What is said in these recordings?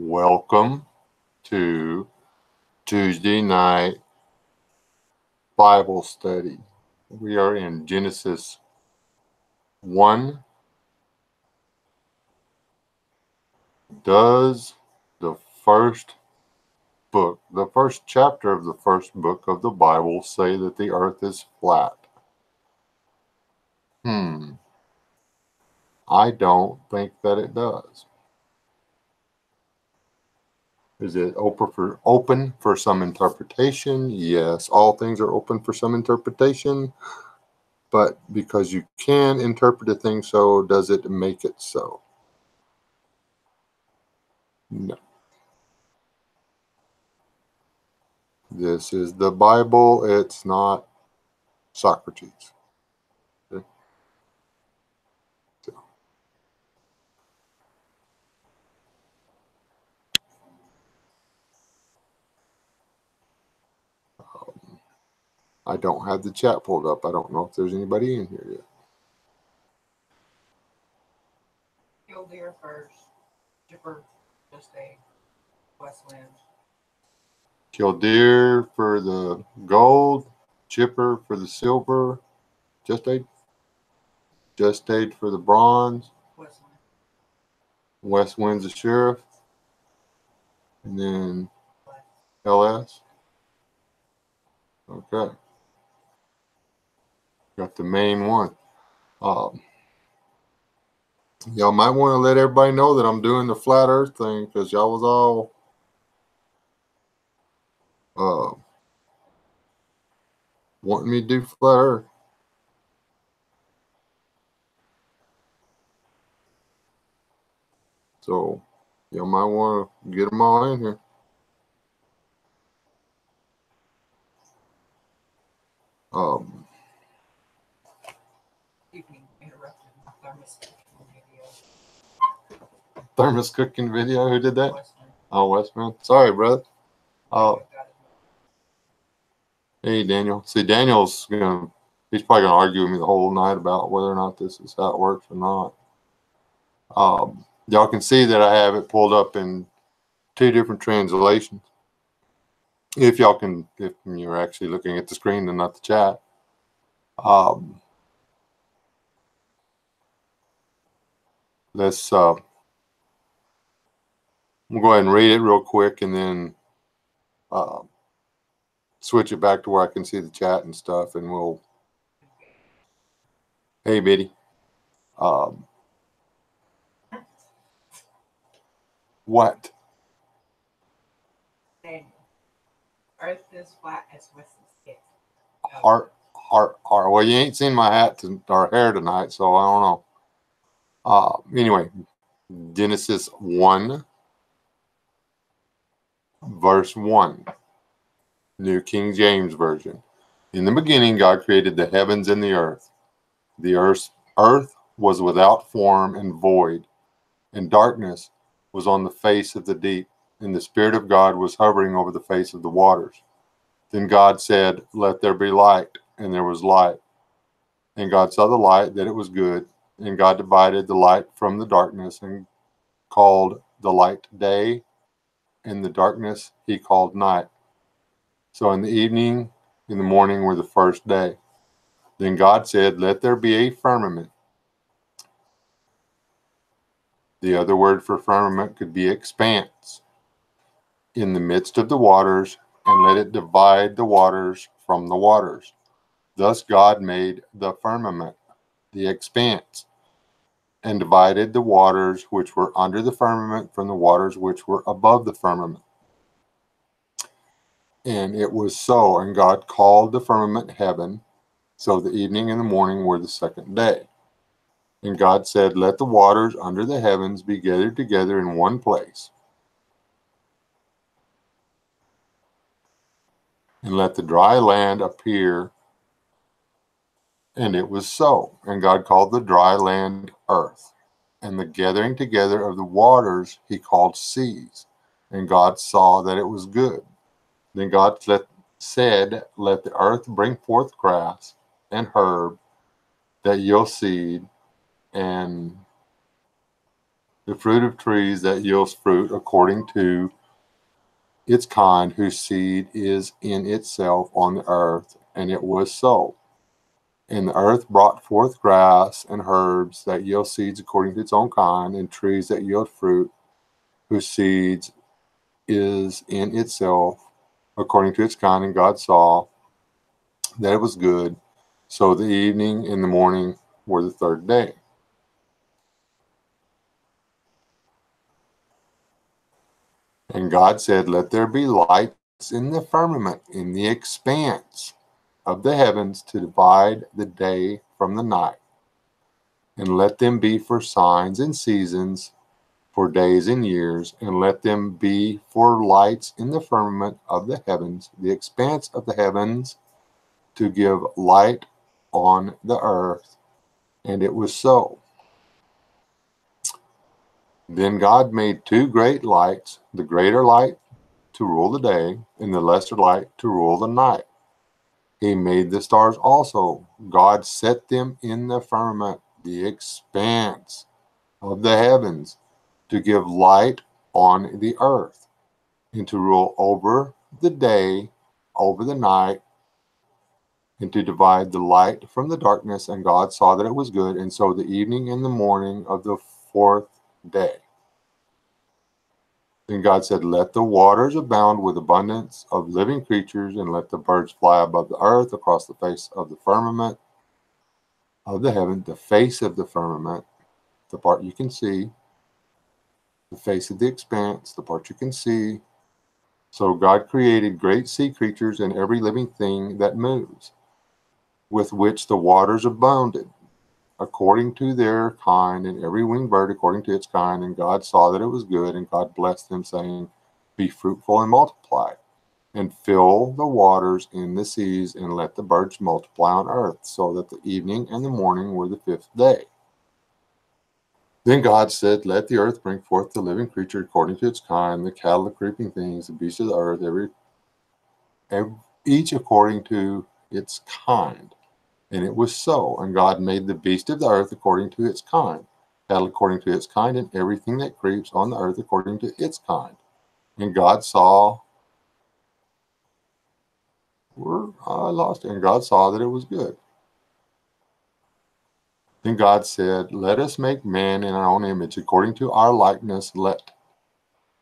Welcome to Tuesday night Bible study. We are in Genesis 1. Does the first chapter of the first book of the Bible say that the earth is flat? I don't think that it does. Is it open for some interpretation? Yes, all things are open for some interpretation. But because you can interpret a thing so, does it make it so? No. This is the Bible. It's not Socrates. Okay? So, I don't have the chat pulled up. I don't know if there's anybody in here yet. Killdeer first. Chipper, just a Westland. Killdeer for the gold, Chipper for the silver, Just Aid for the bronze, Westland. West Wind's the sheriff, and then LS. Okay. Got the main one. Y'all might want to let everybody know that I'm doing the flat earth thing because y'all was all wanting me to do flat earth. So y'all might want to get them all in here. Evening interrupted my thermos video. Thermos cooking video? Who did that? Westland. Oh, Westman. Sorry, brother. Hey, Daniel. See, Daniel's he's probably gonna argue with me the whole night about whether or not this is how it works or not. Y'all can see that I have it pulled up in two different translations. If you're actually looking at the screen and not the chat. We'll go ahead and read it real quick and then switch it back to where I can see the chat and stuff, and we'll. Hey, Biddy. What? Earth is flat as Western skit. Heart. Well, you ain't seen my hat or hair tonight, so I don't know. Anyway, Genesis 1, verse 1, New King James Version. In the beginning, God created the heavens and the earth. The earth was without form and void, and darkness was on the face of the deep, and the Spirit of God was hovering over the face of the waters. Then God said, "Let there be light," and there was light. And God saw the light, that it was good, and God divided the light from the darkness, and called the light day, and the darkness he called night. So in the evening, in the morning were the first day. Then God said, "Let there be a firmament." The other word for firmament could be expanse, in the midst of the waters, and let it divide the waters from the waters. Thus God made the firmament, the expanse, and divided the waters which were under the firmament from the waters which were above the firmament. And it was so, and God called the firmament heaven. So the evening and the morning were the second day. And God said, "Let the waters under the heavens be gathered together in one place, and let the dry land appear." And it was so. And God called the dry land earth, and the gathering together of the waters he called seas. And God saw that it was good. Then God said, "Let the earth bring forth grass and herb that yield seed, and the fruit of trees that yields fruit according to its kind, whose seed is in itself on the earth. And it was so. And the earth brought forth grass and herbs that yield seeds according to its own kind, and trees that yield fruit, whose seeds is in itself according to its kind. And God saw that it was good. So the evening and the morning were the third day. And God said, let there be lights in the firmament, in the expanse of the heavens, to divide the day from the night. And let them be for signs and seasons, for days and years. And let them be for lights in the firmament of the heavens, the expanse of the heavens, to give light on the earth. And it was so. Then God made two great lights, the greater light to rule the day, and the lesser light to rule the night. He made the stars also. God set them in the firmament, the expanse of the heavens, to give light on the earth, and to rule over the day, over the night, and to divide the light from the darkness. And God saw that it was good. And so the evening and the morning of the fourth day. Then God said, let the waters abound with abundance of living creatures, and let the birds fly above the earth across the face of the firmament of the heaven, the face of the firmament, the part you can see, the face of the expanse, the part you can see. So God created great sea creatures and every living thing that moves, with which the waters abounded, according to their kind, and every winged bird according to its kind. And God saw that it was good, and God blessed them, saying, be fruitful and multiply, and fill the waters in the seas, and let the birds multiply on earth. So that the evening and the morning were the fifth day. Then God said, let the earth bring forth the living creature according to its kind, the cattle, the creeping things, the beasts of the earth, each according to its kind. And it was so. And God made the beast of the earth according to its kind, cattle according to its kind, and everything that creeps on the earth according to its kind. And God saw, and God saw that it was good. Then God said, let us make man in our own image, according to our likeness. Let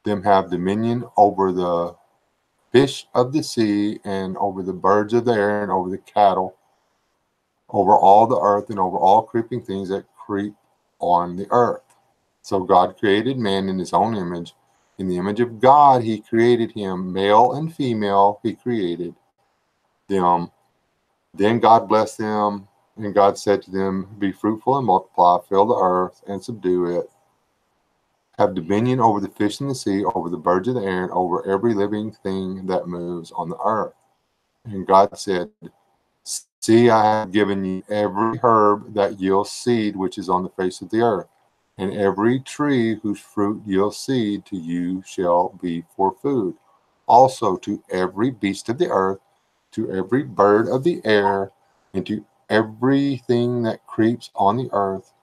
them have dominion over the fish of the sea, and over the birds of the air, and over the cattle, over all the earth, and over all creeping things that creep on the earth. So God created man in his own image. In the image of God, he created him. Male and female, he created them. Then God blessed them, and God said to them, be fruitful and multiply, fill the earth and subdue it. Have dominion over the fish in the sea, over the birds of the air, and over every living thing that moves on the earth. And God said, see, I have given you every herb that yields seed, which is on the face of the earth, and every tree whose fruit yields seed, to you shall be for food. Also to every beast of the earth, to every bird of the air, and to everything that creeps on the earth,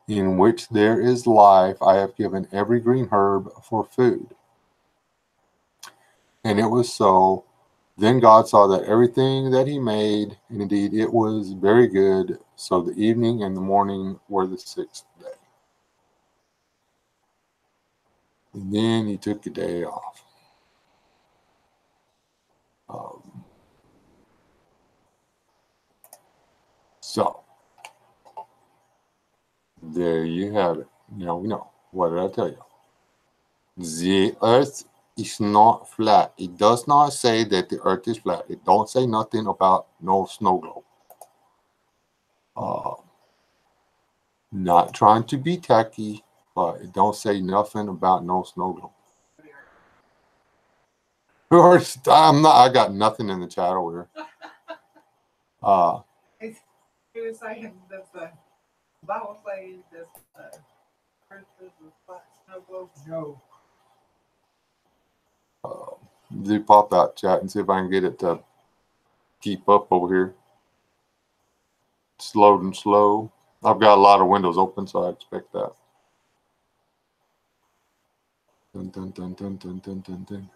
in which there is life, I have given every green herb for food. And it was so. Then God saw that everything that he made, and indeed it was very good. So the evening and the morning were the sixth day. And then he took a day off. So there you have it. Now we know. What did I tell you? The earth is not flat. It does not say that the earth is flat. It don't say nothing about no snow globe. Not trying to be tacky, but it don't say nothing about no snow globe. I got nothing in the chat over here. He was saying that the Bible says that the earth is a flat snow globe. No. Do pop out chat and see if I can get it to keep up over here. It's loading slow. I've got a lot of windows open, so I expect that. Dun, dun, dun, dun, dun, dun, dun, dun.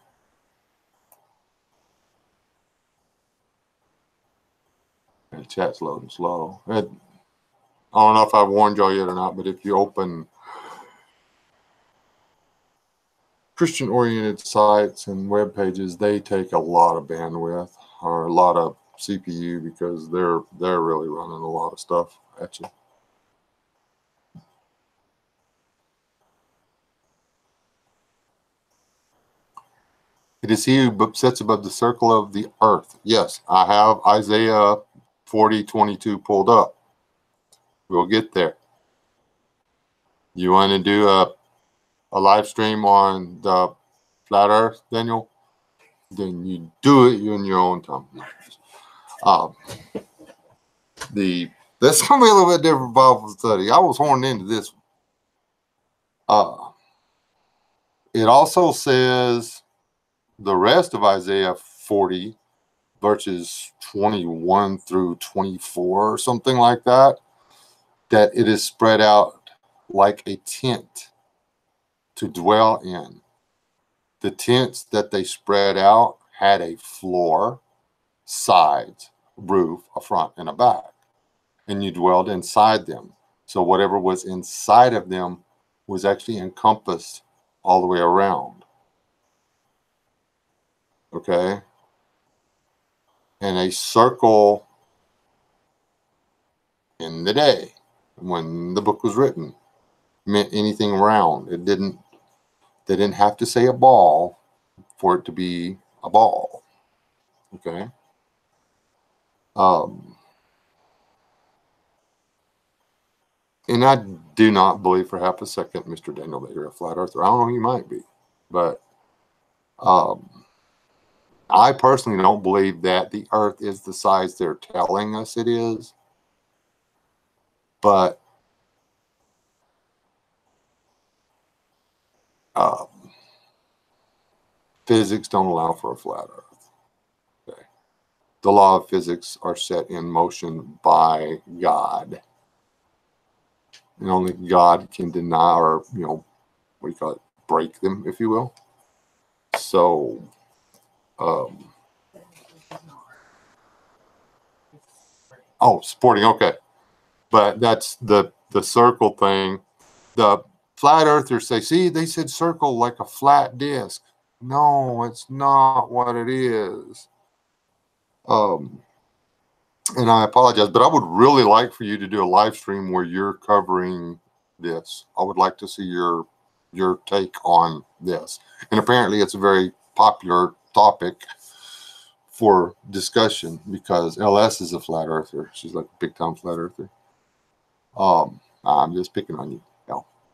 The chat's loading slow. I don't know if I've warned y'all yet or not, but if you open Christian-oriented sites and web pages, they take a lot of bandwidth or a lot of CPU because they're really running a lot of stuff at you. It is he who sits above the circle of the earth. Yes, I have Isaiah 40:22 pulled up. We'll get there. You want to do a live stream on the flat earth, Daniel? Then you do it in your own time. That's gonna be a little bit different Bible study. I was horned into this one. It also says the rest of Isaiah 40, verses 21 through 24, or something like that, that it is spread out like a tent to dwell in. The tents that they spread out had a floor, sides, roof, a front, and a back. And you dwelled inside them. So whatever was inside of them was actually encompassed all the way around. Okay? And a circle in the day, when the book was written, meant anything round. They didn't have to say a ball for it to be a ball. Okay? And I do not believe for half a second, Mr. Daniel, that you're a flat earther. I don't know, you might be. But I personally don't believe that the earth is the size they're telling us it is. But physics don't allow for a flat earth. Okay? The law of physics are set in motion by God. And only God can deny or, what do you call it, break them, if you will. So, sporting, okay. But that's the circle thing. The flat earthers say, see, they said circle like a flat disc. No, it's not what it is. And I apologize, but I would really like for you to do a live stream where you're covering this. I would like to see your take on this. And apparently it's a very popular topic for discussion because LS is a flat earther. She's like a big time flat earther. I'm just picking on you,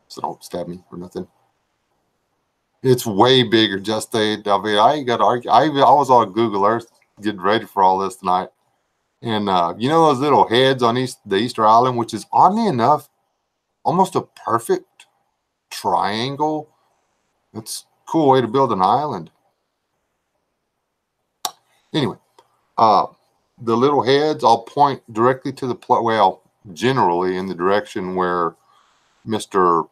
so don't stab me or nothing. It's way bigger. I ain't got to argue. I was on Google Earth getting ready for all this tonight. And those little heads on the Easter Island, which is oddly enough almost a perfect triangle. It's a cool way to build an island. Anyway, the little heads all point directly to generally in the direction where Mr.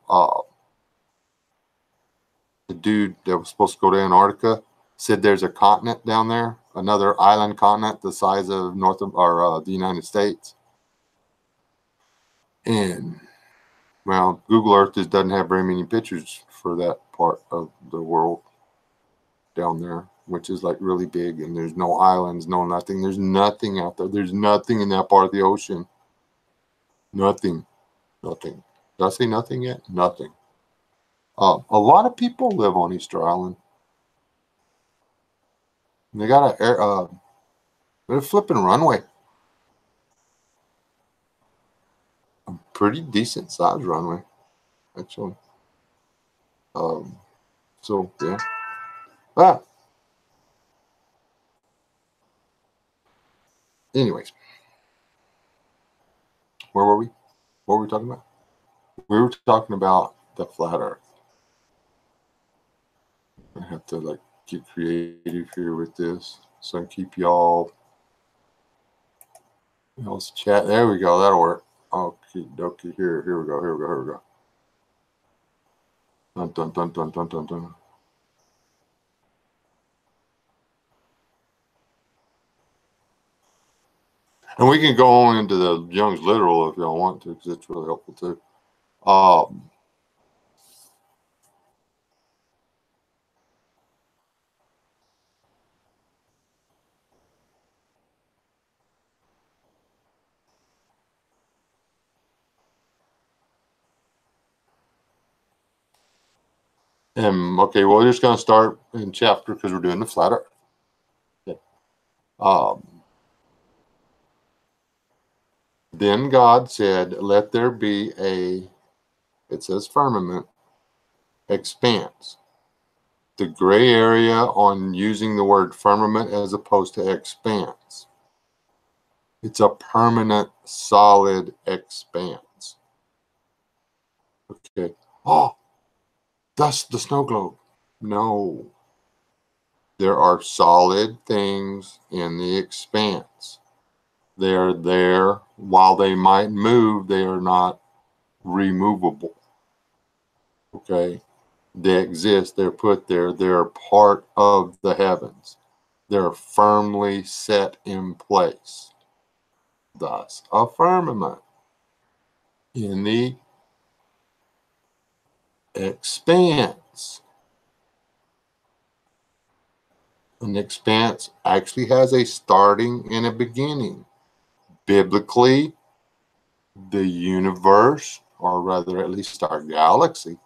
The dude that was supposed to go to Antarctica said there's a continent down there, another island continent the size of the United States. And well, Google Earth just doesn't have very many pictures for that part of the world down there, which is like really big, and there's no islands, no nothing. There's nothing out there. There's nothing in that part of the ocean. Nothing. Did I say nothing yet? Nothing. A lot of people live on Easter Island. And they got a flipping runway. A pretty decent sized runway, actually. So yeah. Anyways, where were we? What were we talking about? We were talking about the flat Earth. I have to get creative here with this, so I can keep y'all's chat. There we go. That'll work. Okay, here we go. Dun, dun, dun, dun, dun, dun, dun. And we can go on into the Young's literal if y'all want to, because it's really helpful too. Okay, well, we're just going to start in chapter because we're doing the flat earth. Okay. Then God said, let there be it says firmament, expanse. The gray area on using the word firmament as opposed to expanse. It's a permanent, solid expanse. Okay. Oh, that's the snow globe. No. There are solid things in the expanse. They're there. While they might move, they are not removable. Okay. They exist. They're put there. They're part of the heavens. They're firmly set in place. Thus, a firmament in the expanse. An expanse actually has a starting and a beginning. Biblically, the universe, or rather at least our galaxy,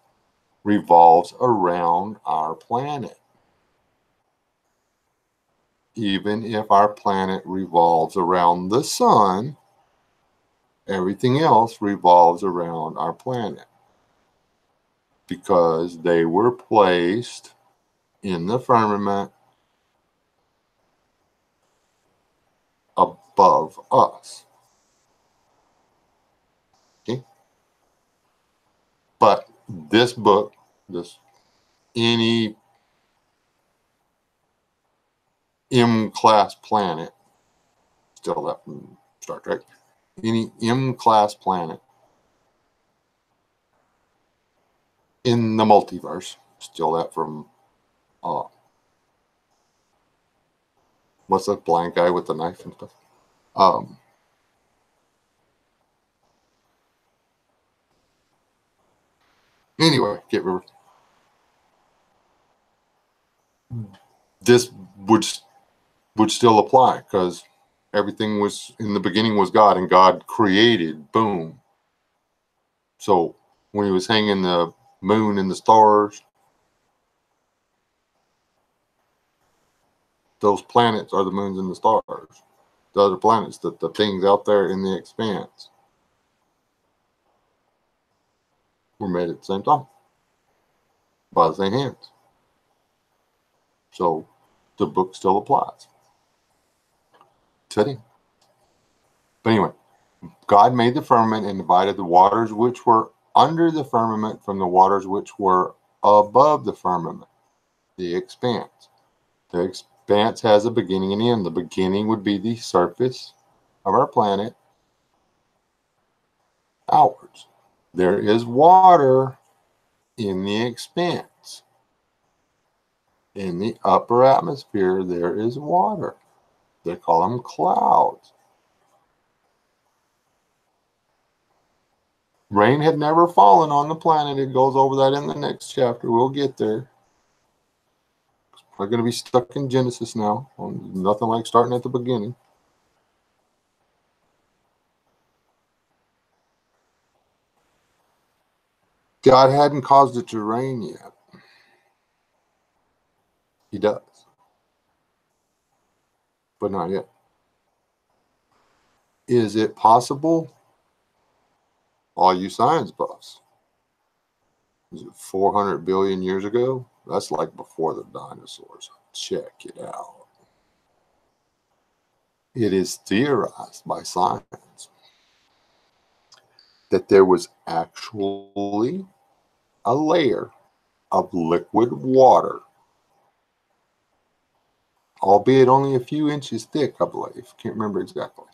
revolves around our planet. Even if our planet revolves around the sun, everything else revolves around our planet because they were placed in the firmament above us. Okay? But this book, any M-class planet, still that from Star Trek, any M-class planet in the multiverse, still that from what's that blind guy with the knife and stuff? Anyway, get rid. This would still apply because everything was in the beginning was God, and God created. Boom. So when he was hanging the moon and the stars, those planets are the moons and the stars. The other planets, the things out there in the expanse, were made at the same time by the same hands. So the book still applies today. But anyway, God made the firmament and divided the waters which were under the firmament from the waters which were above the firmament, the expanse. The expanse has a beginning and end. The beginning would be the surface of our planet outwards. There is water in the expanse. In the upper atmosphere, there is water. They call them clouds. Rain had never fallen on the planet. It goes over that in the next chapter. We'll get there. We're going to be stuck in Genesis now. Nothing like starting at the beginning. God hadn't caused it to rain yet. He does. But not yet. Is it possible? All you science buffs. Is it 400 billion years ago? That's like before the dinosaurs. Check it out. It is theorized by science that there was actually a layer of liquid water, albeit only a few inches thick, I believe. Can't remember exactly.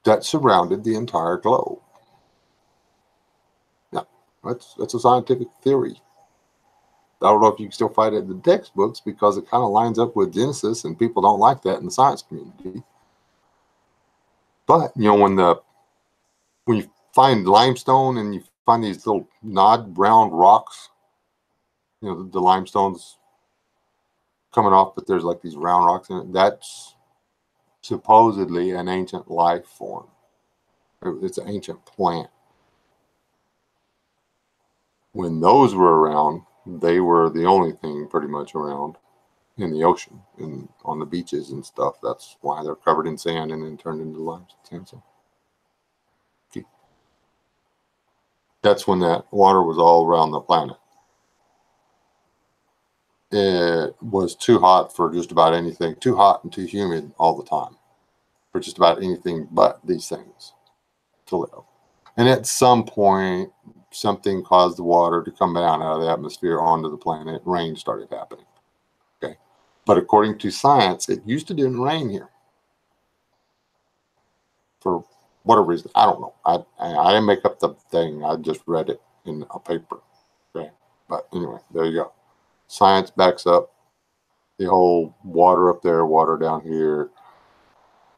That surrounded the entire globe. Now, That's a scientific theory. I don't know if you can still find it in the textbooks because it kind of lines up with Genesis, and people don't like that in the science community. But when you find limestone and you find these little odd brown rocks, the limestone's coming off, but there's like these round rocks in it. That's supposedly an ancient life form. It's an ancient plant. When those were around, they were the only thing pretty much around in the ocean and on the beaches and stuff. That's why they're covered in sand and then turned into limestone. Okay. That's when that water was all around the planet. It was too hot for just about anything, too hot and too humid all the time for just about anything but these things to live. And at some point, something caused the water to come down out of the atmosphere onto the planet. Rain started happening. Okay. But according to science, it used to didn't rain here. For whatever reason. I don't know. I didn't make up the thing. I just read it in a paper. Okay. But anyway, there you go. Science backs up the whole water up there, water down here.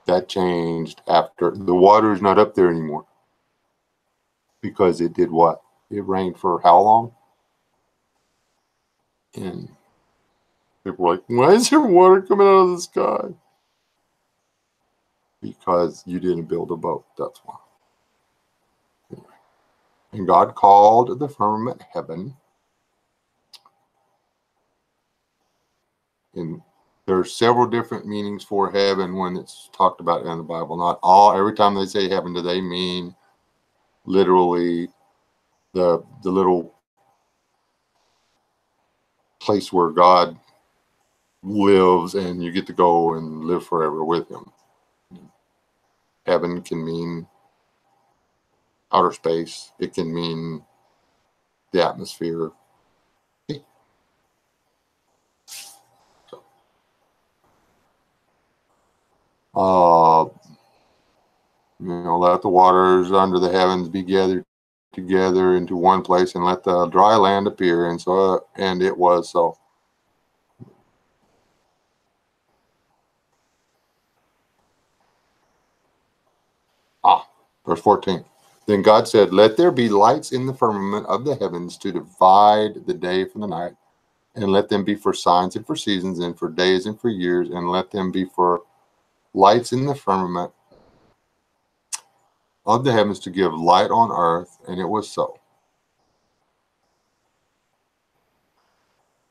That changed after the water is not up there anymore. Because it did what? It rained for how long? And people were like, why is there water coming out of the sky? Because you didn't build a boat. That's why. Anyway. And God called the firmament heaven. And there's several different meanings for heaven when it's talked about in the Bible. Not all. Every time they say heaven, do they mean literally the little place where God lives and you get to go and live forever with him. Heaven can mean outer space. It can mean the atmosphere. Let the waters under the heavens be gathered together into one place, and let the dry land appear. And it was so. Verse 14. Then God said, let there be lights in the firmament of the heavens to divide the day from the night, and let them be for signs and for seasons and for days and for years, and let them be for lights in the firmament of the heavens to give light on earth. And it was so.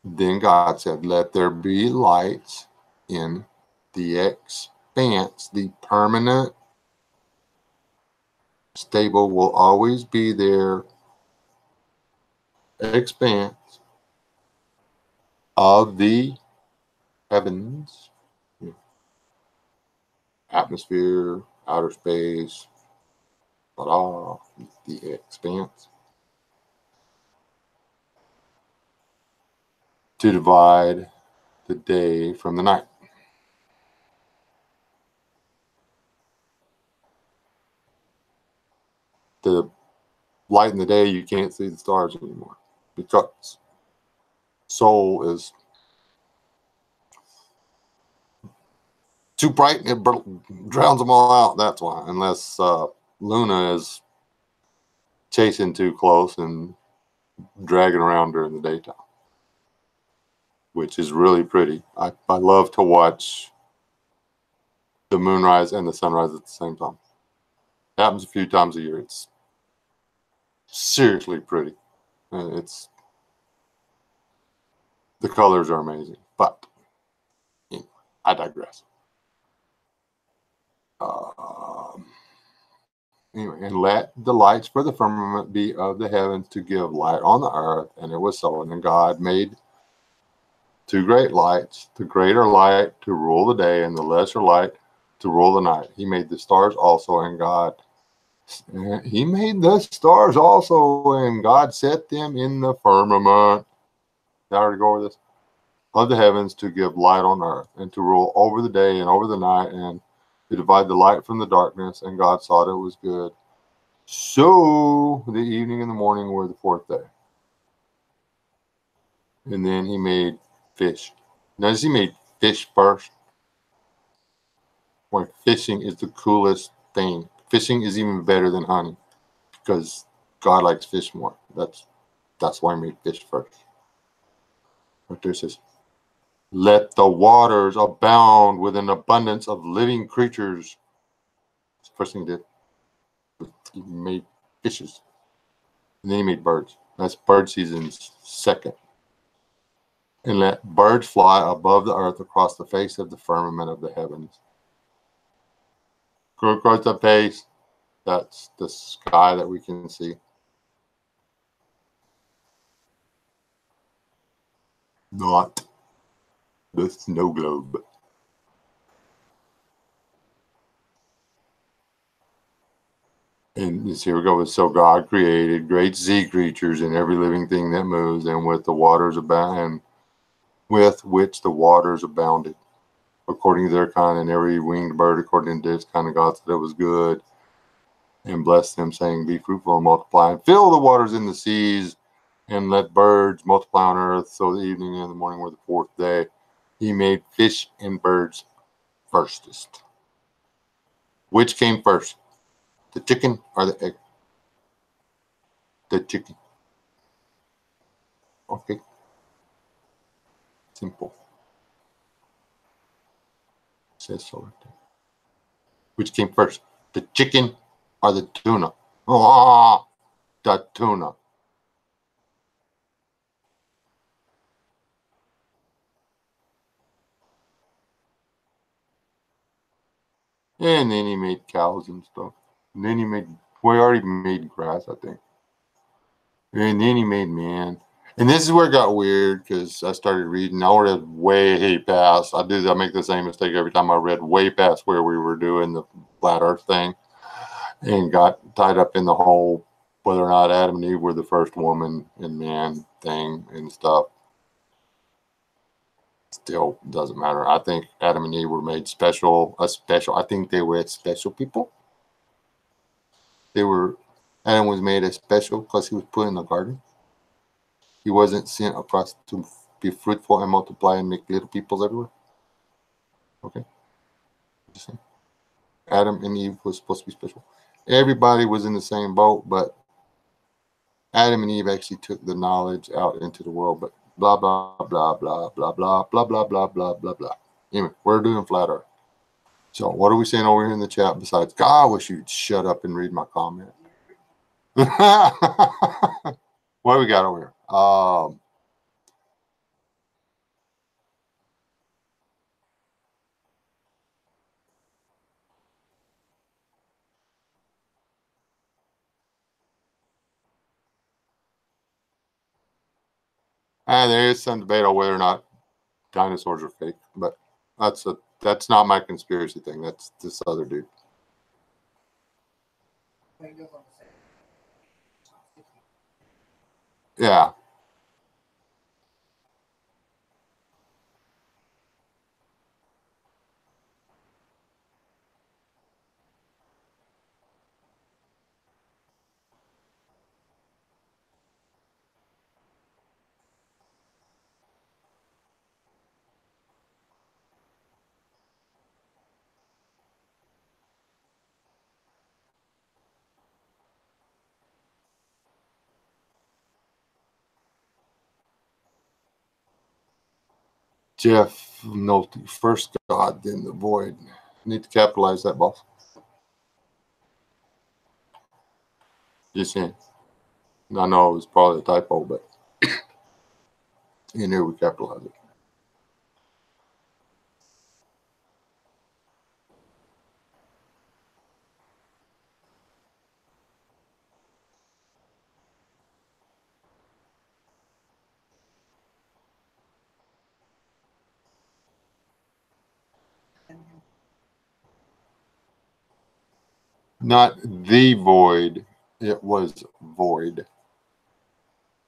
Then God said, let there be lights in the expanse. The permanent stable will always be there. Expanse of the heavens, atmosphere, outer space, the expanse, to divide the day from the night. The light in the day, you can't see the stars anymore because Sol is too bright and it drowns them all out. That's why, unless Luna is chasing too close and dragging around during the daytime, which is really pretty. I love to watch the moonrise and the sunrise at the same time. It happens a few times a year. It's seriously pretty. The colors are amazing, but anyway, I digress. Anyway, and let the lights for the firmament be of the heavens to give light on the earth. And it was so. And then God made two great lights, the greater light to rule the day and the lesser light to rule the night. He made the stars also, and he made the stars also, and God set them in the firmament. Did I already go over this? Of the heavens to give light on earth, and to rule over the day and over the night, and to divide the light from the darkness. And God saw that it was good. So the evening and the morning were the fourth day. And then he made fish. Notice he made fish first. Where fishing is the coolest thing. Fishing is even better than hunting because God likes fish more. That's why he made fish first. Right there it says, let the waters abound with an abundance of living creatures. That's the first thing he did. He made fishes. And then he made birds. That's bird season's second. And let birds fly above the earth across the face of the firmament of the heavens. Go across the face. That's the sky that we can see. Not the snow globe. And here we go. So God created great sea creatures and every living thing that moves, and with the waters abound, with which the waters abounded, according to their kind, and every winged bird according to its kind. Of God said it was good, and blessed them, saying, be fruitful and multiply, and fill the waters in the seas, and let birds multiply on earth. So the evening and the morning were the fourth day. He made fish and birds firstest. Which came first? The chicken or the egg? The chicken. Okay. Simple. It says so right there. Which came first? The chicken or the tuna? Oh, the tuna. And then he made cows and stuff. And then he made, well, he already made grass, I think. And then he made man. And this is where it got weird because I started reading. I read way past. I make the same mistake every time. I read way past where we were doing the flat earth thing and got tied up in the whole whether or not Adam and Eve were the first woman and man thing and stuff. Still doesn't matter. I think Adam and Eve were made special. I think they were special people. Adam was made as special because he was put in the garden. He wasn't sent across to be fruitful and multiply and make little peoples everywhere. Okay. Adam and Eve was supposed to be special. Everybody was in the same boat, but Adam and Eve actually took the knowledge out into the world. But blah, blah, blah, blah, blah, blah, blah, blah, blah, blah, blah, blah. Anyway, we're doing flat earth. So what are we saying over here in the chat besides, God, I wish you'd shut up and read my comment. What do we got over here? There is some debate on whether or not dinosaurs are fake, but that's not my conspiracy thing. That's this other dude. Yeah. Jeff Nolte, first God, then the void. Need to capitalize that, boss. Just saying. I know it was probably a typo, but in here we capitalize it. Not the void. It was void.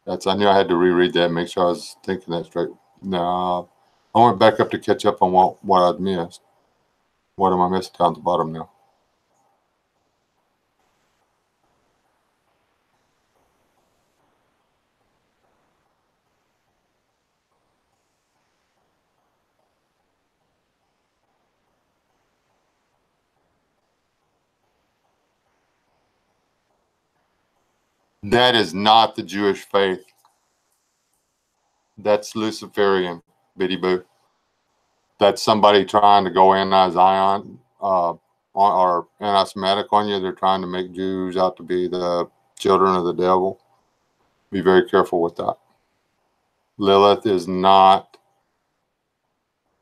I knew I had to reread that, make sure I was thinking that straight. No, I went back up to catch up on what I'd missed. What am I missing down at the bottom now? That is not the Jewish faith. That's Luciferian, Biddy Boo. That's somebody trying to go anti-Zion or anti-Semitic on you. They're trying to make Jews out to be the children of the devil. Be very careful with that. Lilith is not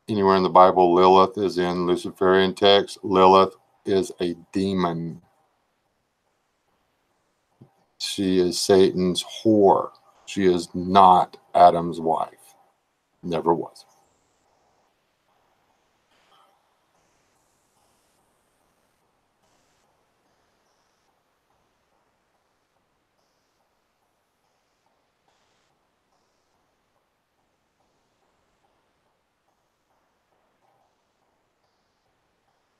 anywhere in the Bible. Lilith is in Luciferian text. Lilith is a demon. She is Satan's whore. She is not Adam's wife. Never was.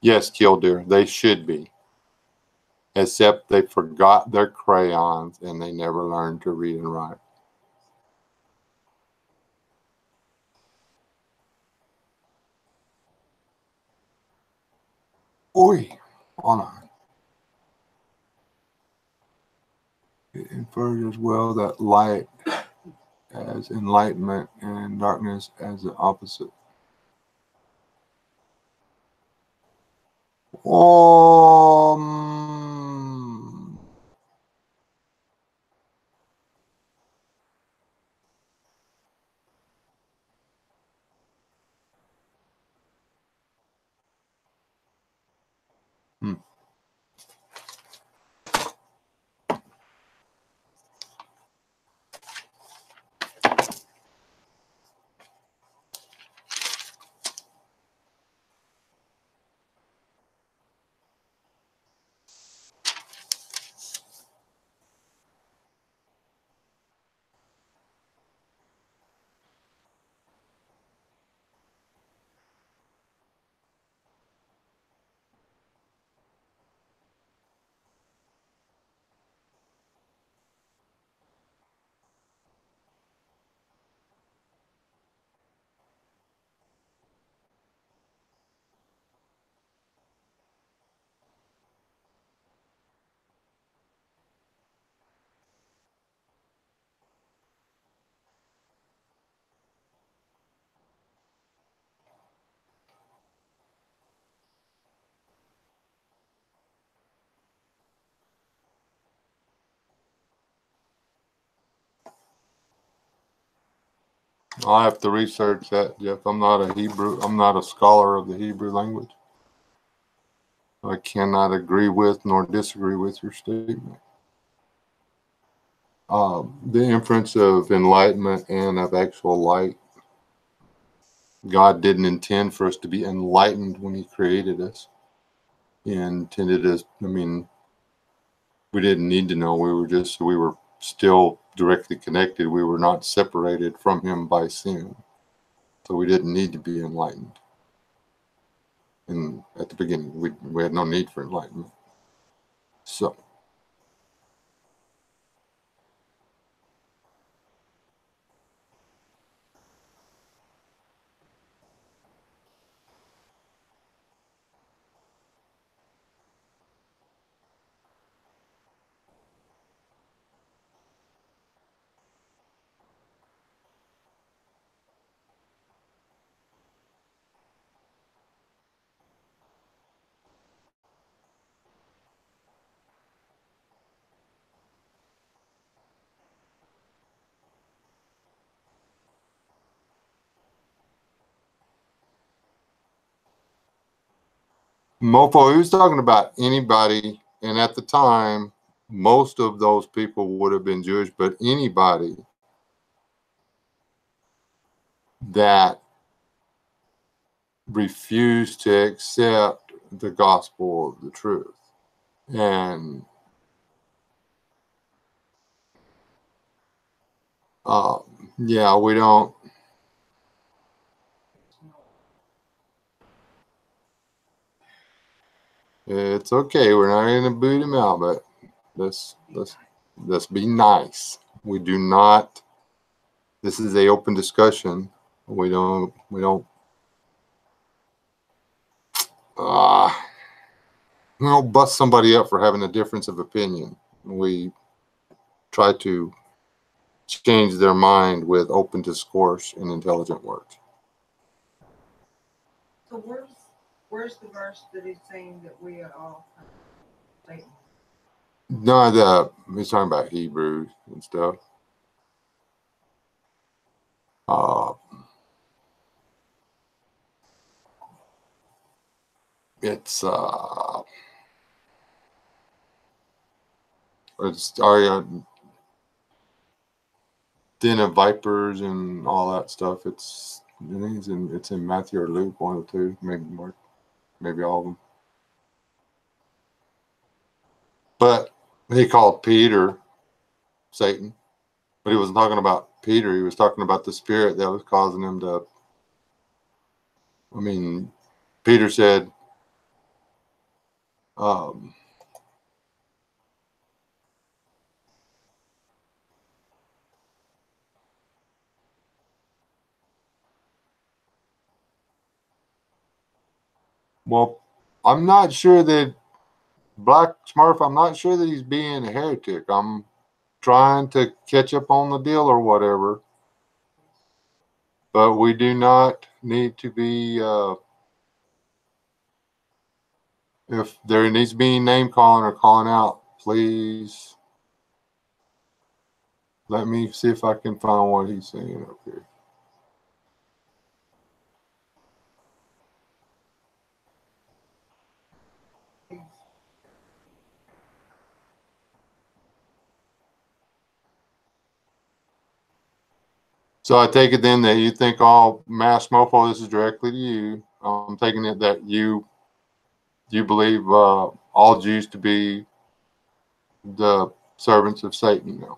Yes, Killdeer, they should be. Except they forgot their crayons and they never learned to read and write. Oi, hold on. It infers as well that light as enlightenment and darkness as the opposite. I'll have to research that, Jeff. I'm not a scholar of the Hebrew language. I cannot agree with nor disagree with your statement. The inference of enlightenment and of actual light. God didn't intend for us to be enlightened when he created us. He intended us, we didn't need to know. We were still directly connected. We were not separated from him by sin. So we didn't need to be enlightened. And at the beginning, we had no need for enlightenment. So. Mofo, he was talking about anybody, and at the time, most of those people would have been Jewish, but anybody that refused to accept the gospel of the truth. And yeah, we don't. It's okay. We're not going to boot him out, but let's be nice. We do not. This is a open discussion. We don't bust somebody up for having a difference of opinion. We try to change their mind with open discourse and intelligent words. So where's the verse that is saying that we are all Satan? No, he's talking about Hebrews and stuff. It's den of vipers and all that stuff. It's in Matthew or Luke, one or two, maybe more, maybe all of them. But he called Peter Satan, but he wasn't talking about Peter. He was talking about the spirit that was causing him to. I mean, Peter said, well, I'm not sure that Black Smurf, I'm not sure that he's being a heretic. I'm trying to catch up on the deal or whatever. But we do not need to be, if there needs to be name calling or calling out, please let me see if I can find what he's saying up here. So I take it then that you think all mass mofo, this is directly to you. I'm taking it that you believe all Jews to be the servants of Satan now.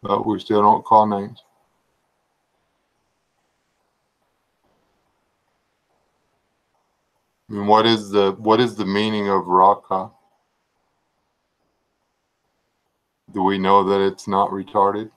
But we still don't call names. I mean, what is the meaning of Raka? Do we know that it's not retarded?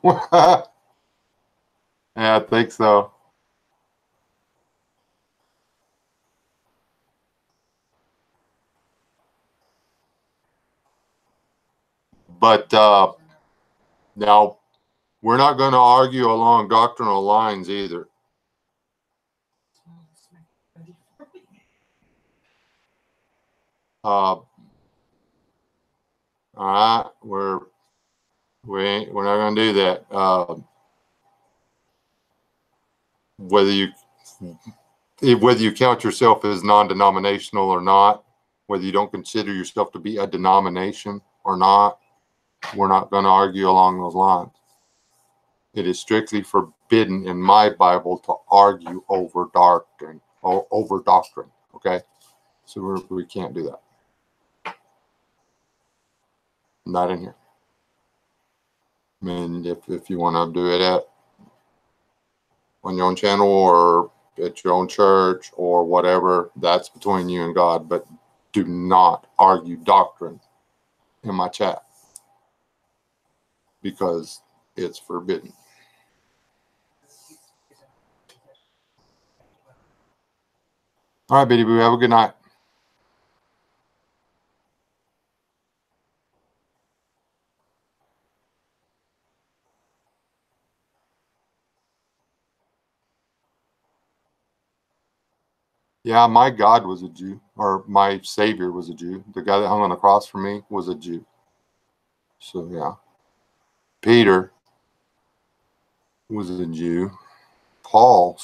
Yeah, I think so. But now we're not going to argue along doctrinal lines either. All right, we're not going to do that. Whether you count yourself as non-denominational or not, whether you don't consider yourself to be a denomination or not, we're not going to argue along those lines. It is strictly forbidden in my Bible to argue over doctrine. Okay, so we can't do that. Not in here. I mean, if you want to do it on your own channel or at your own church or whatever, that's between you and God. But do not argue doctrine in my chat because it's forbidden. All right, Bitty Boo, have a good night. Yeah, my God was a Jew, or my Savior was a Jew. The guy that hung on the cross for me was a Jew. So, yeah. Peter was a Jew. Saul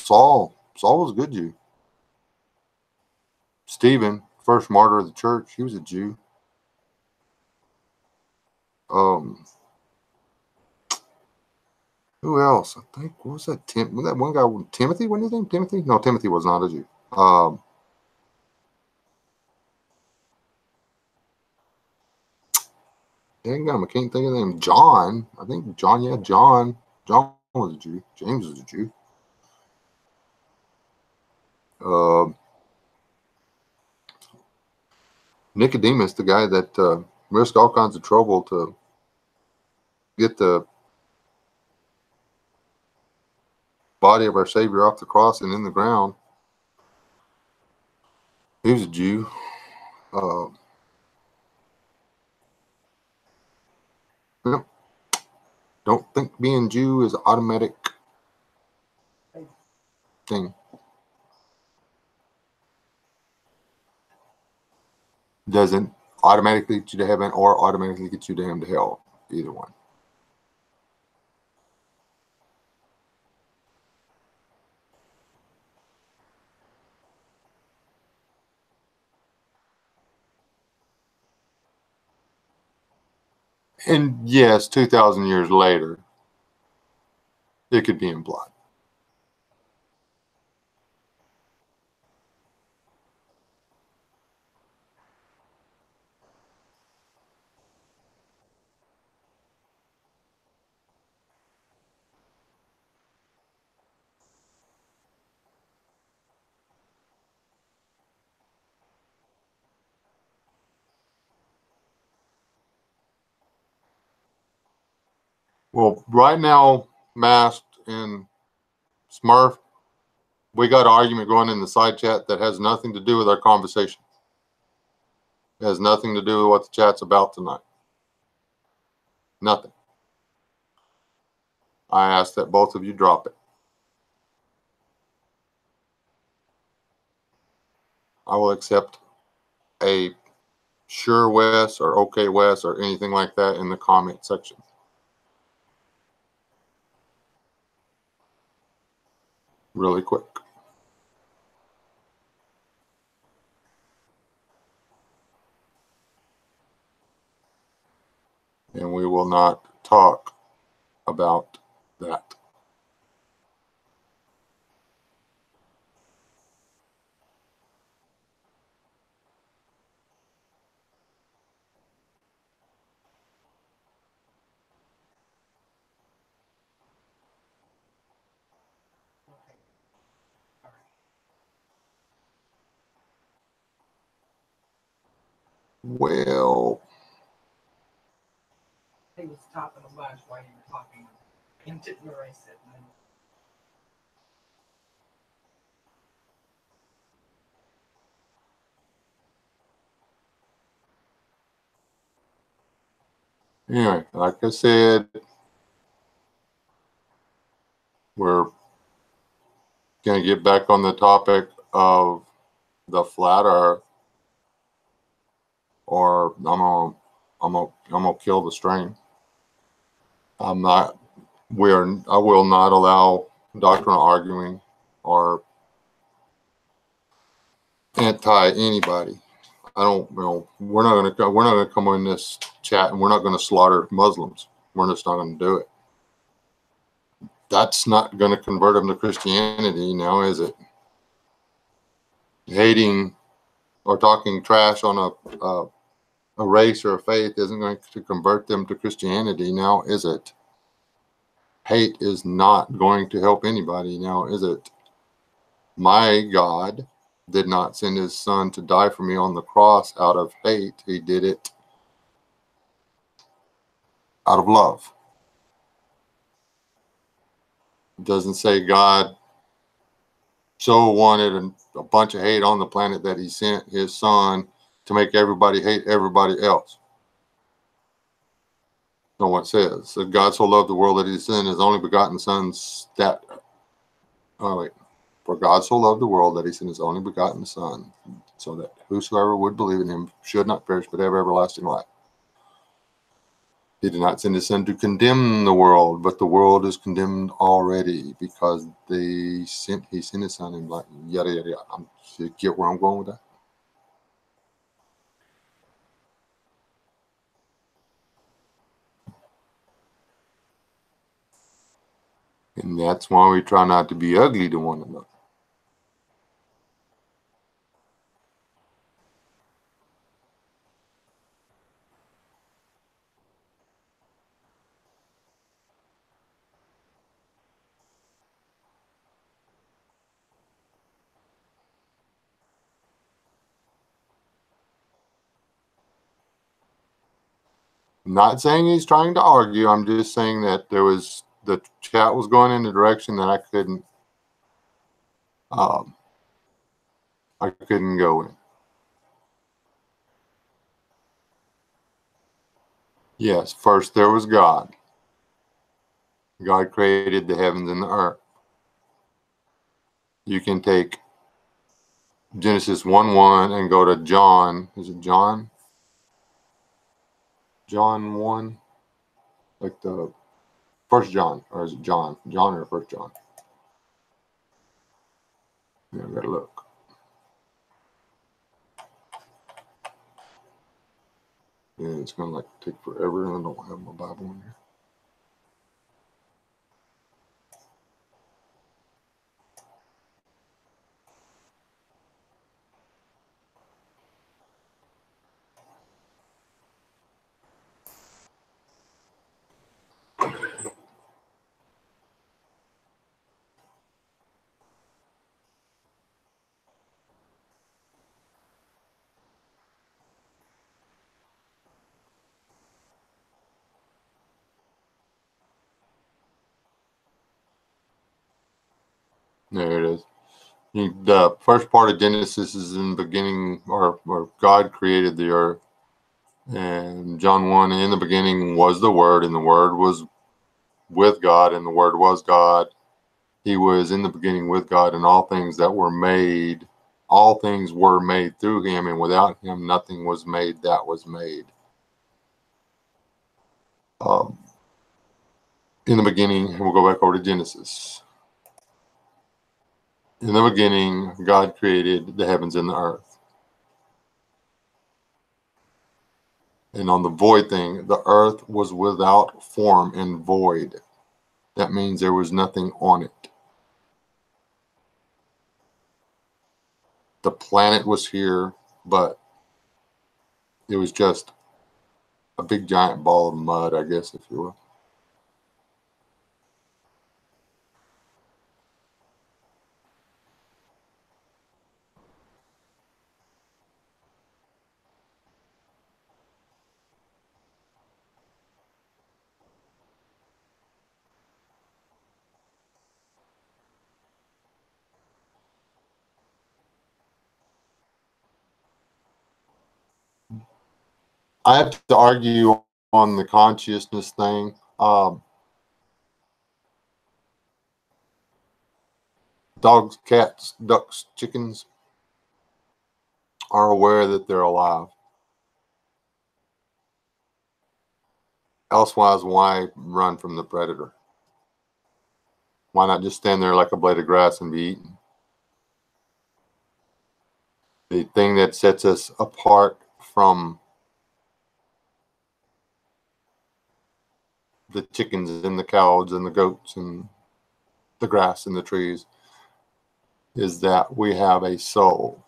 was a good Jew. Stephen, first martyr of the church. He was a Jew. Who else? I think, what was that? Was that one guy, Timothy? Wasn't his name Timothy? No, Timothy was not a Jew. Dang, I can't think of the name. John. I think John, yeah, John. John was a Jew. James was a Jew. Nicodemus, the guy that risked all kinds of trouble to get the body of our Savior off the cross and in the ground. He was a Jew. Yep. Don't think being Jew is an automatic thing. Doesn't automatically get you to heaven or automatically get you damned to hell. Either one. And yes, 2,000 years later, it could be implied. Well, right now, Masked and Smurf, we got an argument going in the side chat that has nothing to do with our conversation. It has nothing to do with what the chat's about tonight. Nothing. I ask that both of you drop it. I will accept a sure Wes or okay Wes or anything like that in the comment section. Really quick. And we will not talk about that. Well, He was talking a bunch while you were talking. And didn't erase it. anyway, like I said, we're going to get back on the topic of the flat earth, or I'm gonna kill the stream. I will not allow doctrinal arguing or anti anybody. I don't, we're not gonna come in this chat and we're not gonna slaughter Muslims. We're just not gonna do it. That's not gonna convert them to Christianity now, is it? Hating or talking trash on a race or a faith isn't going to convert them to Christianity now, is it? Hate is not going to help anybody now, is it? My God did not send his son to die for me on the cross out of hate. He did it out of love. It doesn't say God so wanted a bunch of hate on the planet that he sent his son to make everybody hate everybody else. No, what it says. So God so loved the world that he sent his only begotten son For God so loved the world that he sent his only begotten son, so that whosoever would believe in him should not perish but have everlasting life. He did not send his son to condemn the world, but the world is condemned already because he sent his son and like yada yada yada. You get where I'm going with that? And that's why we try not to be ugly to one another. I'm not saying he's trying to argue. I'm just saying that the chat was going in a direction that I couldn't go in. Yes, first there was God. God created the heavens and the earth. You can take Genesis 1:1 and go to John. Is it John? John 1? Like the First John, or is it John? John or First John? Yeah, I gotta look. Yeah, it's gonna like take forever, and I don't have my Bible in here. There it is. The first part of Genesis is in the beginning, or God created the earth. And John 1, in the beginning was the Word, and the Word was with God, and the Word was God. He was in the beginning with God, and all things were made through him, and without him nothing was made that was made. In the beginning, we'll go back over to Genesis. In the beginning, God created the heavens and the earth. And on the void thing, the earth was without form and void. That means there was nothing on it. The planet was here, but it was just a big giant ball of mud, I guess, if you will. I have to argue on the consciousness thing. Dogs, cats, ducks, chickens are aware that they're alive. Elsewise, why run from the predator? Why not just stand there like a blade of grass and be eaten? The thing that sets us apart from the chickens and the cows and the goats and the grass and the trees is that we have a soul.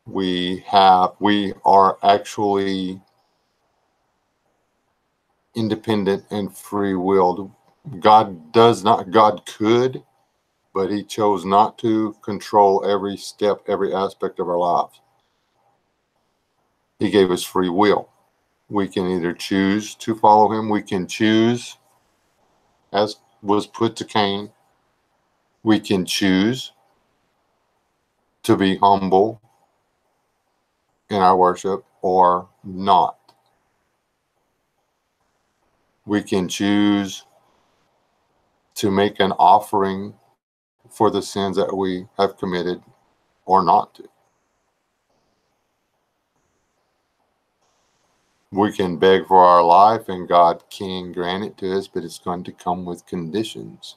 We are actually independent and free-willed. God could, but he chose not to control every step, every aspect of our lives. He gave us free will. We can either choose to follow him. We can choose, as was put to Cain, we can choose to be humble in our worship or not. We can choose to make an offering for the sins that we have committed or not to. We can beg for our life and God can grant it to us, but it's going to come with conditions.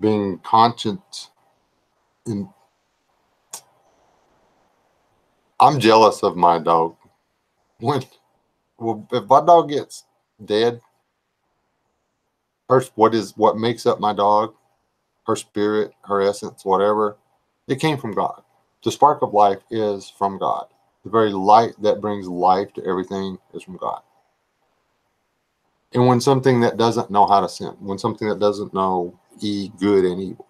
Being conscious And I'm jealous of my dog. If my dog gets dead, what makes up my dog, her spirit, her essence, whatever, it came from God. The spark of life is from God. The very light that brings life to everything is from God. And when something that doesn't know how to sin, when something that doesn't know good and evil,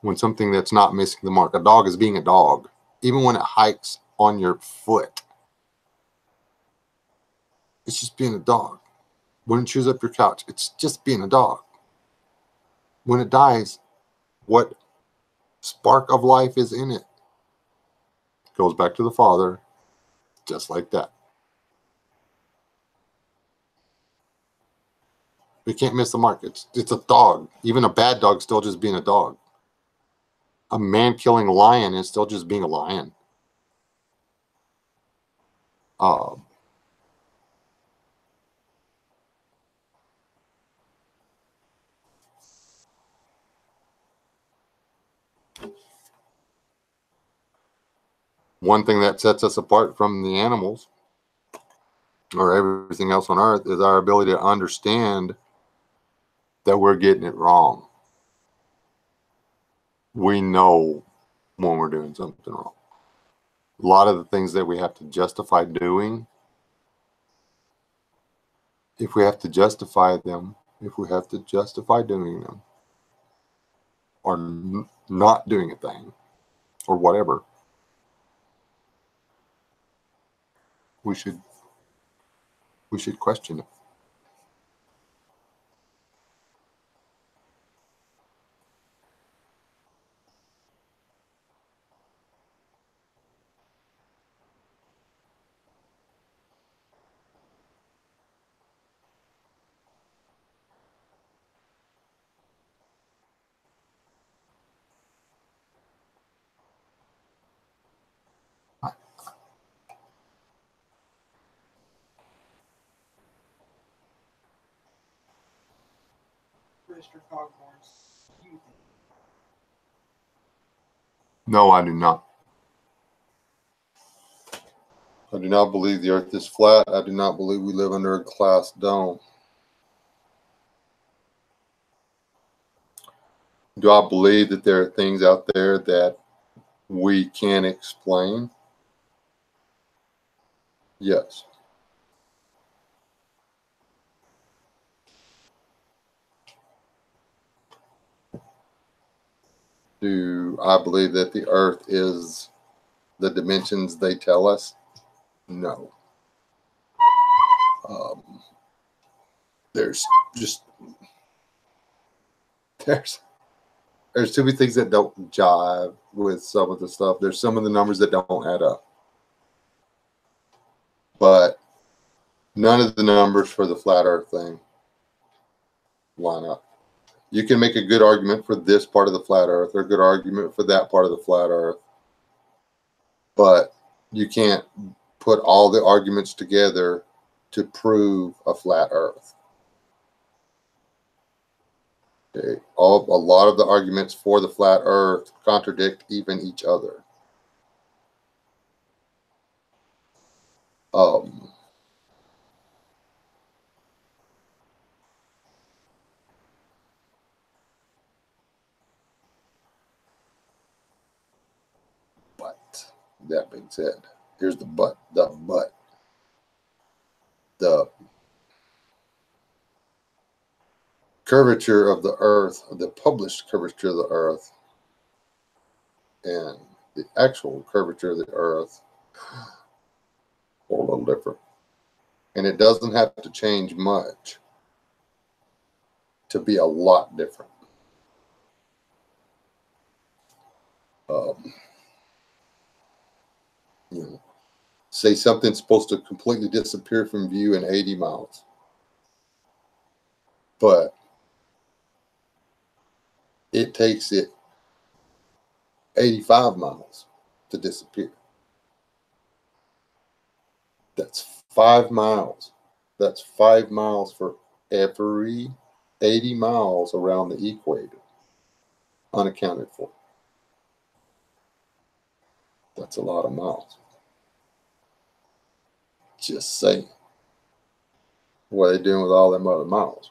when something that's not missing the mark, a dog is being a dog, even when it hikes on your foot, it's just being a dog. When it chews up your couch, it's just being a dog. When it dies, what spark of life is in it goes back to the Father, just like that. We can't miss the mark. It's a dog. Even a bad dog still just being a dog. A man-killing lion is still just being a lion. One thing that sets us apart from the animals or everything else on earth is our ability to understand that we're getting it wrong. We know when we're doing something wrong. A lot of the things that we have to justify doing, if we have to justify them, if we have to justify doing them, or not doing a thing, or whatever, we should question it. Mr. Foghorns, you think? No, I do not. I do not believe the earth is flat. I do not believe we live under a glass dome. Do I believe that there are things out there that we can't explain? Yes. Do I believe that the earth is the dimensions they tell us? No. There's too many things that don't jive with some of the stuff. There's some of the numbers that don't add up. But none of the numbers for the flat earth thing line up. You can make a good argument for this part of the flat earth or a good argument for that part of the flat earth. But you can't put all the arguments together to prove a flat earth. Okay. A lot of the arguments for the flat earth contradict even each other. But that being said, here's the but. The curvature of the earth, the published curvature of the earth, and the actual curvature of the earth are a little different. And it doesn't have to change much to be a lot different. Say something's supposed to completely disappear from view in 80 miles. But it takes it 85 miles to disappear. That's 5 miles. That's 5 miles for every 80 miles around the equator, unaccounted for. That's a lot of miles. Just saying. What are they doing with all them other miles?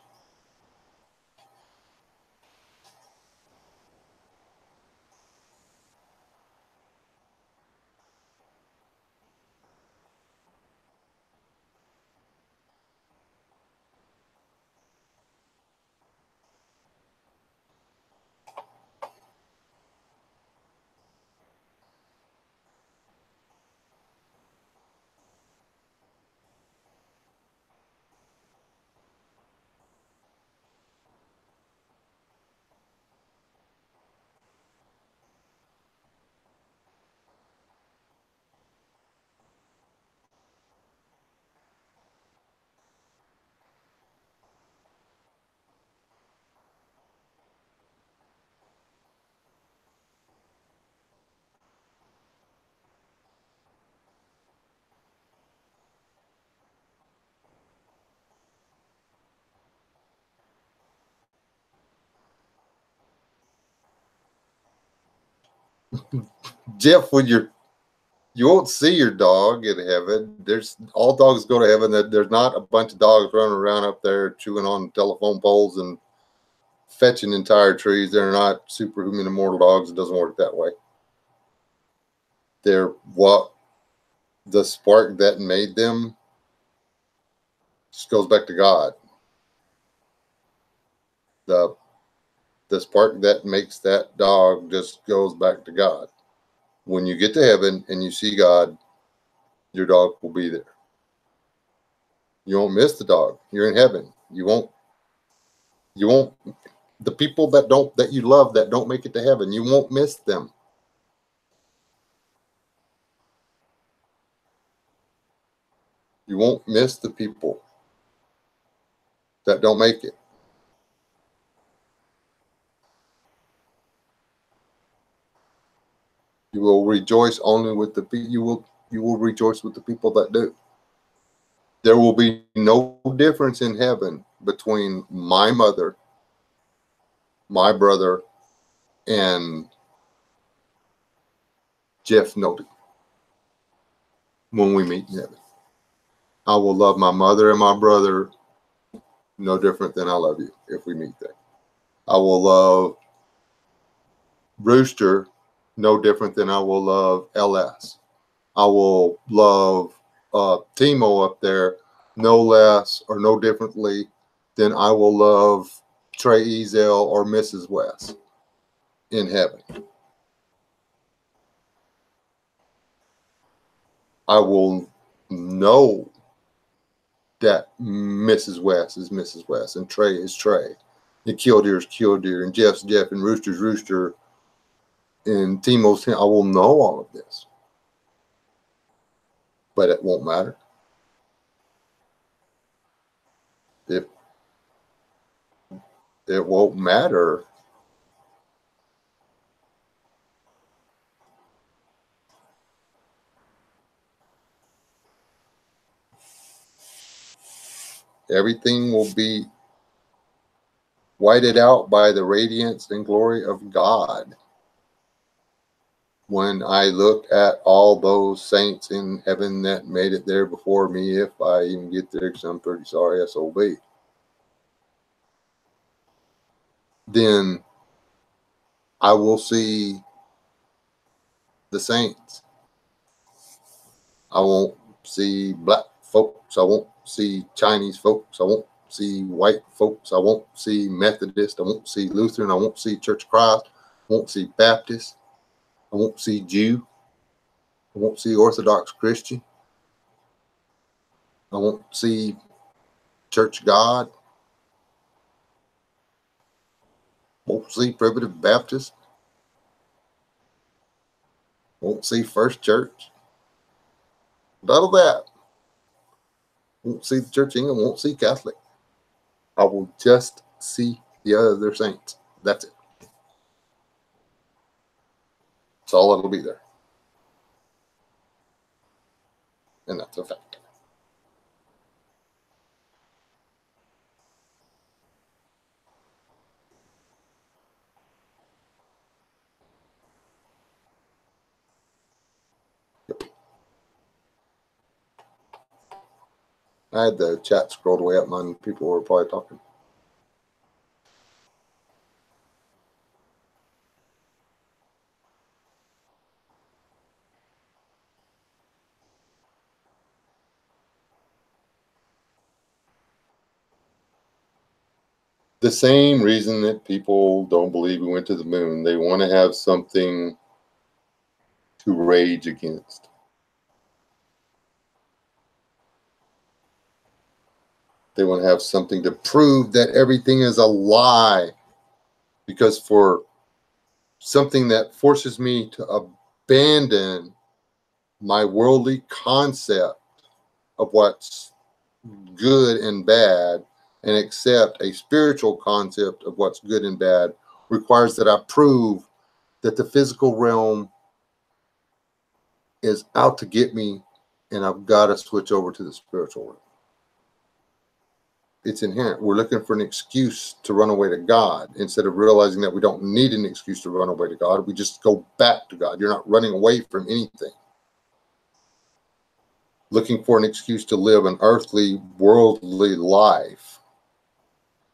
Jeff, when you won't see your dog in heaven. There's all dogs go to heaven. There's not a bunch of dogs running around up there chewing on telephone poles and fetching entire trees. They're not superhuman immortal dogs. It doesn't work that way. They're what the spark that made them just goes back to God. The spark that makes that dog just goes back to God. When you get to heaven and you see God, your dog will be there. You won't miss the dog. You're in heaven. You won't the people that you love that don't make it to heaven, you won't miss them. You won't miss the people that don't make it. You will rejoice only with the people. You will rejoice with the people that do. There will be no difference in heaven between my mother, my brother, and Jeff Noty when we meet in heaven. I will love my mother and my brother no different than I love you if we meet there. I will love Rooster no different than I will love LS. I will love Timo up there no less or no differently than I will love Trey Ezel or Mrs. West in heaven. I will know that Mrs. West is Mrs. West and Trey is Trey and Killdeer is Killdeer and Jeff's Jeff and Rooster's Rooster and Timo's Tim. I will know all of this. But it won't matter. It won't matter. Everything will be whited out by the radiance and glory of God. When I look at all those saints in heaven that made it there before me, if I even get there, because I'm pretty sorry, SOB, then I will see the saints. I won't see black folks. I won't see Chinese folks. I won't see white folks. I won't see Methodist. I won't see Lutheran. I won't see Church of Christ. I won't see Baptist. I won't see Jew. I won't see Orthodox Christian. I won't see Church of God. Won't see Primitive Baptist. Won't see First Church. None of that. Won't see the Church of England. Won't see Catholic. I will just see the other saints. That's it. That's all that'll be there. And that's a fact. I had the chat scrolled way up. Mine people were probably talking. The same reason that people don't believe we went to the moon. They want to have something to rage against. They want to have something to prove that everything is a lie. Because for something that forces me to abandon my worldly concept of what's good and bad and accept a spiritual concept of what's good and bad requires that I prove that the physical realm is out to get me and I've got to switch over to the spiritual realm. It's inherent. We're looking for an excuse to run away to God instead of realizing that we don't need an excuse to run away to God. We just go back to God. You're not running away from anything. Looking for an excuse to live an earthly, worldly life,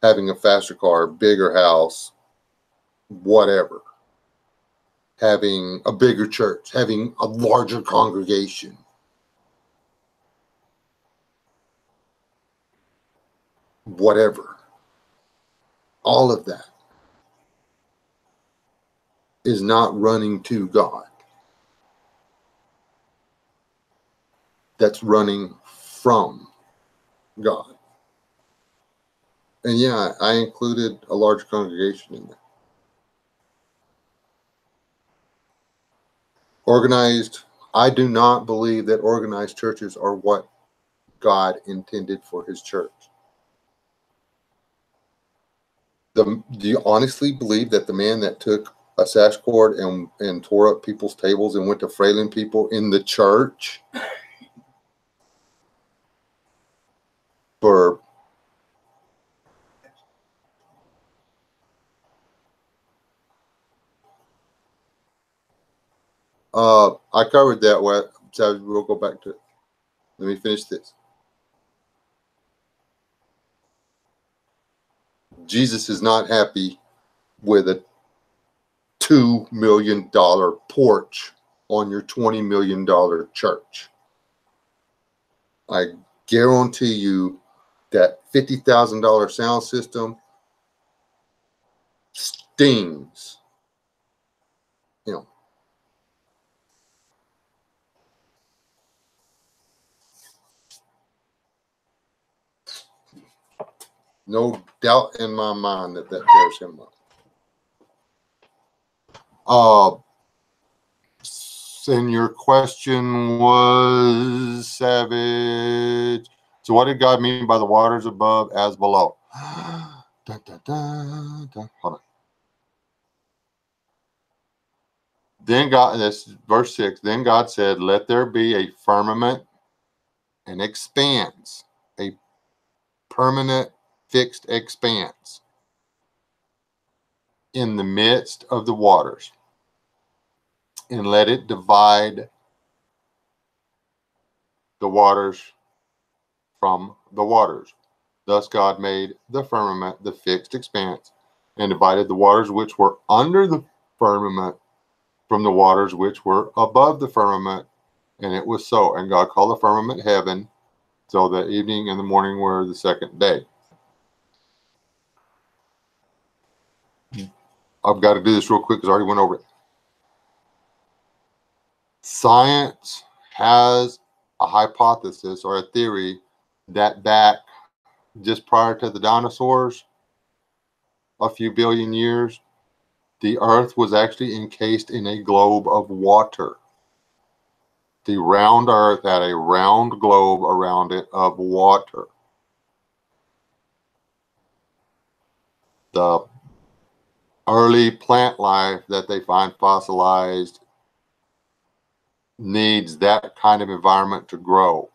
having a faster car, bigger house, whatever, having a bigger church, having a larger congregation. Whatever. All of that is not running to God. That's running from God. And yeah, I included a large congregation in there. Organized, I do not believe that organized churches are what God intended for his church. Do you honestly believe that the man that took a sash cord and tore up people's tables and went to frailing people in the church for I covered that one, so we'll go back to it. Let me finish this. Jesus is not happy with a $2 million porch on your $20 million church. I guarantee you that $50,000 sound system stings. You know. No doubt in my mind that tears him up. And your question was, Savage. So what did God mean by the waters above as below? Dun, dun, dun, dun. Hold on. Then God, that's verse 6. Then God said, let there be a firmament and expanse, a permanent fixed expanse in the midst of the waters, and let it divide the waters from the waters. Thus God made the firmament, the fixed expanse, and divided the waters which were under the firmament from the waters which were above the firmament. And it was so. And God called the firmament heaven. So the evening and the morning were the second day. I've got to do this real quick because I already went over it. Science has a hypothesis or a theory that back just prior to the dinosaurs, a few billion years, the earth was actually encased in a globe of water. The round earth had a round globe around it of water. The early plant life that they find fossilized needs that kind of environment to grow.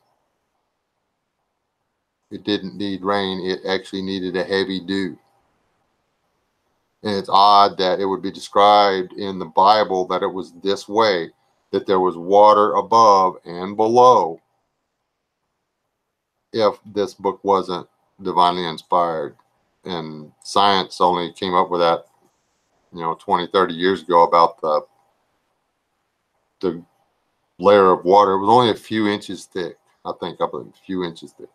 It didn't need rain. It actually needed a heavy dew. And it's odd that it would be described in the Bible that it was this way, that there was water above and below. if this book wasn't divinely inspired. And science only came up with that, 20, 30 years ago about the layer of water. It was only a few inches thick, I think, up a few inches thick.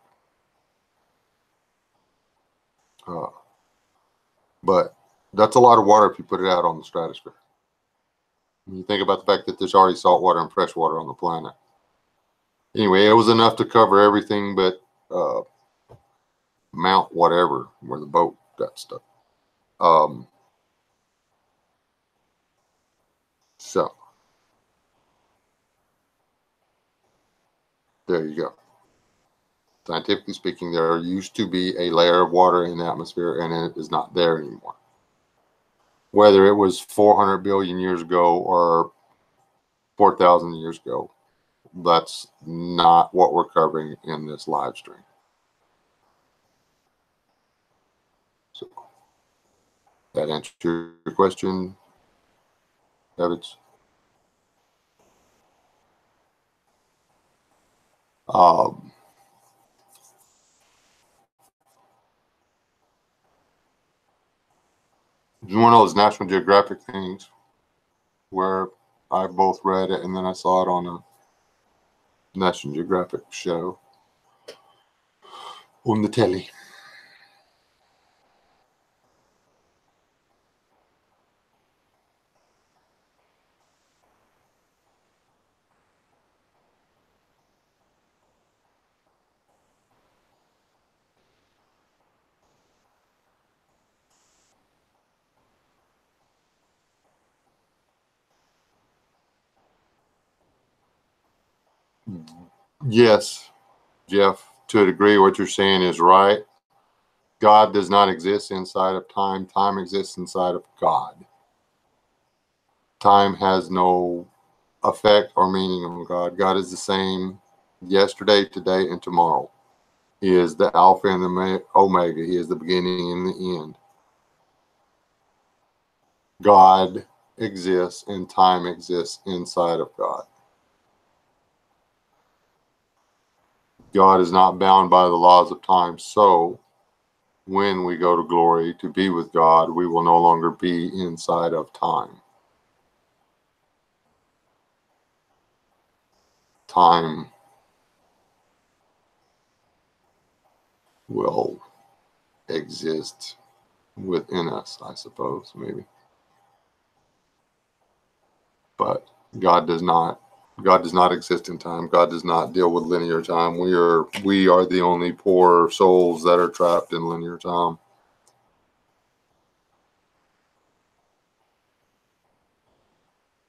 But that's a lot of water if you put it out on the stratosphere. When you think about the fact that there's already salt water and fresh water on the planet. Anyway, it was enough to cover everything but Mount whatever, where the boat got stuck. So there you go. Scientifically speaking, there used to be a layer of water in the atmosphere, and it is not there anymore. Whether it was 400 billion years ago or 4,000 years ago, that's not what we're covering in this live stream. So that answers your question, Evans? One of those National Geographic things where I both read it and then I saw it on a National Geographic show on the telly. Yes, Jeff, to a degree, what you're saying is right. God does not exist inside of time. Time exists inside of God. Time has no effect or meaning on God. God is the same yesterday, today, and tomorrow. He is the Alpha and the Omega. He is the beginning and the end. God exists and time exists inside of God. God is not bound by the laws of time. So when we go to glory to be with God, we will no longer be inside of time. Time will exist within us, I suppose, maybe. But God does not exist in time. God does not deal with linear time. We are the only poor souls that are trapped in linear time.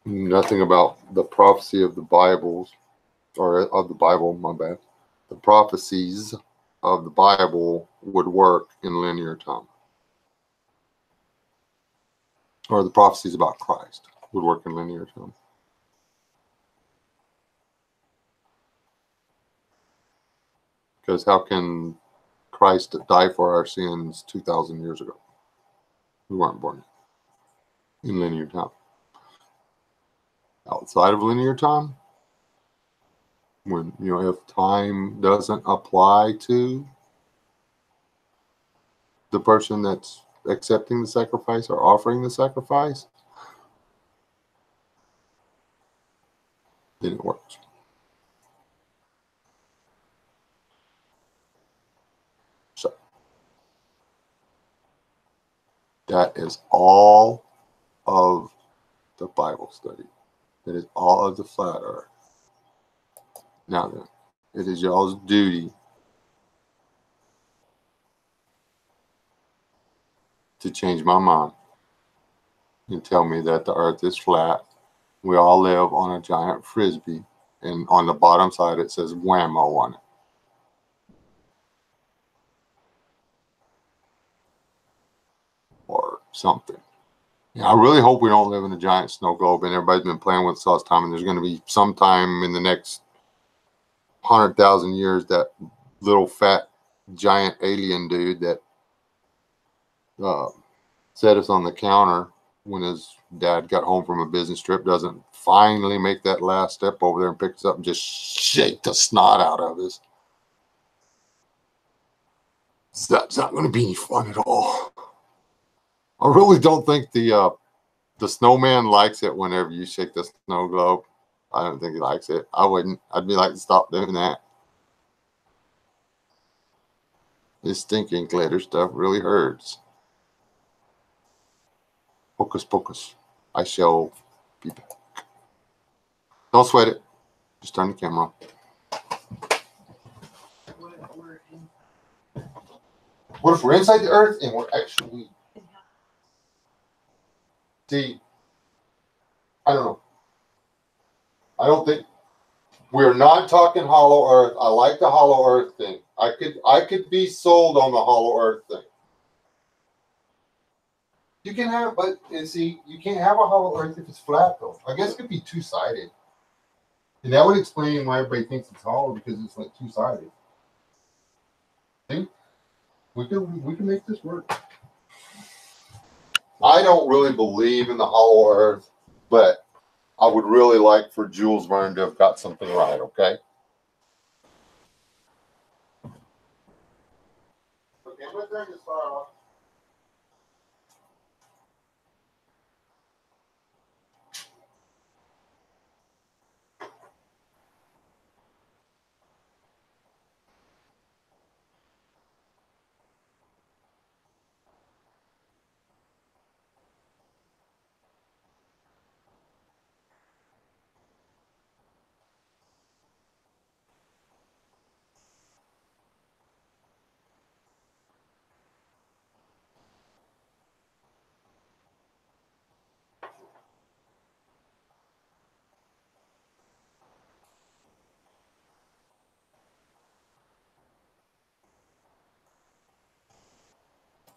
Nothing about the prophecy of the Bibles, or of the Bible, my bad. The prophecies of the Bible would work in linear time. Or the prophecies about Christ would work in linear time. Because how can Christ die for our sins 2,000 years ago? We weren't born in linear time. Outside of linear time, when, if time doesn't apply to the person that's accepting the sacrifice or offering the sacrifice, then it works. So that is all of the Bible study. That is all of the flat earth. Now then, it is y'all's duty to change my mind and tell me that the earth is flat. We all live on a giant frisbee, and on the bottom side it says whammo on it. Or something. I really hope we don't live in a giant snow globe, and everybody's been playing with us time, and there's going to be sometime in the next 100,000 years that little fat giant alien dude that set us on the counter when his dad got home from a business trip doesn't finally make that last step over there and pick us up and just shake the snot out of us. That's not going to be any fun at all. I really don't think the snowman likes it whenever you shake the snow globe. I don't think he likes it. I wouldn't. I'd be like, stop doing that. This stinking glitter stuff really hurts. Hocus pocus. I shall be back. Don't sweat it. Just turn the camera on. What if we're inside the earth and we're actually... See, I don't know. I don't think... We're not talking hollow earth. I like the hollow earth thing. I could be sold on the hollow earth thing. You can have, but see, you can't have a hollow earth if it's flat, though. I guess it could be two-sided. And that would explain why everybody thinks it's hollow, because it's like two-sided. See? We can make this work. I don't really believe in the hollow earth, but I would really like for Jules Verne to have got something right, okay? Okay, I'm going to turn this fire off.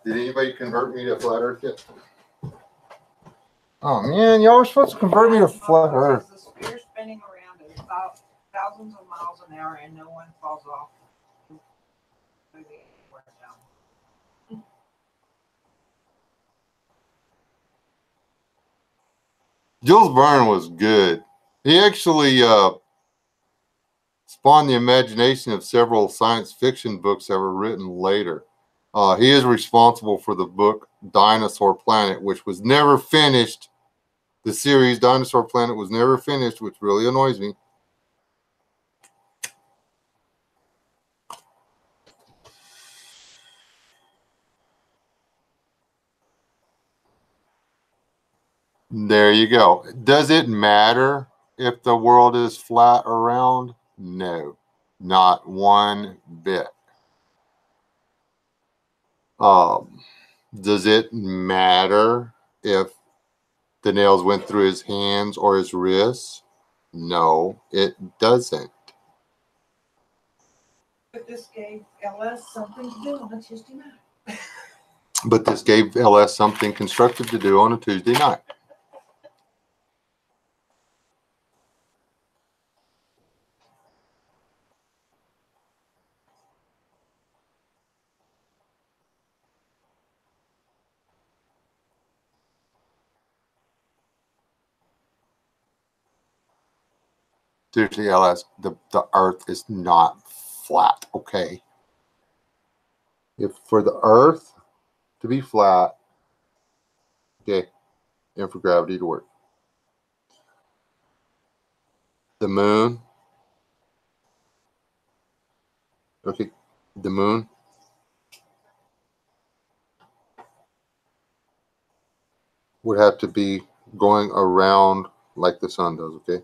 Did anybody convert me to flat earth yet? Oh man, y'all were supposed to convert me to flat earth. The sphere spinning around at thousands of miles an hour and no one falls off. Jules Verne was good. He actually spawned the imagination of several science fiction books that were written later. He is responsible for the book Dinosaur Planet, which was never finished. The series Dinosaur Planet was never finished, which really annoys me. There you go. Does it matter if the world is flat or round? No, not one bit. Does it matter if the nails went through his hands or his wrists? No, it doesn't. But this gave LS something to do on a Tuesday night. But this gave LS something constructive to do on a Tuesday night. Seriously, LS, the earth is not flat, okay? If for the earth to be flat, okay, and for gravity to work. The moon, okay, the moon would have to be going around like the sun does, okay?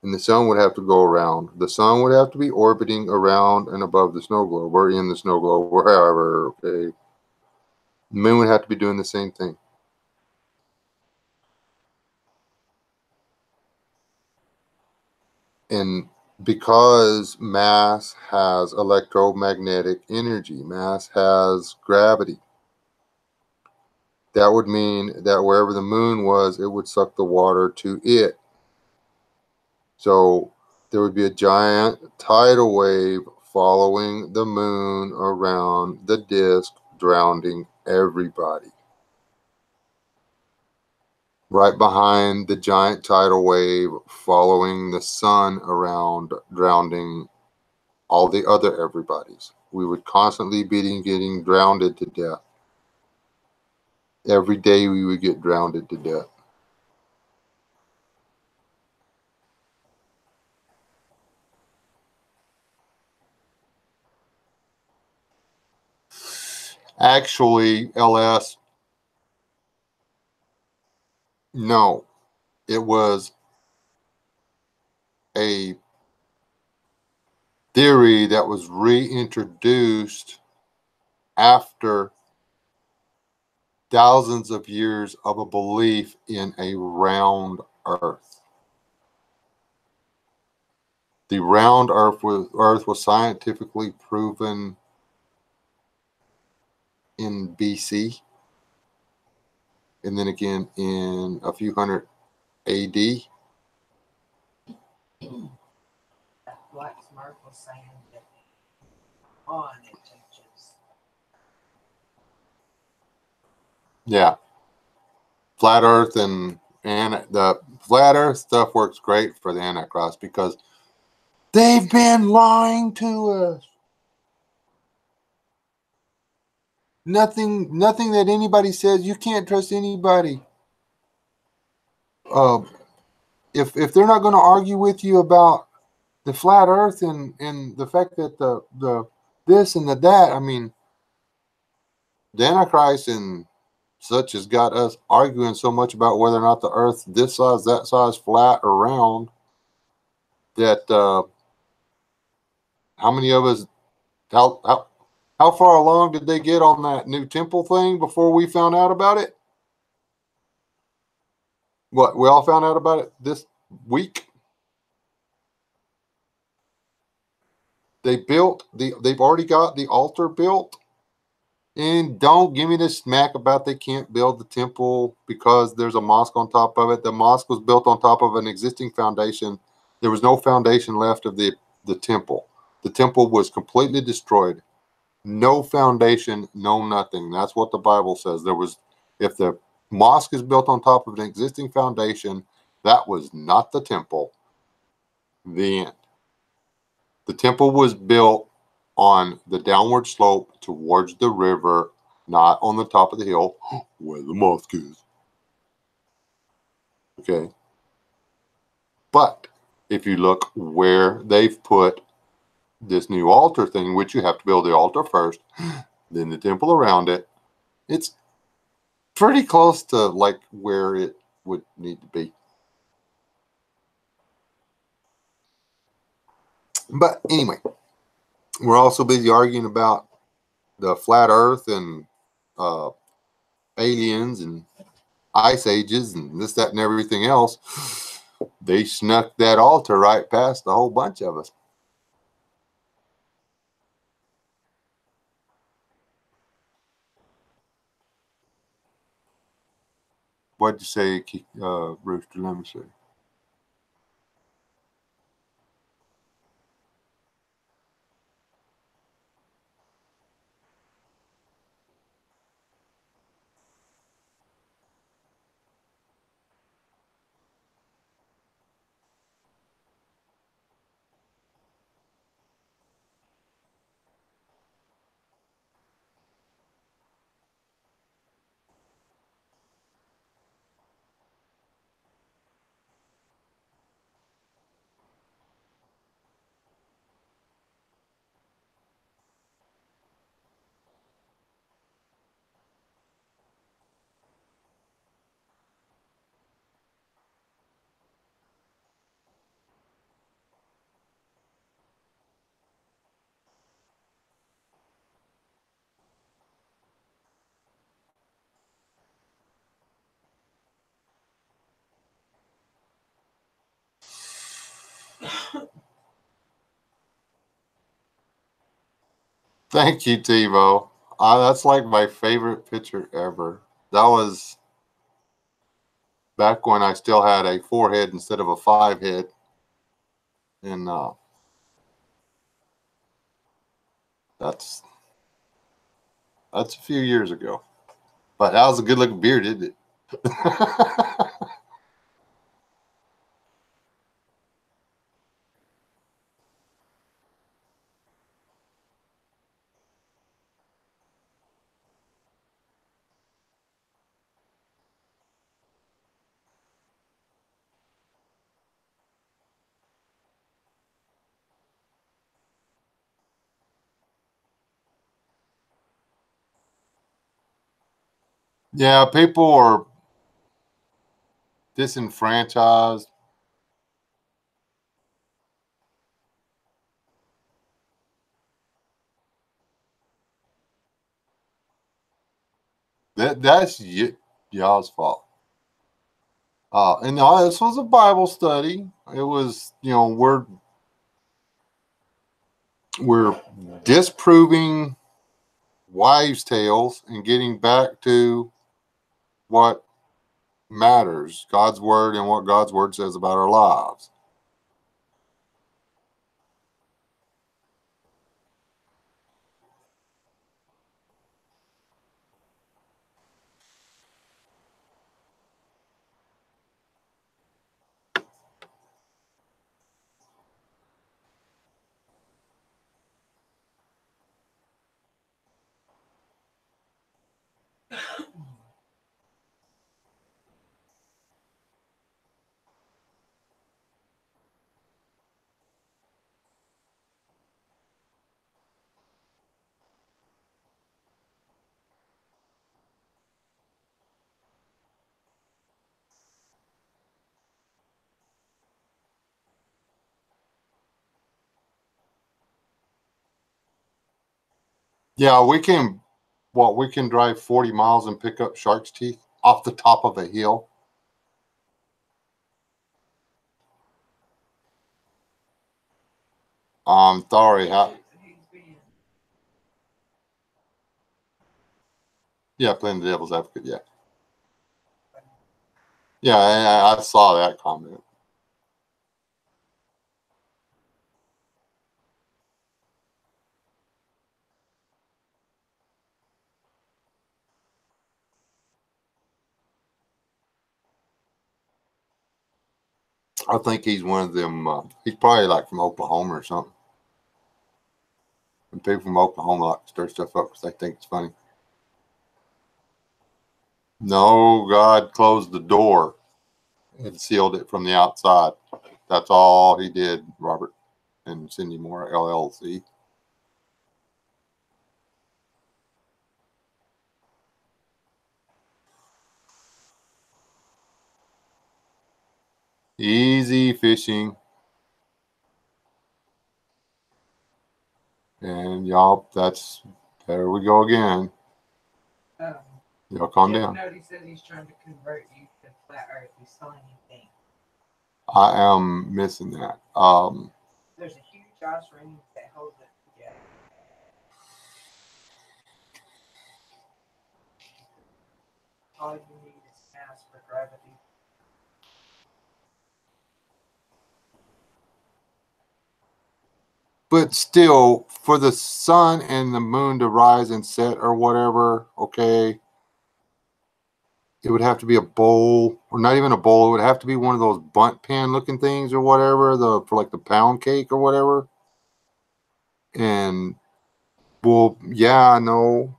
And the sun would have to go around. The sun would have to be orbiting around and above the snow globe, or in the snow globe, or however, okay? The moon would have to be doing the same thing. And because mass has electromagnetic energy, mass has gravity, that would mean that wherever the moon was, it would suck the water to it. So there would be a giant tidal wave following the moon around the disk, drowning everybody. Right behind the giant tidal wave following the sun around, drowning all the other everybody's. We would constantly be getting drowned to death. Every day we would get drowned to death. Actually, LS, no, it was a theory that was reintroduced after thousands of years of a belief in a round earth. The round earth was scientifically proven in BC, and then again in a few hundred AD. Black Smurf was saying that on it teaches. Yeah. Flat earth and the flat earth stuff works great for the Antichrist because they've been lying to us. Nothing that anybody says, you can't trust anybody. If they're not going to argue with you about the flat earth and the fact that the this and the that, I mean, the Antichrist and such has got us arguing so much about whether or not the earth this size, that size, flat or round, that how many of us, how far along did they get on that new temple thing before we found out about it? What, we all found out about it this week? They've already got the altar built. And don't give me this smack about they can't build the temple because there's a mosque on top of it. The mosque was built on top of an existing foundation. There was no foundation left of the temple. The temple was completely destroyed. No foundation, no nothing. That's what the Bible says. If the mosque is built on top of an existing foundation, that was not the temple. The end. The temple was built on the downward slope towards the river, not on the top of the hill where the mosque is. Okay. But if you look where they've put this new altar thing, which you have to build the altar first, then the temple around it, it's pretty close to like where it would need to be. But anyway, we're also busy arguing about the flat earth and aliens and ice ages and this, that, and everything else. They snuck that altar right past a whole bunch of us. What'd you say, Rooster? Let me see. Thank you, TiVo. That's like my favorite picture ever. That was back when I still had a 4-head instead of a 5-head. And that's a few years ago. But that was a good looking beard, didn't it? Yeah, people are disenfranchised. That's y'all's fault. And this was a Bible study. It was, we're disproving wives' tales and getting back to what matters, God's word and what God's word says about our lives. Yeah, we can drive 40 miles and pick up shark's teeth off the top of a hill. Sorry, yeah, playing the devil's advocate, yeah. Yeah, I saw that comment. I think he's one of them. He's probably like from Oklahoma or something. And people from Oklahoma like to stir stuff up because they think it's funny. No, God closed the door and sealed it from the outside. That's all he did, Robert and Cindy Moore, LLC. Easy fishing. And y'all, there we go again. Y'all calm down. Nobody said he's trying to convert you to flat earth. You saw anything? I am missing that. There's a huge ice ring that holds it together. All you need is mass for gravity. But still, for the sun and the moon to rise and set or whatever, okay, it would have to be a bowl, or not even a bowl. It would have to be one of those bunt pan looking things or whatever, for like the pound cake or whatever. And well, yeah, I know.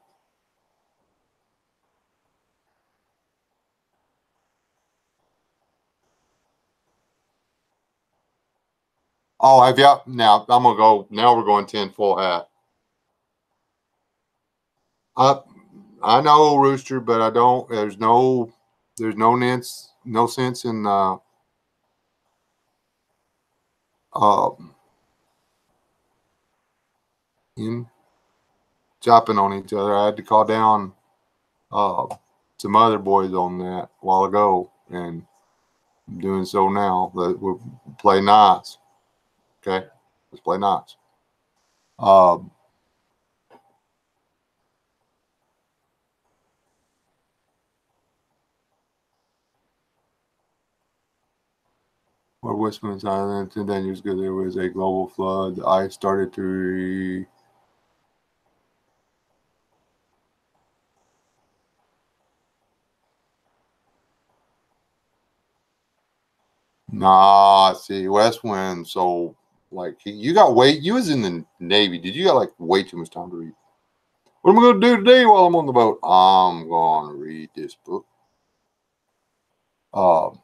Oh, have you? Now I'm gonna go. Now we're going 10 full hat. I I know, Rooster, but I don't. There's no sense in uh in chopping on each other. I had to call down uh some other boys on that a while ago, and I'm doing so now. That we'll play nice. Okay, let's play nice. Um, where Westman's Island 10 years ago there was a global flood. The ice started to Nah, see, West Wind. So, like, you was in the Navy. Did you got like way too much time to read? What am I going to do today while I'm on the boat? I'm going to read this book. Um,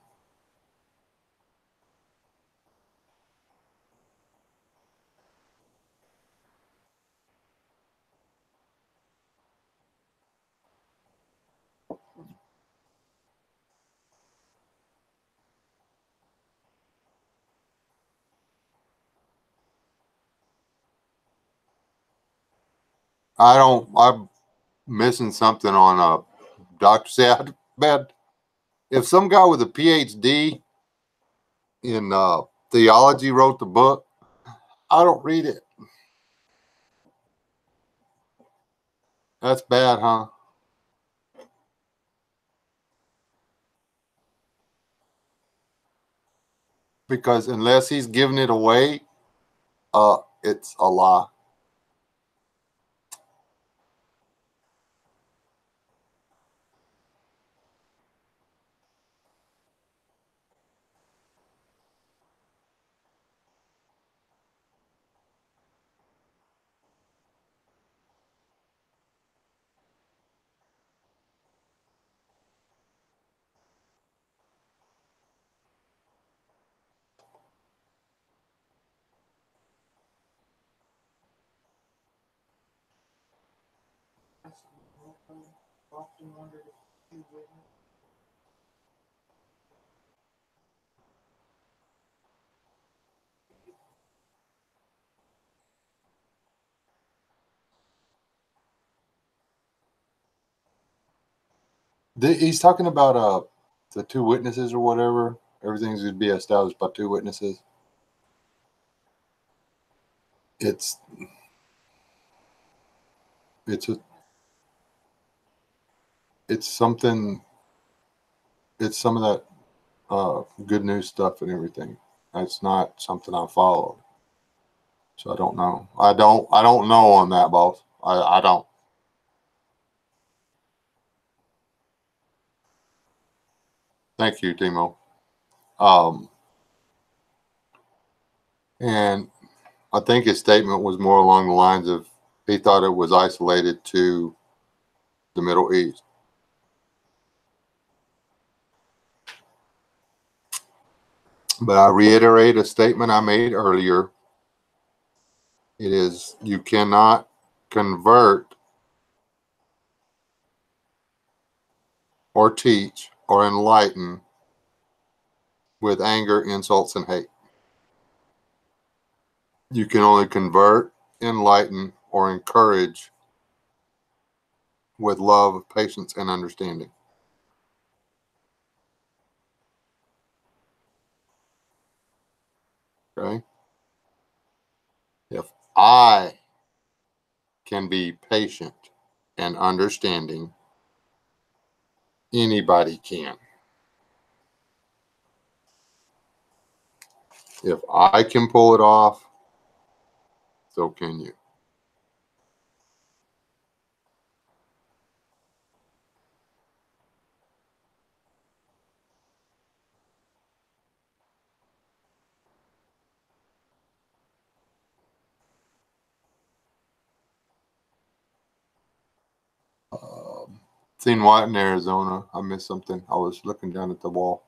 I'm missing something on Dr. Sad. Man, if some guy with a PhD in theology wrote the book, I don't read it. That's bad, huh? Because unless he's giving it away, it's a lie. Often wondered if you witnessed. He's talking about the two witnesses or whatever. Everything's going to be established by two witnesses. It's something. It's some of that good news stuff and everything. That's not something I followed, so I don't know. I don't know on that, boss. I don't. Thank you, Timo. And I think his statement was more along the lines of he thought it was isolated to the Middle East. But I reiterate a statement I made earlier. It is, you cannot convert or teach or enlighten with anger, insults, and hate. You can only convert, enlighten, or encourage with love, patience, and understanding. Okay? If I can be patient and understanding, anybody can. If I can pull it off, so can you. Seen White in Arizona. I missed something. I was looking down at the wall.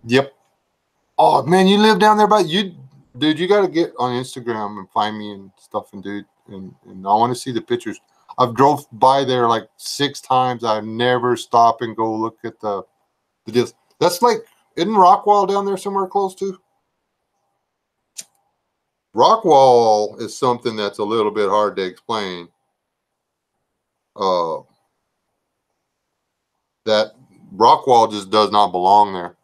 Yep. Oh man, you live down there, but dude, you got to get on Instagram and find me and stuff, and dude, and I want to see the pictures. I've drove by there like 6 times. I've never stopped and go look at the deals. That's like, isn't Rockwall down there somewhere close to? Rockwall is something that's a little bit hard to explain. That Rockwall just does not belong there.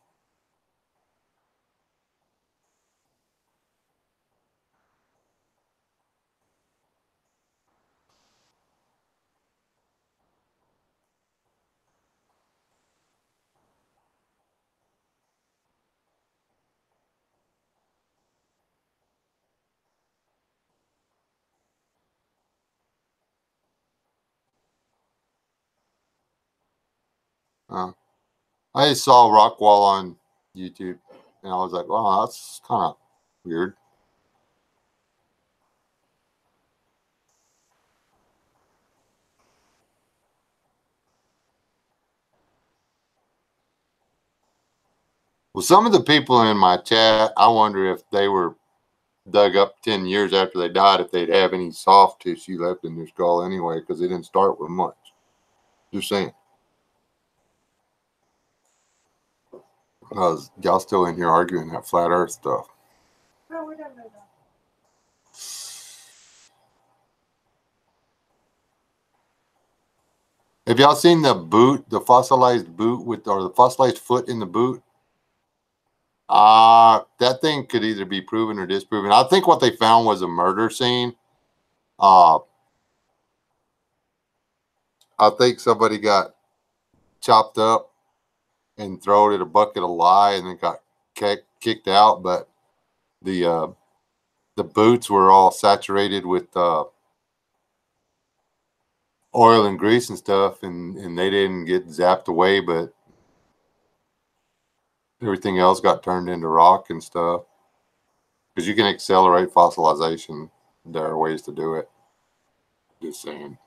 I just saw Rockwall on YouTube, and I was like, wow, that's kind of weird. Well, some of the people in my chat, I wonder if they were dug up 10 years after they died, if they'd have any soft tissue left in their skull anyway, because they didn't start with much. Just saying. Y'all still in here arguing that flat Earth stuff. No, we don't know that. Have y'all seen the boot, the fossilized boot or the fossilized foot in the boot? That thing could either be proven or disproven. I think what they found was a murder scene. I think somebody got chopped up and thrown in a bucket of lye and then got kicked out. But the boots were all saturated with oil and grease and stuff, and they didn't get zapped away, but everything else got turned into rock and stuff. Because you can accelerate fossilization. There are ways to do it. Just saying.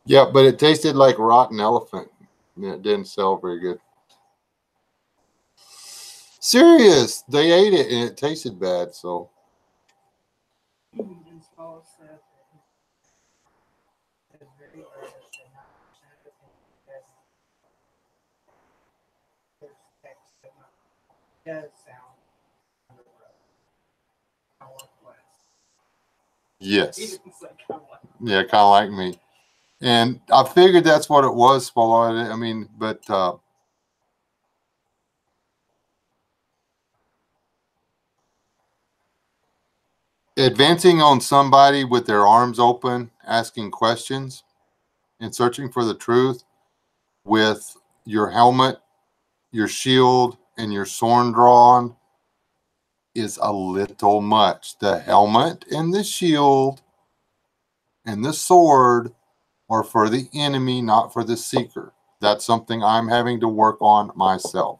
Yeah, but it tasted like rotten elephant. It didn't sell very good. Serious. They ate it and it tasted bad, so. And Paul said that he was very earnest and not because his text does sound kind of rough. Yes. He didn't say kind of like. Yeah, kind of like me. And I figured that's what it was, Swallow. I mean, but advancing on somebody with their arms open, asking questions, and searching for the truth with your helmet, your shield, and your sword drawn is a little much. The helmet and the shield and the sword are for the enemy, not for the seeker. That's something I'm having to work on myself.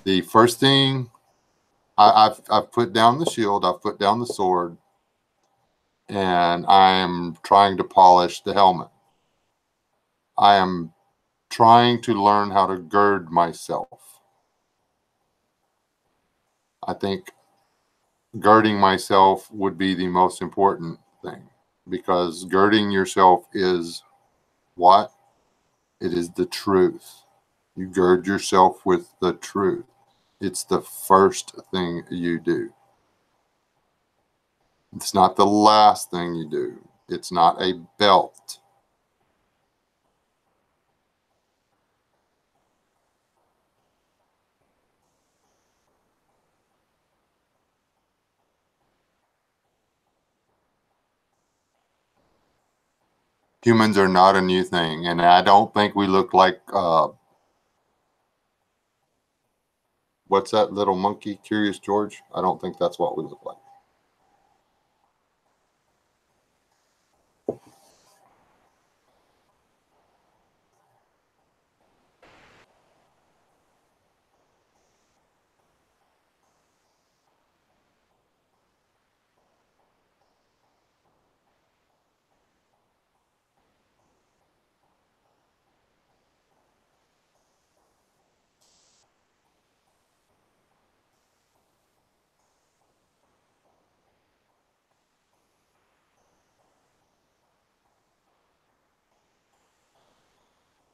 The first thing, I've put down the shield, I've put down the sword, and I am trying to polish the helmet. I am trying to learn how to gird myself. I think girding myself would be the most important thing, because girding yourself is what? It is the truth. You gird yourself with the truth. It's the first thing you do. It's not the last thing you do. It's not a belt. Humans are not a new thing, and I don't think we look like what's that little monkey, Curious George? I don't think that's what we look like.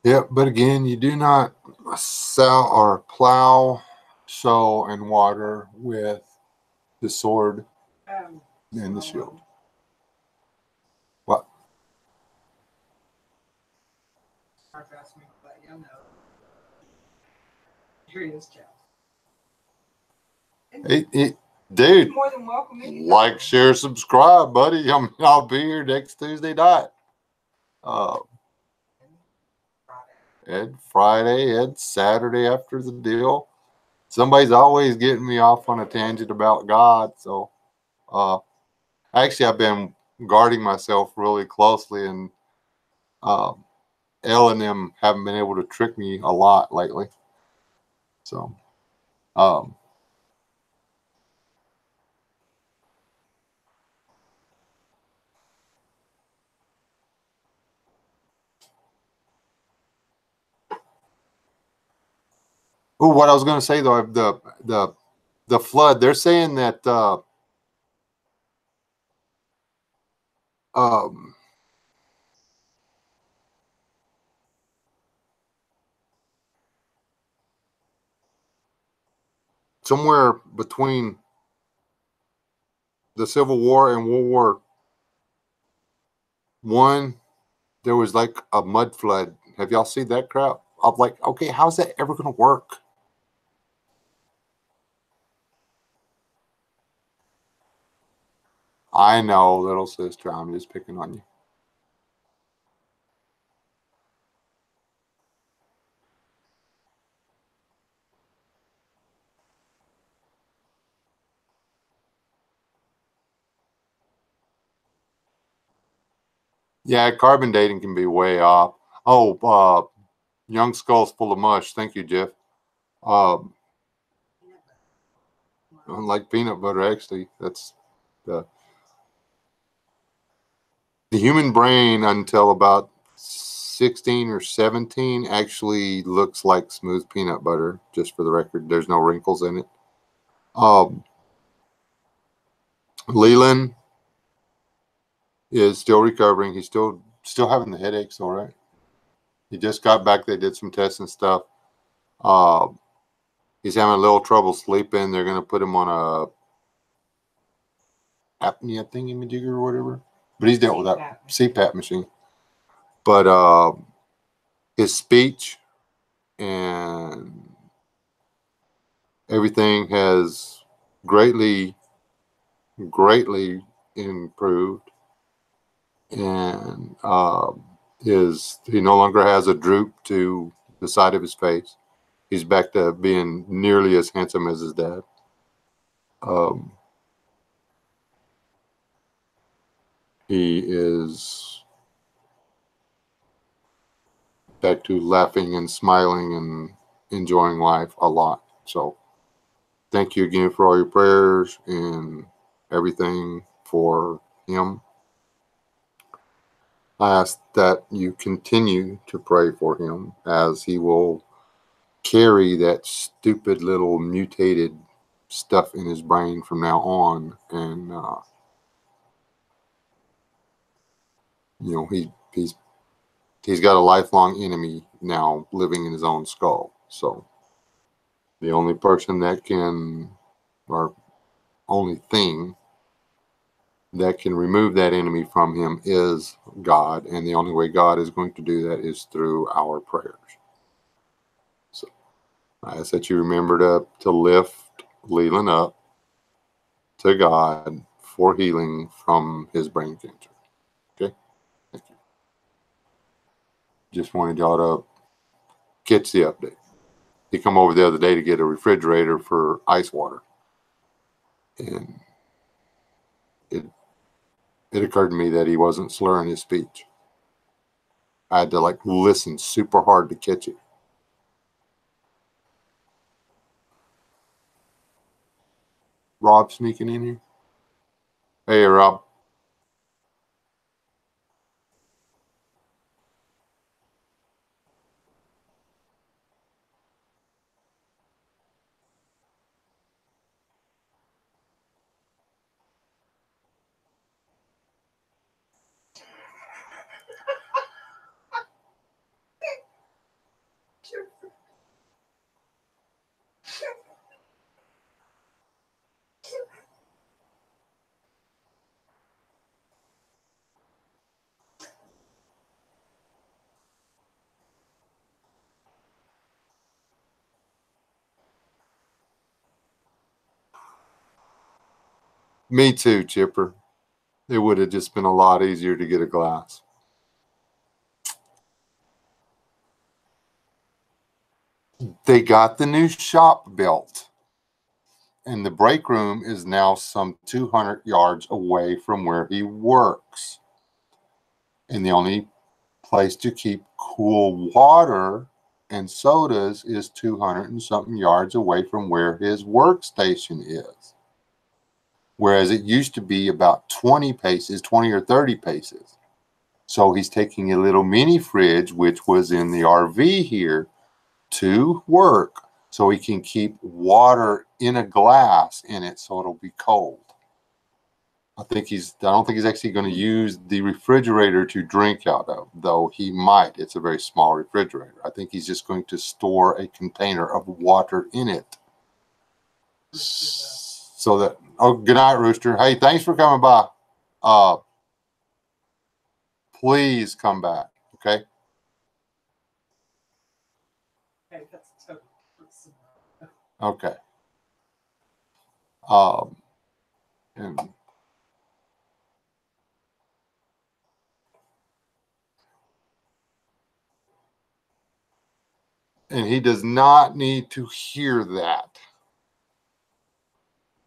Yep, but again, you do not sow or plow, sow, and water with the sword and the shield. What? Mark asked me to let you know. Here he is, Jeff. Dude, more than welcome. Like, share, subscribe, buddy. I'll be here next Tuesday night. Ed Friday, Ed Saturday after the deal. Somebody's always getting me off on a tangent about God. So, actually, I've been guarding myself really closely and L and them haven't been able to trick me a lot lately. So, oh, what I was going to say though, the flood. They're saying that somewhere between the Civil War and World War One, there was like a mud flood. Have y'all seen that crap? I'm like, okay, how's that ever going to work? I know, little sister. I'm just picking on you. Yeah, carbon dating can be way off. Oh, young skulls full of mush. Thank you, Jeff. Like peanut butter, actually. That's the human brain until about 16 or 17 actually looks like smooth peanut butter. Just for the record, there's no wrinkles in it. Leland is still recovering. He's still having the headaches. All right. He just got back. They did some tests and stuff. He's having a little trouble sleeping. They're going to put him on a apnea thingy-majigger or whatever. But he's dealt with that CPAP machine. But his speech and everything has greatly improved. And he no longer has a droop to the side of his face. He's back to being nearly as handsome as his dad. He is back to laughing and smiling and enjoying life a lot. So thank you again for all your prayers and everything for him. I ask that you continue to pray for him as he will carry that stupid little mutated stuff in his brain from now on. And, he's got a lifelong enemy now living in his own skull. So the only person that can, or only thing that can remove that enemy from him is God. And the only way God is going to do that is through our prayers. So I ask that you remember to lift Leland up to God for healing from his brain cancer. Okay? Thank you. Just wanted y'all to catch the update. He come over the other day to get a refrigerator for ice water. And it occurred to me that he wasn't slurring his speech. I had to listen super hard to catch it. Rob sneaking in here. Hey, Rob. Me too, Chipper. It would have just been a lot easier to get a glass. They got the new shop built. And the break room is now some 200 yards away from where he works. And the only place to keep cool water and sodas is 200 and something yards away from where his workstation is. Whereas it used to be about 20 paces, 20 or 30 paces. So he's taking a little mini fridge, which was in the RV here, to work so he can keep water in a glass in it so it'll be cold. I don't think he's actually going to use the refrigerator to drink out of, though he might. It's a very small refrigerator. I think he's just going to store a container of water in it. So that, oh, good night, Rooster. Hey, thanks for coming by. Please come back, okay? Okay, that's so. Okay. And he does not need to hear that.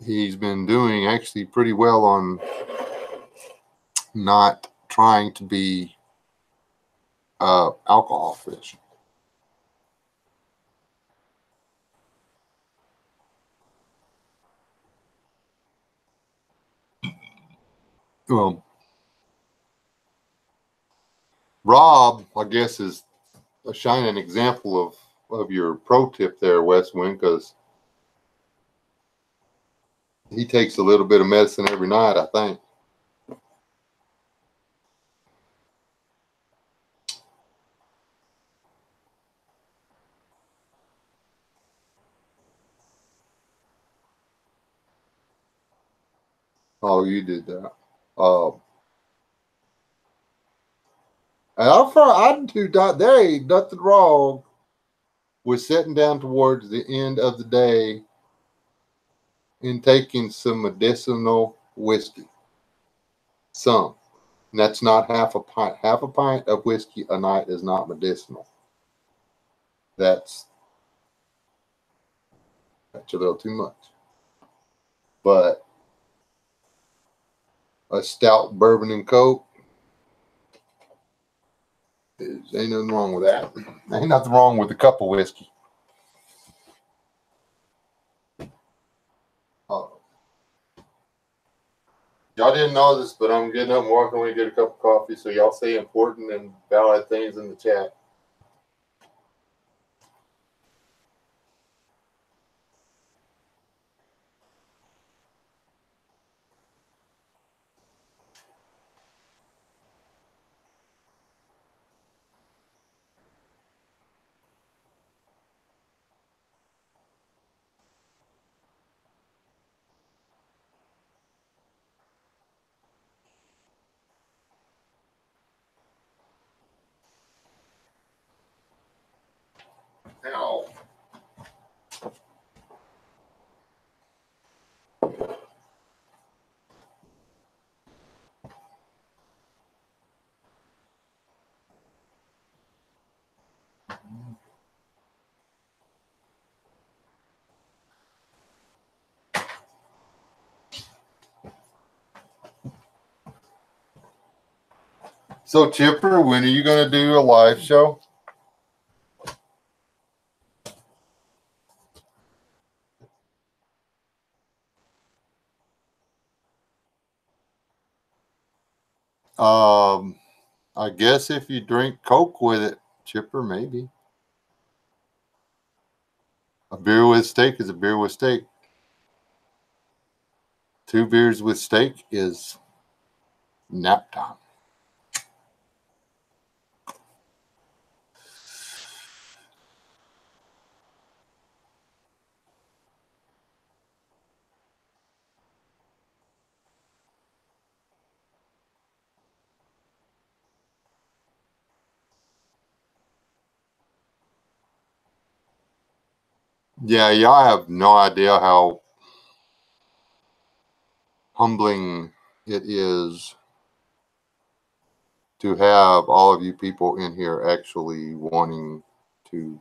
He's been doing actually pretty well on not trying to be alcohol fish. Well, Rob, I guess, is a shining example of your pro tip there, Westwind, because he takes a little bit of medicine every night, I think. Oh, you did that. And I do not, there ain't nothing wrong with sitting down towards the end of the day and taking some medicinal whiskey. Some. And that's not half a pint. Half a pint of whiskey a night is not medicinal. That's a little too much. But a stout bourbon and coke, ain't nothing wrong with that. Ain't nothing wrong with a cup of whiskey. Y'all didn't know this, but I'm getting up and walking away to get a cup of coffee. So y'all say important and valid things in the chat. Ow. So, Chipper, when are you going to do a live show? I guess if you drink Coke with it, Chipper, maybe. A beer with steak is a beer with steak. 2 beers with steak is nap time. Yeah, y'all have no idea how humbling it is to have all of you people in here actually wanting to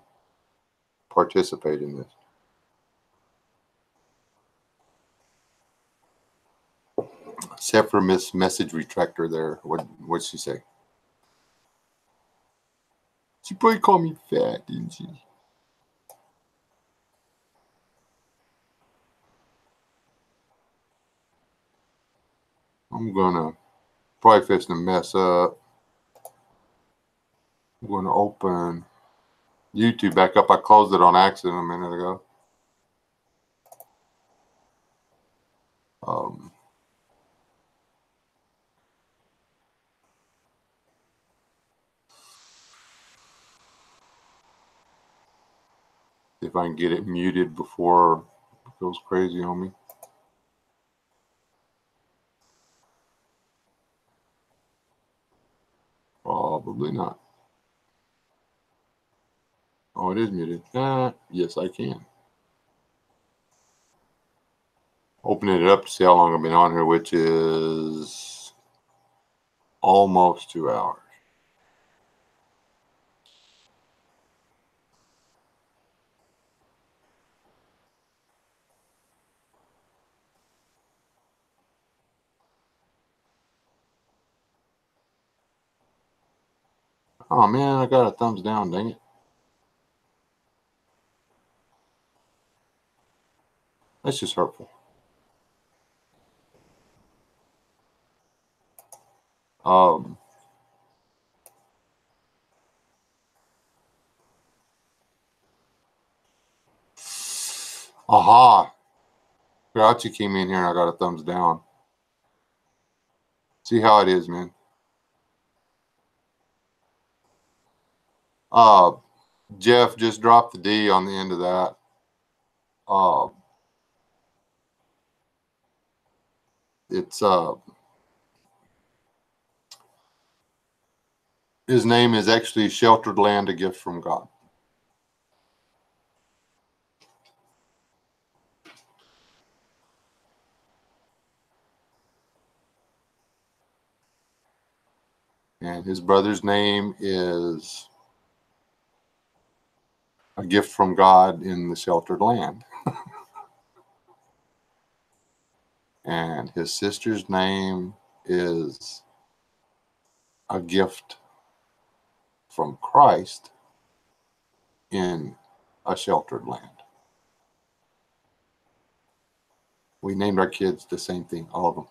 participate in this. Except for Miss Message Retractor there. What'd she say? She probably called me fat, didn't she? I'm gonna probably fixing to mess up. I'm gonna open YouTube back up. I closed it on accident a minute ago. If I can get it muted before it goes crazy on me. Probably not. Oh, it is muted. Yes, I can. Opening it up to see how long I've been on here, which is almost 2 hours. Oh man, I got a thumbs down, dang it. That's just hurtful. Aha. Grouchy came in here and I got a thumbs down. See how it is, man. Jeff just dropped the D on the end of that. It's his name is actually Sheltered Land, a Gift from God. And his brother's name is A Gift from God in the Sheltered Land. And his sister's name is A Gift from Christ in a Sheltered Land. We named our kids the same thing, all of them.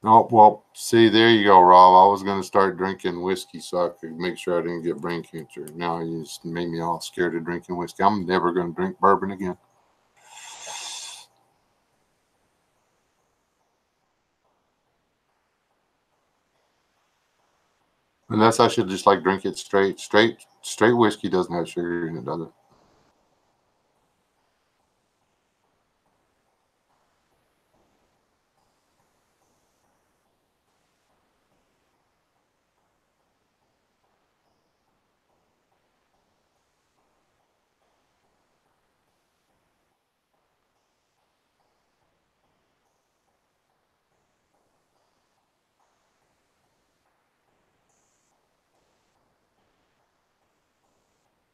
Oh, well, see, there you go, Rob. I was going to start drinking whiskey so I could make sure I didn't get brain cancer. Now you just made me all scared of drinking whiskey. I'm never going to drink bourbon again. Unless I should just like drink it straight. Straight whiskey doesn't have sugar in it, does it?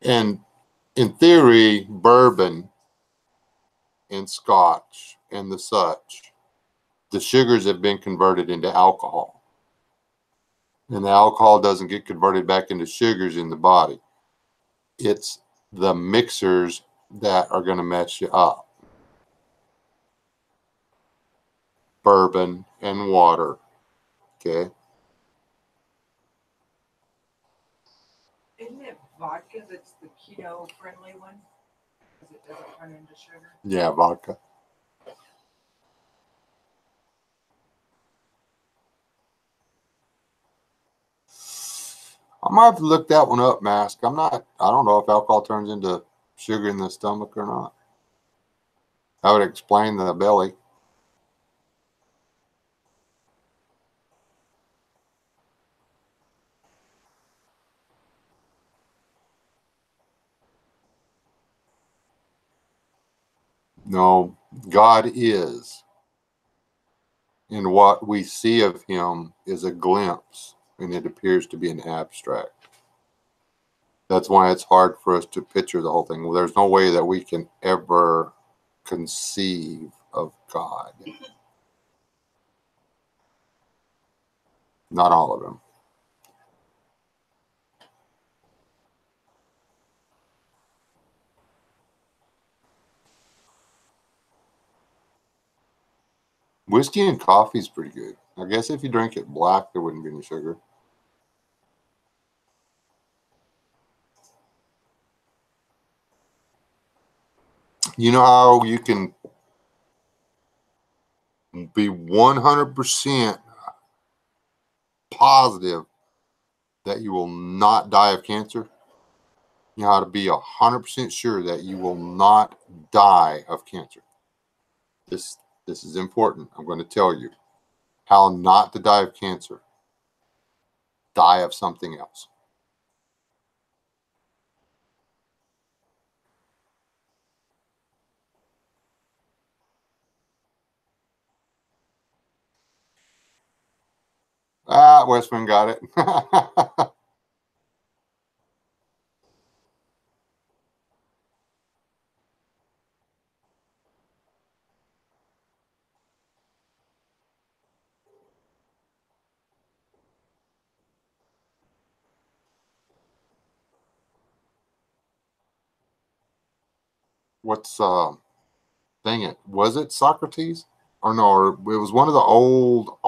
And in theory, bourbon and scotch and the such, the sugars have been converted into alcohol. And the alcohol doesn't get converted back into sugars in the body. It's the mixers that are going to mess you up. Bourbon and water. Okay. Isn't it vodka that's the keto friendly one? Because it doesn't turn into sugar. Yeah, vodka. I might have to look that one up, Mask. I don't know if alcohol turns into sugar in the stomach or not. That would explain the belly. No, God is. And what we see of him is a glimpse, and it appears to be an abstract. That's why it's hard for us to picture the whole thing. Well, there's no way that we can ever conceive of God. Not all of them. Whiskey and coffee is pretty good. I guess if you drink it black, there wouldn't be any sugar. You know how you can be 100% positive that you will not die of cancer? You know how to be 100% sure that you will not die of cancer? This is important. I'm going to tell you how not to die of cancer. Die of something else. Ah, Westman got it. What's dang it, was it Socrates? Or no, or it was one of the old.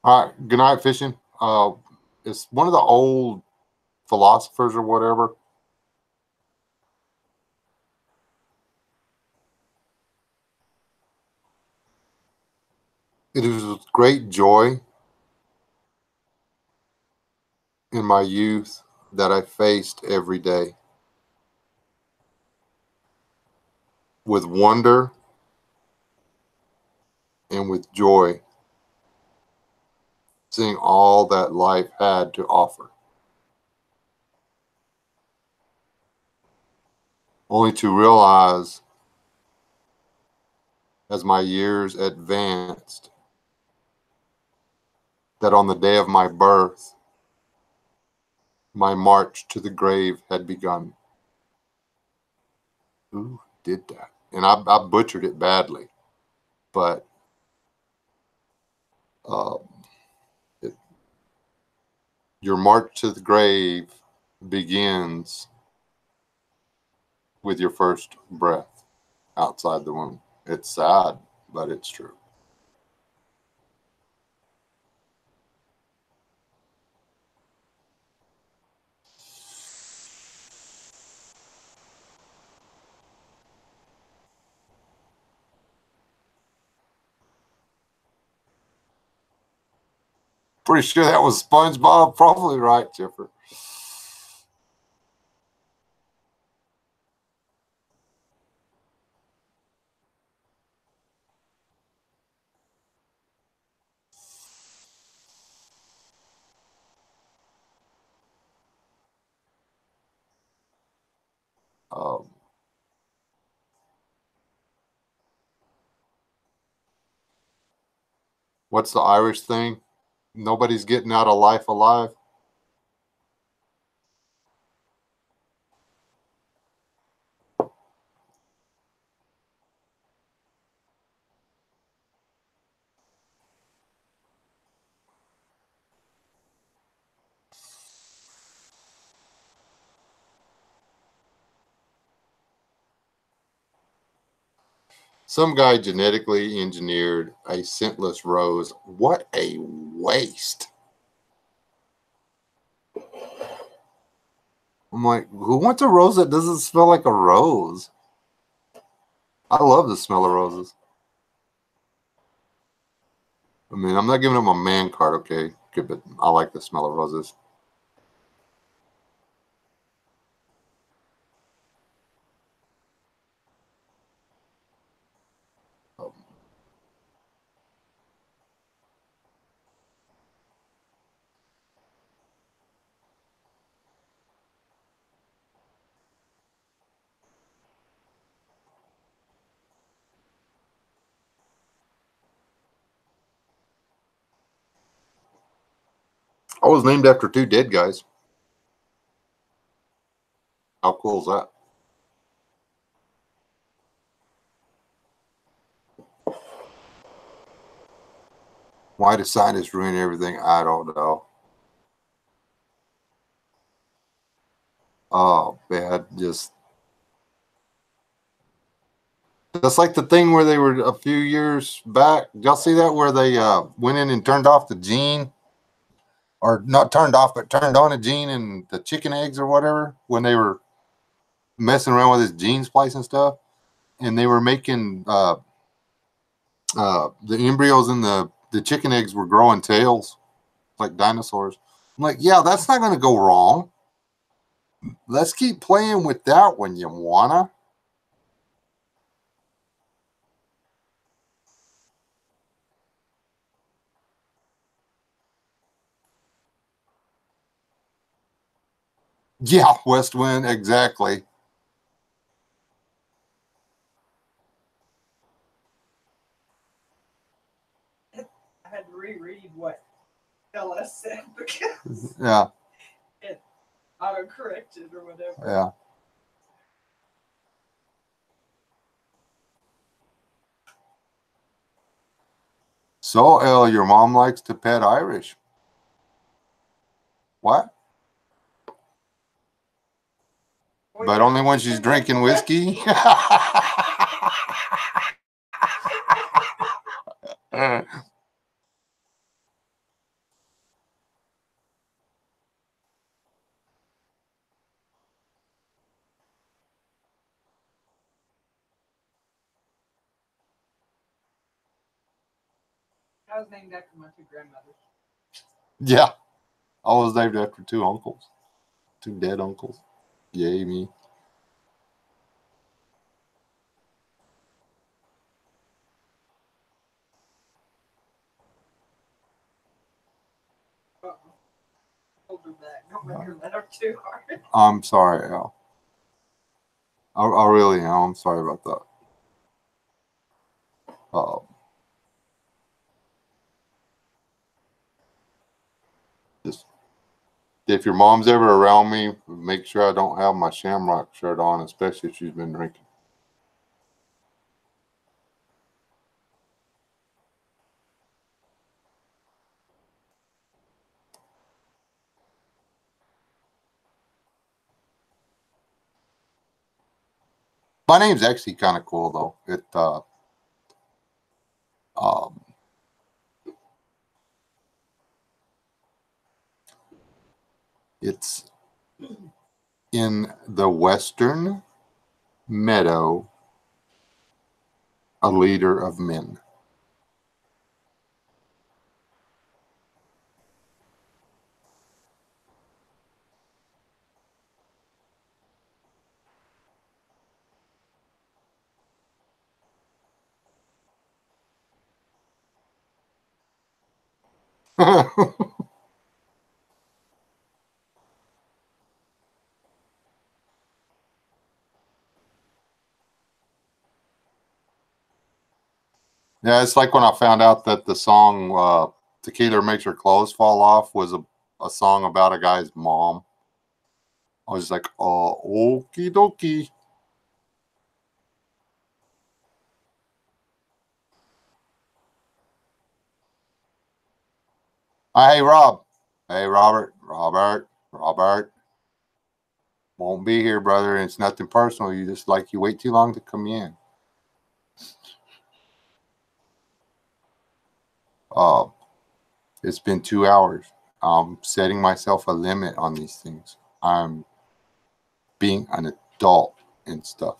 All right, good night, fishing. It's one of the old philosophers or whatever. It is with great joy in my youth that I faced every day. With wonder and with joy, seeing all that life had to offer. Only to realize as my years advanced that on the day of my birth, my march to the grave had begun. Who did that? And I butchered it badly, but it, your march to the grave begins with your first breath outside the womb. It's sad, but it's true. Pretty sure that was SpongeBob. Probably right, Jeffrey. Um, what's the Irish thing? Nobody's getting out of life alive. Some guy genetically engineered a scentless rose. What a waste. I'm like, who wants a rose that doesn't smell like a rose? I love the smell of roses. I mean, I'm not giving him a man card, okay? But I like the smell of roses. I was named after two dead guys. How cool is that? Why do scientists ruin everything? I don't know. Oh, bad. Just like the thing where they were a few years back. Did y'all see that where they went in and turned off the gene? Or not turned off, but turned on a gene in the chicken eggs or whatever when they were messing around with his gene splice and stuff. And they were making the embryos in the chicken eggs were growing tails like dinosaurs. I'm like, yeah, that's not going to go wrong. Let's keep playing with that when you wanna. Yeah, West Wind, exactly. I had to reread what LS said because Yeah, it auto-corrected or whatever. yeah. So, Elle, your mom likes to pet Irish. What? Well, But yeah, only when she's drinking whiskey? I was named after my two grandmothers. Yeah, I was named after two uncles. Two dead uncles. Yay, me. Uh-oh. Hold her back. Don't make her let her too hard. I'm sorry, Elle. I really am. I'm sorry about that. Just if your mom's ever around me, make sure I don't have my Shamrock shirt on, especially if she's been drinking. My name's actually kind of cool though. Um, it's in the Western Meadow, a leader of men. Yeah, it's like when I found out that the song Tequila Makes Your Clothes Fall Off was a song about a guy's mom. I was like, oh, okie dokie. Hey, Rob. Hey, Robert. Robert. Won't be here, brother. It's nothing personal. You just like you wait too long to come in. Uh, it's been 2 hours. I'm setting myself a limit on these things. I'm being an adult and stuff.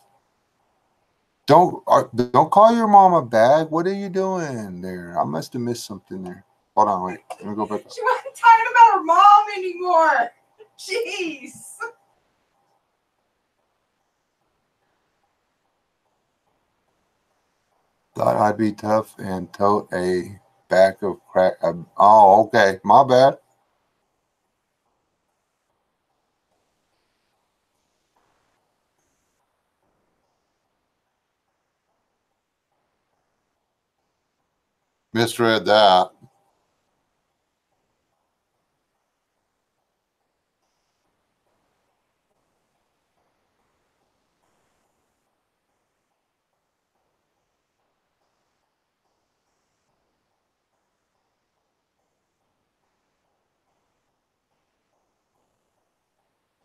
Don't call your mom a bag. What are you doing there? I must have missed something there. Hold on, wait. Let me go back. She wasn't talking about her mom anymore. Jeez. Thought I'd be tough and tote a bag of crack. Oh, okay. My bad. Misread that.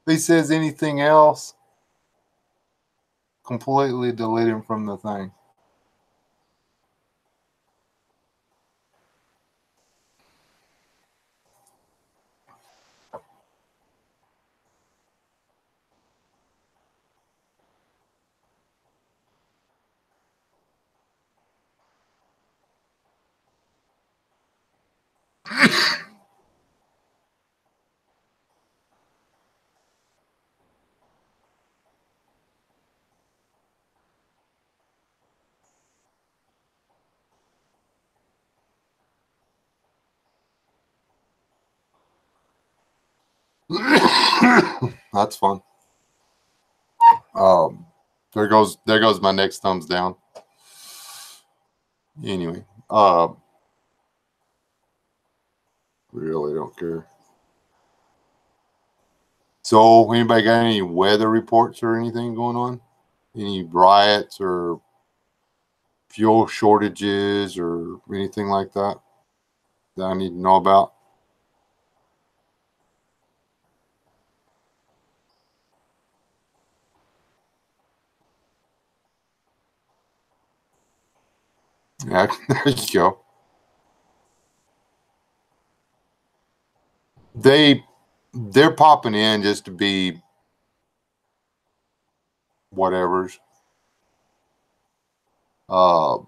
he says anything else, completely delete him from the thing. That's fun. There goes my next thumbs down. Anyway, really don't care. So, anybody got any weather reports or anything going on? Any riots or fuel shortages or anything like that that I need to know about? Yeah, there you go. They're popping in just to be whatever's. Who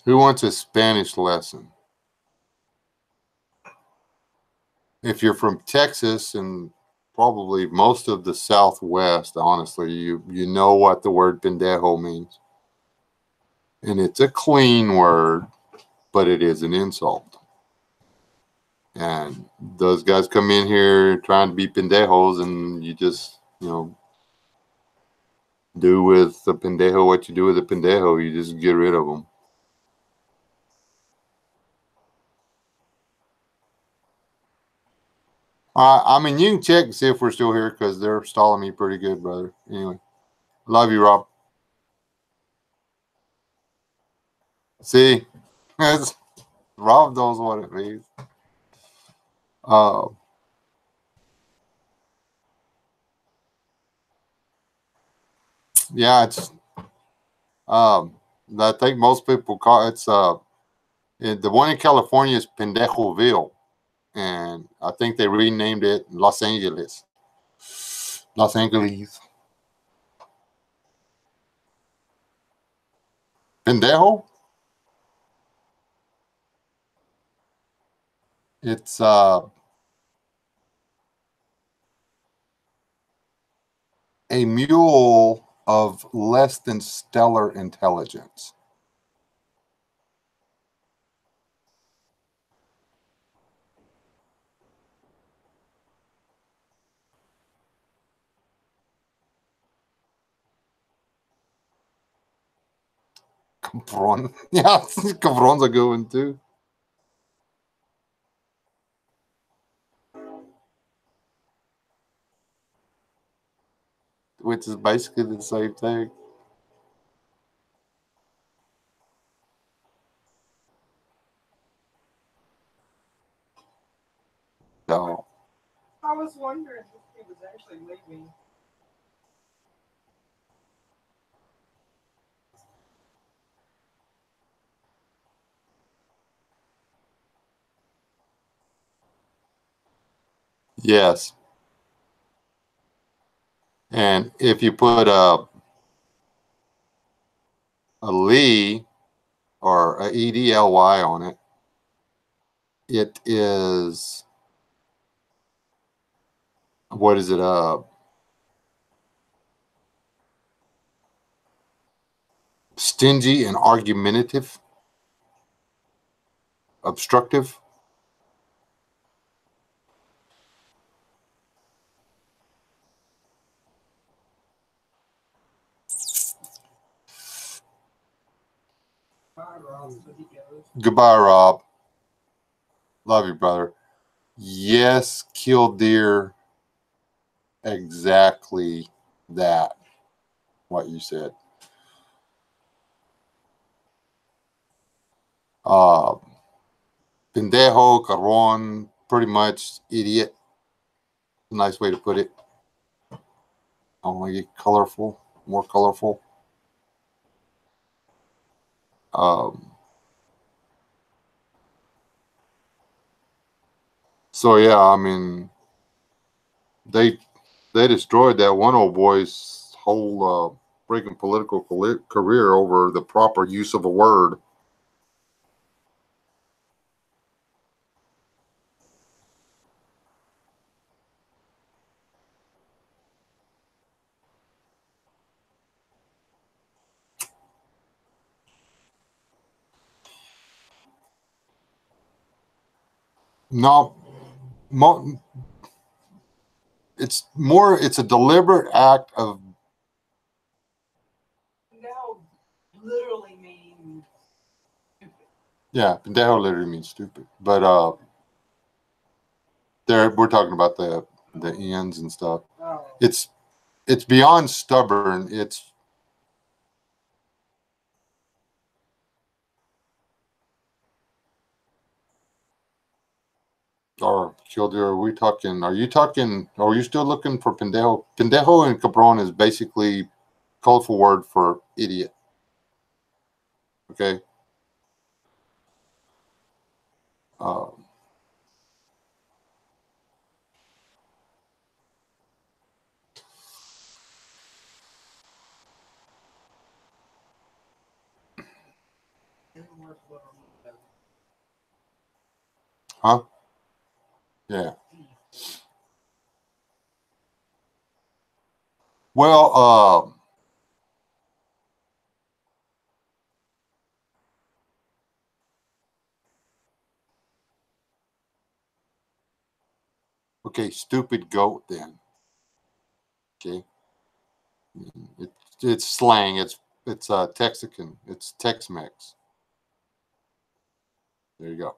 wants a Spanish lesson? If you're from Texas and probably most of the Southwest, honestly, you know what the word pendejo means. And it's a clean word, but it is an insult. And those guys come in here trying to be pendejos, and you just, do with the pendejo what you do with a pendejo. You just get rid of them. I mean, you can check and see if we're still here because they're stalling me pretty good, brother. Anyway, love you, Rob. See, Rob knows what it means. Yeah, it's. I think most people call it's the one in California is Pendejoville, and I think they renamed it Los Angeles. Los Angeles. Pendejo? It's a mule of less than stellar intelligence. Cabron. Yeah, Cabron's a good one too. Which is basically the same thing. No. I was wondering if he was actually leaving. Yes. And if you put a Lee or a EDLY on it, it is, what is it? Stingy and argumentative, obstructive. Goodbye, Rob. Love you, brother. Yes, killdeer. Exactly that. What you said. Pendejo, carron, pretty much idiot. A nice way to put it. I want to get colorful, more colorful. So yeah, I mean, they destroyed that one old boy's whole freaking political career over the proper use of a word. No, it's a deliberate act of. Now, literally means stupid. Yeah, pendejo literally means stupid. But we're talking about the ends and stuff. Oh. It's beyond stubborn. It's or Kildare, are we talking? Are you talking? Are you still looking for pendejo? Pendejo and cabron is basically colorful word for idiot. Okay. Huh? Yeah. Well, okay, stupid goat then. Okay. It's slang. It's Texican. It's Tex-Mex. There you go.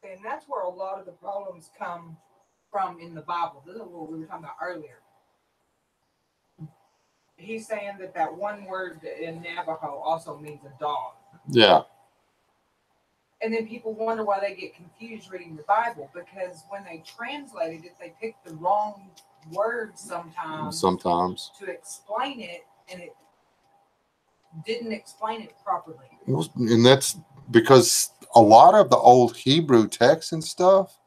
And that's where a lot of the problems come from in the Bible. This is what we were talking about earlier. He's saying that one word in Navajo also means a dog. Yeah. And then people wonder why they get confused reading the Bible, because when they translated it, they picked the wrong words sometimes to explain it, and it didn't explain it properly. And that's because a lot of the old Hebrew texts and stuff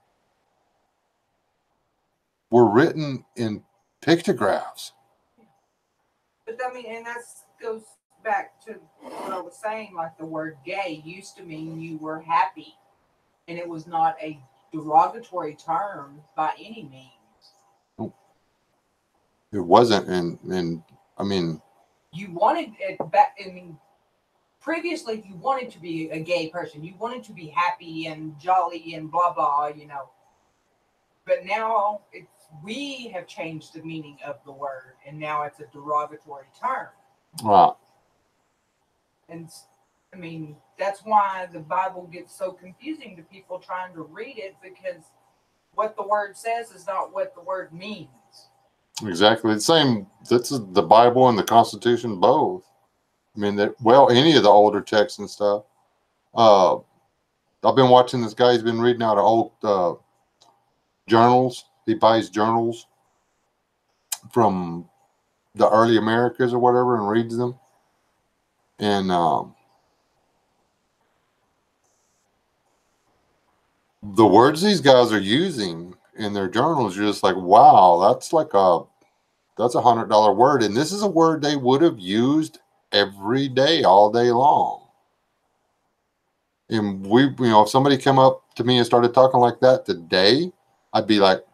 were written in pictographs. But I mean, and that goes back to what I was saying, like the word gay used to mean you were happy, and it was not a derogatory term by any means. It wasn't, and I mean, you wanted it back. I mean, previously, if you wanted to be a gay person, you wanted to be happy and jolly and blah blah, But now we have changed the meaning of the word, and now it's a derogatory term. wow. And I mean, that's why the Bible gets so confusing to people trying to read it, because what the word says is not what the word means. Exactly the same. That's the Bible and the Constitution both. I mean, any of the older texts and stuff. I've been watching this guy. He's been reading out of old journals. He buys journals from the early Americas or whatever and reads them. And the words these guys are using in their journals, you're just like, wow, that's $100 word. And this is a word they would have used every day, all day long. And if somebody came up to me and started talking like that today, I'd be like,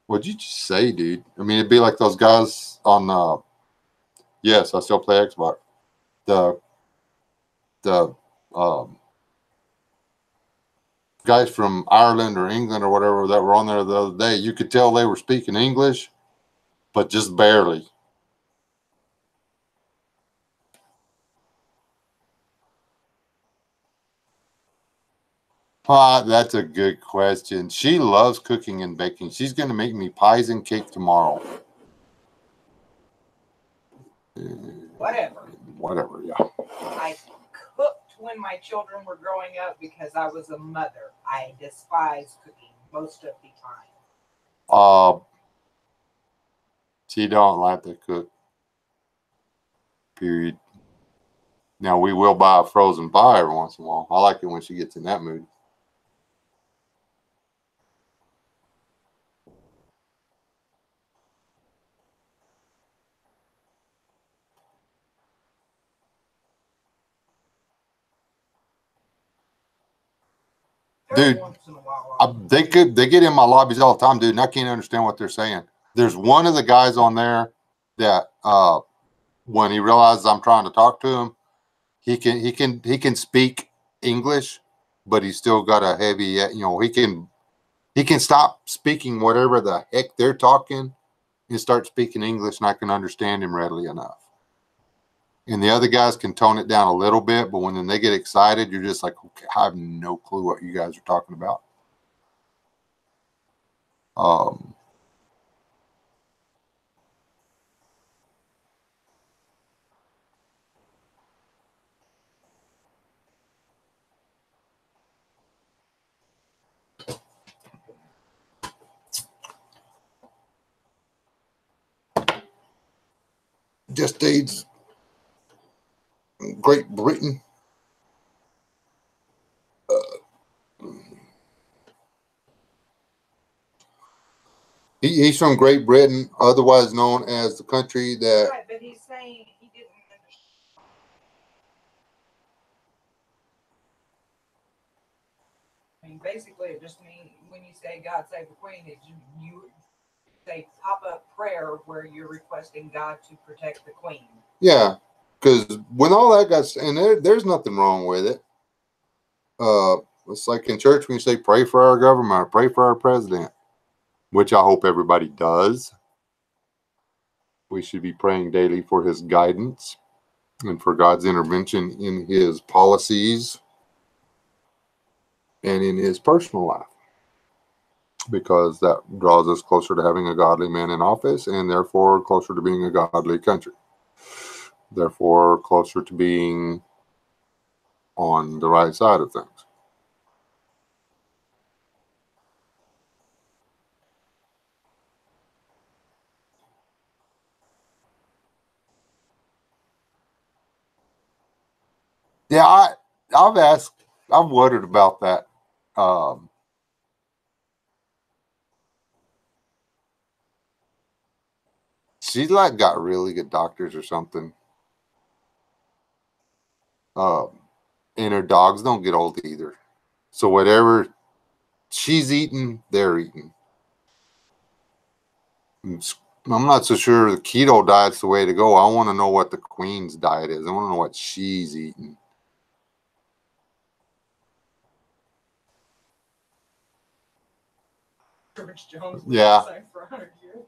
what'd you just say, dude? I mean, it'd be like those guys on, yes, I still play Xbox. The guys from Ireland or England or whatever that were on there the other day, you could tell they were speaking English, but just barely. That's a good question. She loves cooking and baking. She's going to make me pies and cake tomorrow. Whatever. Whatever, yeah. I cooked when my children were growing up because I was a mother. I despise cooking most of the time. She don't like to cook. Period. Now, we will buy a frozen pie every once in a while. I like it when she gets in that mood. Dude, they get in my lobbies all the time, dude, and I can't understand what they're saying. There's one of the guys on there that when he realizes I'm trying to talk to him, he can speak English, but he's still got a heavy, he can stop speaking whatever the heck they're talking and start speaking English, and I can understand him readily enough. And the other guys can tone it down a little bit, but when they get excited, you're just like, okay, I have no clue what you guys are talking about. Just AIDS, Great Britain. He's from Great Britain, otherwise known as the country that. Right, but he's saying he didn't understand. I mean, basically, it just means when you say God save the Queen, you say pop-up prayer where you're requesting God to protect the Queen. Yeah, because when all that got, and there's nothing wrong with it. It's like in church when you say pray for our government, or pray for our president, which I hope everybody does. We should be praying daily for his guidance and for God's intervention in his policies and in his personal life, because that draws us closer to having a godly man in office, and therefore closer to being a godly country. Therefore, closer to being on the right side of things. Yeah, I've wondered about that. She's like got really good doctors or something. And her dogs don't get old either. So whatever she's eating, they're eating. I'm not so sure the keto diet's the way to go. I want to know what the Queen's diet is. I want to know what she's eating. George Jones. Yeah. For 100 years.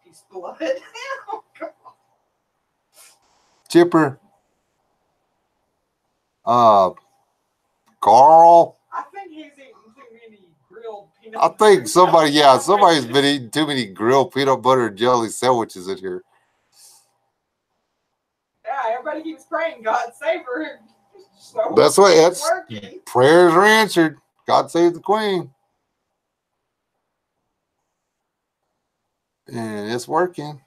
His blood. Oh, God. Chipper. Carl. I think he's eating too many grilled peanut I think butter. somebody's been eating too many grilled peanut butter and jelly sandwiches in here. Yeah, everybody keeps praying, God save her. So That's what it's working. Prayers are answered. God save the Queen. And it's working.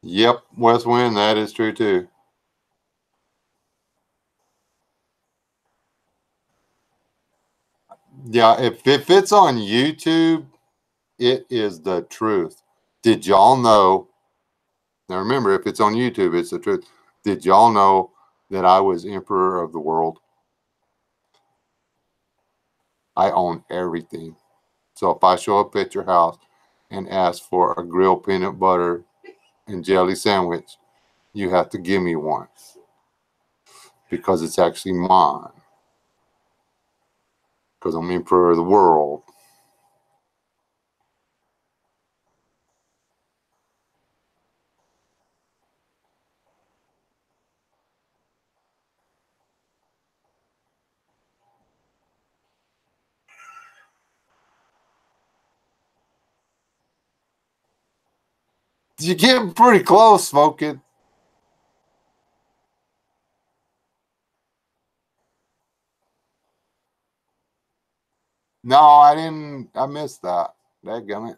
Yep, West Wind, that is true too. Yeah, if it's on YouTube, it is the truth. Did y'all know? Now remember, if it's on YouTube, it's the truth. Did y'all know that I was emperor of the world? I own everything. So if I show up at your house and ask for a grilled peanut butter and jelly sandwich, you have to give me one. because it's actually mine. Because I'm emperor of the world. You're getting pretty close, Smoking. No, I didn't. I missed that. Dadgummit.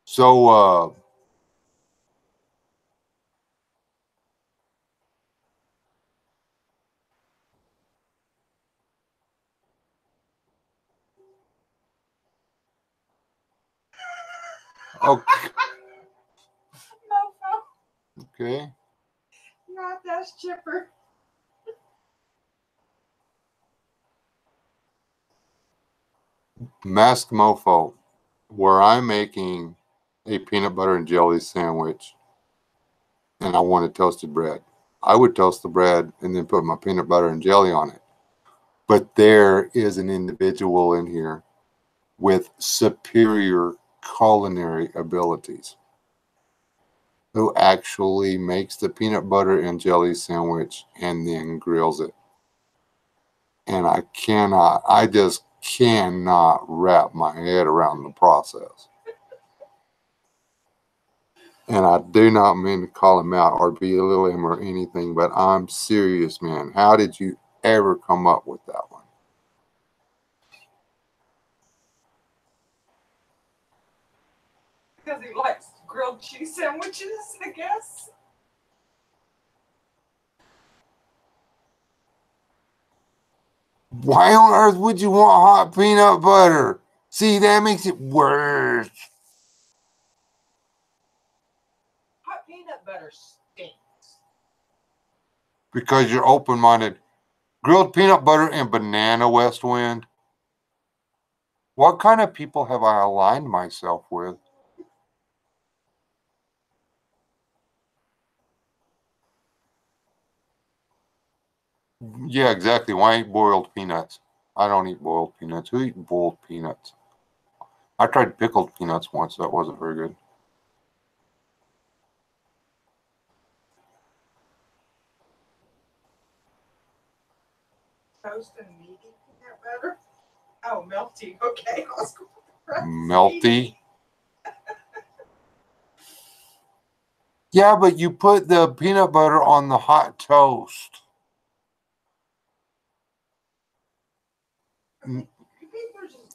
So, okay. Okay. Not that's chipper. Mask Mofo, where I'm making a peanut butter and jelly sandwich and I wanted toasted bread. I would toast the bread and then put my peanut butter and jelly on it. But there is an individual in here with superior culinary abilities who actually makes the peanut butter and jelly sandwich and then grills it. And I just cannot wrap my head around the process. And I do not mean to call him out or belittle him or anything, but I'm serious, man. How did you ever come up with that one? Because he likes grilled cheese sandwiches, I guess. Why on earth would you want hot peanut butter? See, that makes it worse. Hot peanut butter stinks. Because you're open-minded. Grilled peanut butter and banana, West Wind. What kind of people have I aligned myself with? Yeah, exactly. Why ain't boiled peanuts? I don't eat boiled peanuts. Who eats boiled peanuts? I tried pickled peanuts once. That wasn't very good. Toast and meaty peanut butter. Oh, melty. Okay. Melty? Yeah, but you put the peanut butter on the hot toast.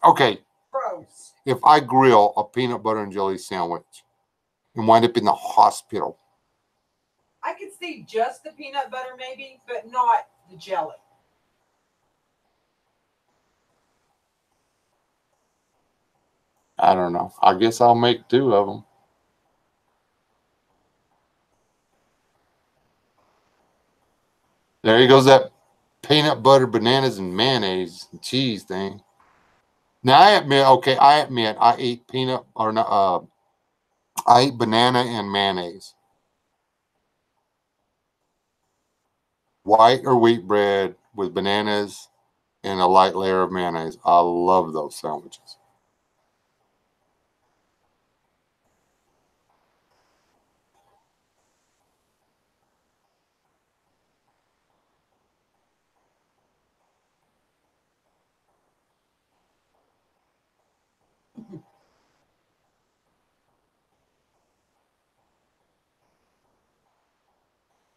Okay. Gross. If I grill a peanut butter and jelly sandwich and wind up in the hospital. I could see just the peanut butter maybe, but not the jelly. I don't know. I guess I'll make two of them. There goes that peanut butter, bananas, and mayonnaise and cheese thing. Now I admit, I eat peanut or not. I eat banana and mayonnaise. White or wheat bread with bananas and a light layer of mayonnaise. I love those sandwiches.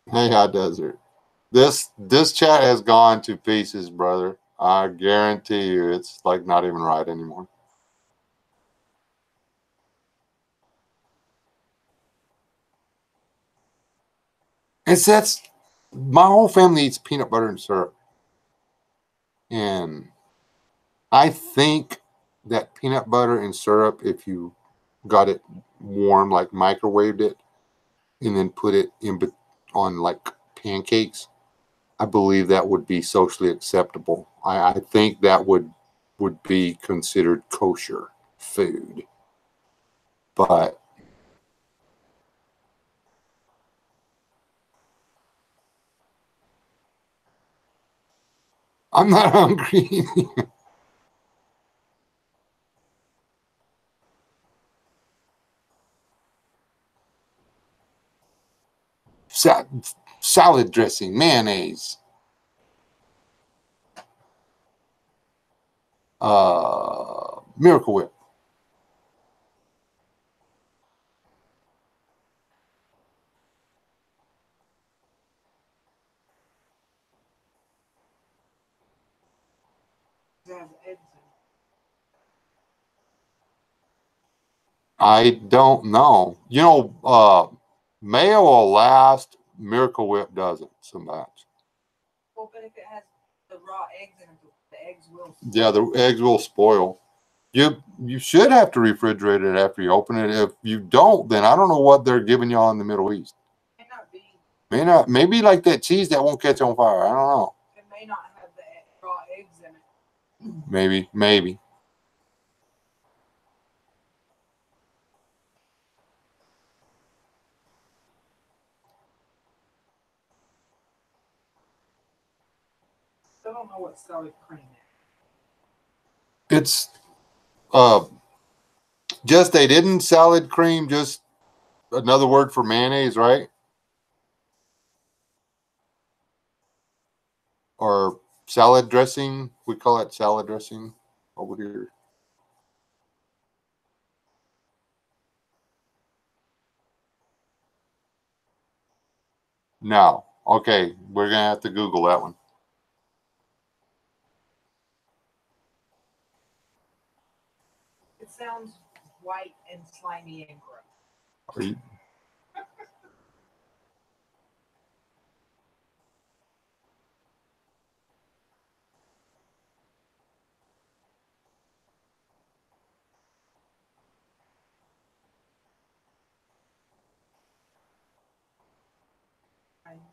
Hey, hot desert. This chat has gone to pieces, brother. I guarantee you, it's like not even right anymore. That's my whole family eats peanut butter and syrup, and I think that peanut butter and syrup, if you got it warm, like microwaved it, and then put it on like pancakes, I believe that would be socially acceptable. I think that would be considered kosher food. But I'm not hungry. Salad dressing, mayonnaise, Miracle Whip. It has eggs in I don't know. You know, mayo will last. Miracle Whip doesn't so much. it. Well, but if it has the raw eggs in it, the eggs will. Yeah, the eggs will spoil. You should have to refrigerate it after you open it. If you don't, then I don't know what they're giving y'all in the Middle East. It may not be. May not, maybe like that cheese that won't catch on fire. I don't know. It may not have the raw eggs in it. Maybe. I don't know what salad cream is. It's just they didn't salad cream, just another word for mayonnaise, right? Or salad dressing. We call it salad dressing over here. No. Okay, we're gonna have to Google that one. It sounds white and slimy and gross. Are you,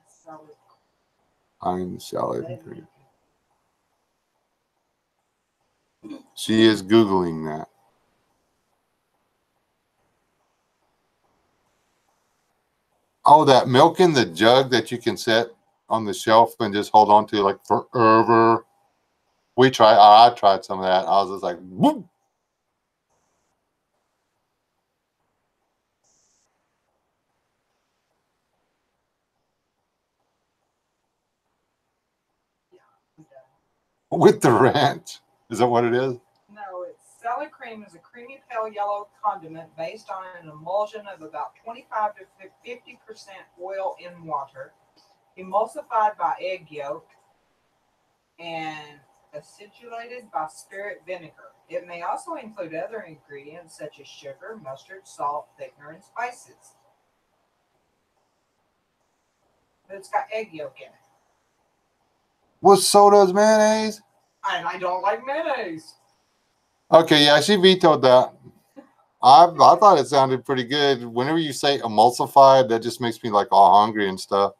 Salad. I'm salad cream. She is Googling that. Oh, that milk in the jug that you can set on the shelf and just hold on to like forever. I tried some of that. I was just like, whoop. With the ranch. Is that what it is? No, it's salad cream is a creamy pale yellow condiment based on an emulsion of about 25 to 50% oil in water, emulsified by egg yolk, and acidulated by spirit vinegar. It may also include other ingredients such as sugar, mustard, salt, thickener, and spices. But it's got egg yolk in it. Well, so does mayonnaise. And I don't like mayonnaise. Okay, yeah, she vetoed that. I thought it sounded pretty good. Whenever you say emulsified, that just makes me like all hungry and stuff.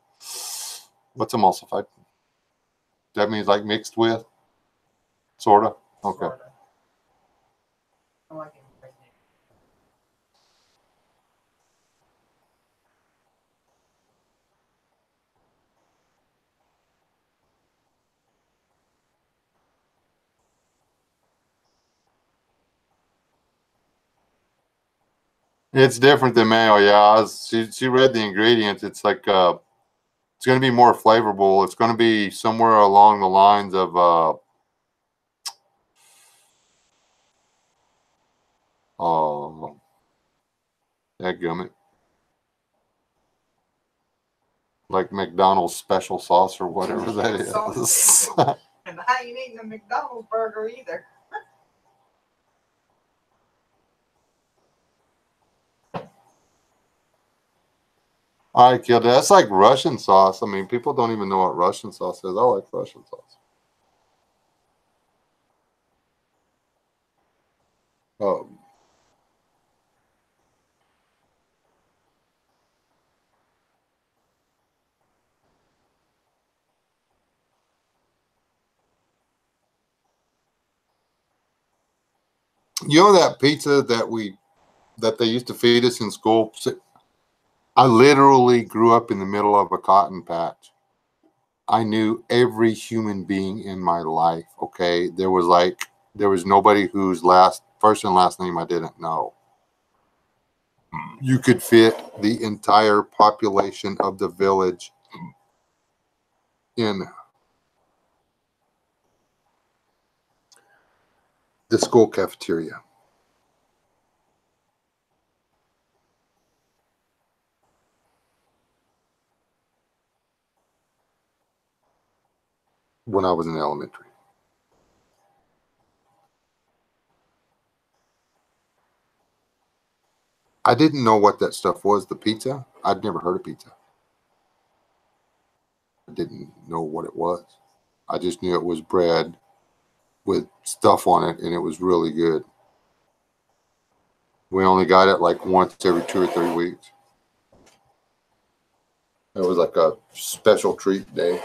What's emulsified? That means like mixed with? Sorta? Okay. Sorta. I like it. It's different than mayo, yeah. She read the ingredients. It's like it's going to be more flavorful. It's going to be somewhere along the lines of dadgummit, like McDonald's special sauce or whatever that is. And I ain't eating a McDonald's burger either. All right, kid. That's like Russian sauce. I mean, people don't even know what Russian sauce is. I like Russian sauce. Um, You know that pizza that they used to feed us in school? I literally grew up in the middle of a cotton patch. I knew every human being in my life. Okay, there was nobody whose first and last name I didn't know. You could fit the entire population of the village in the school cafeteria. When I was in elementary. I didn't know what that stuff was, the pizza. I'd never heard of pizza. I didn't know what it was. I just knew it was bread with stuff on it, and it was really good. We only got it like once every 2 or 3 weeks. It was like a special treat day.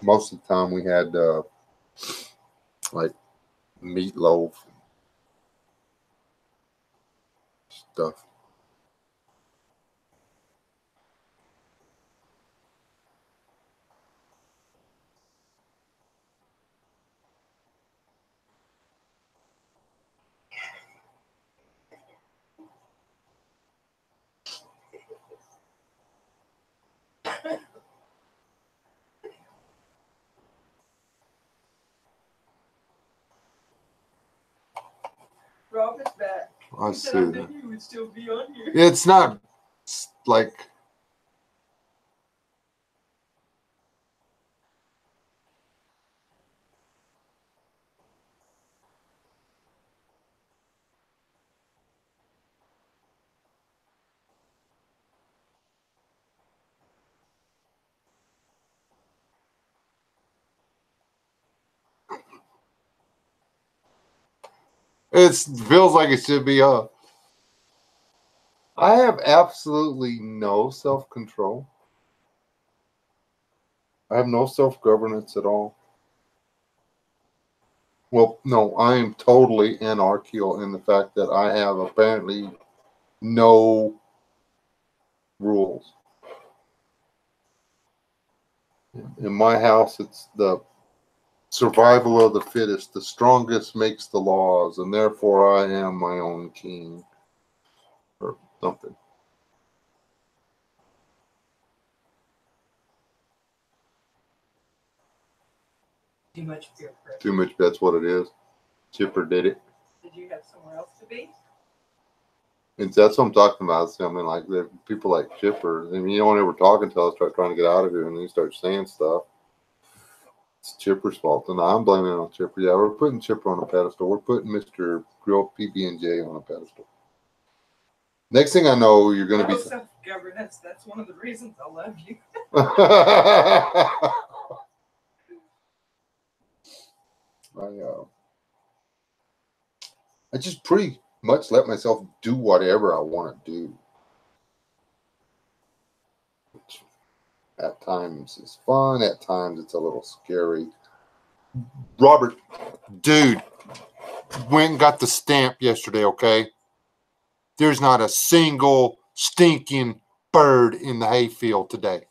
Most of the time we had like meatloaf stuff. Rob is back. I He said, see I that. knew you would still be on here. It's not like it feels like it should be. I have absolutely no self-control. I have no self-governance at all. Well, no, I am totally anarchical in the fact that I have apparently no rules. In my house, it's the survival of the fittest. The strongest makes the laws, and therefore I am my own king. Or something. Too much peer pressure. Too much, that's what it is. Chipper did it. Did you have somewhere else to be? And that's what I'm talking about. I mean, like people like Chipper. I mean, you don't ever talk until I start trying to get out of here, and then you start saying stuff. It's Chipper's fault, and I'm blaming it on Chipper. Yeah, we're putting Chipper on a pedestal. We're putting Mr. Grill PB&J on a pedestal. Next thing I know, you're going to be self-governance. That's one of the reasons I love you. I just pretty much let myself do whatever I want to do. Which at times is fun. At times it's a little scary. Robert, dude, went and got the stamp yesterday, okay? There's not a single stinking bird in the hayfield today.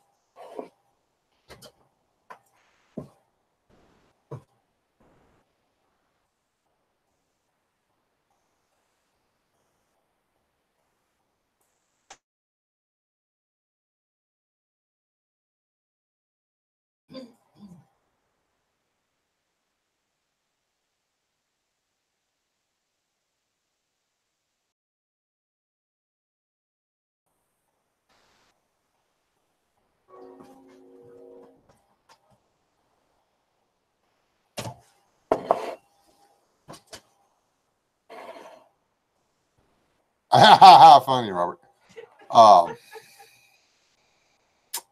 Funny, Robert.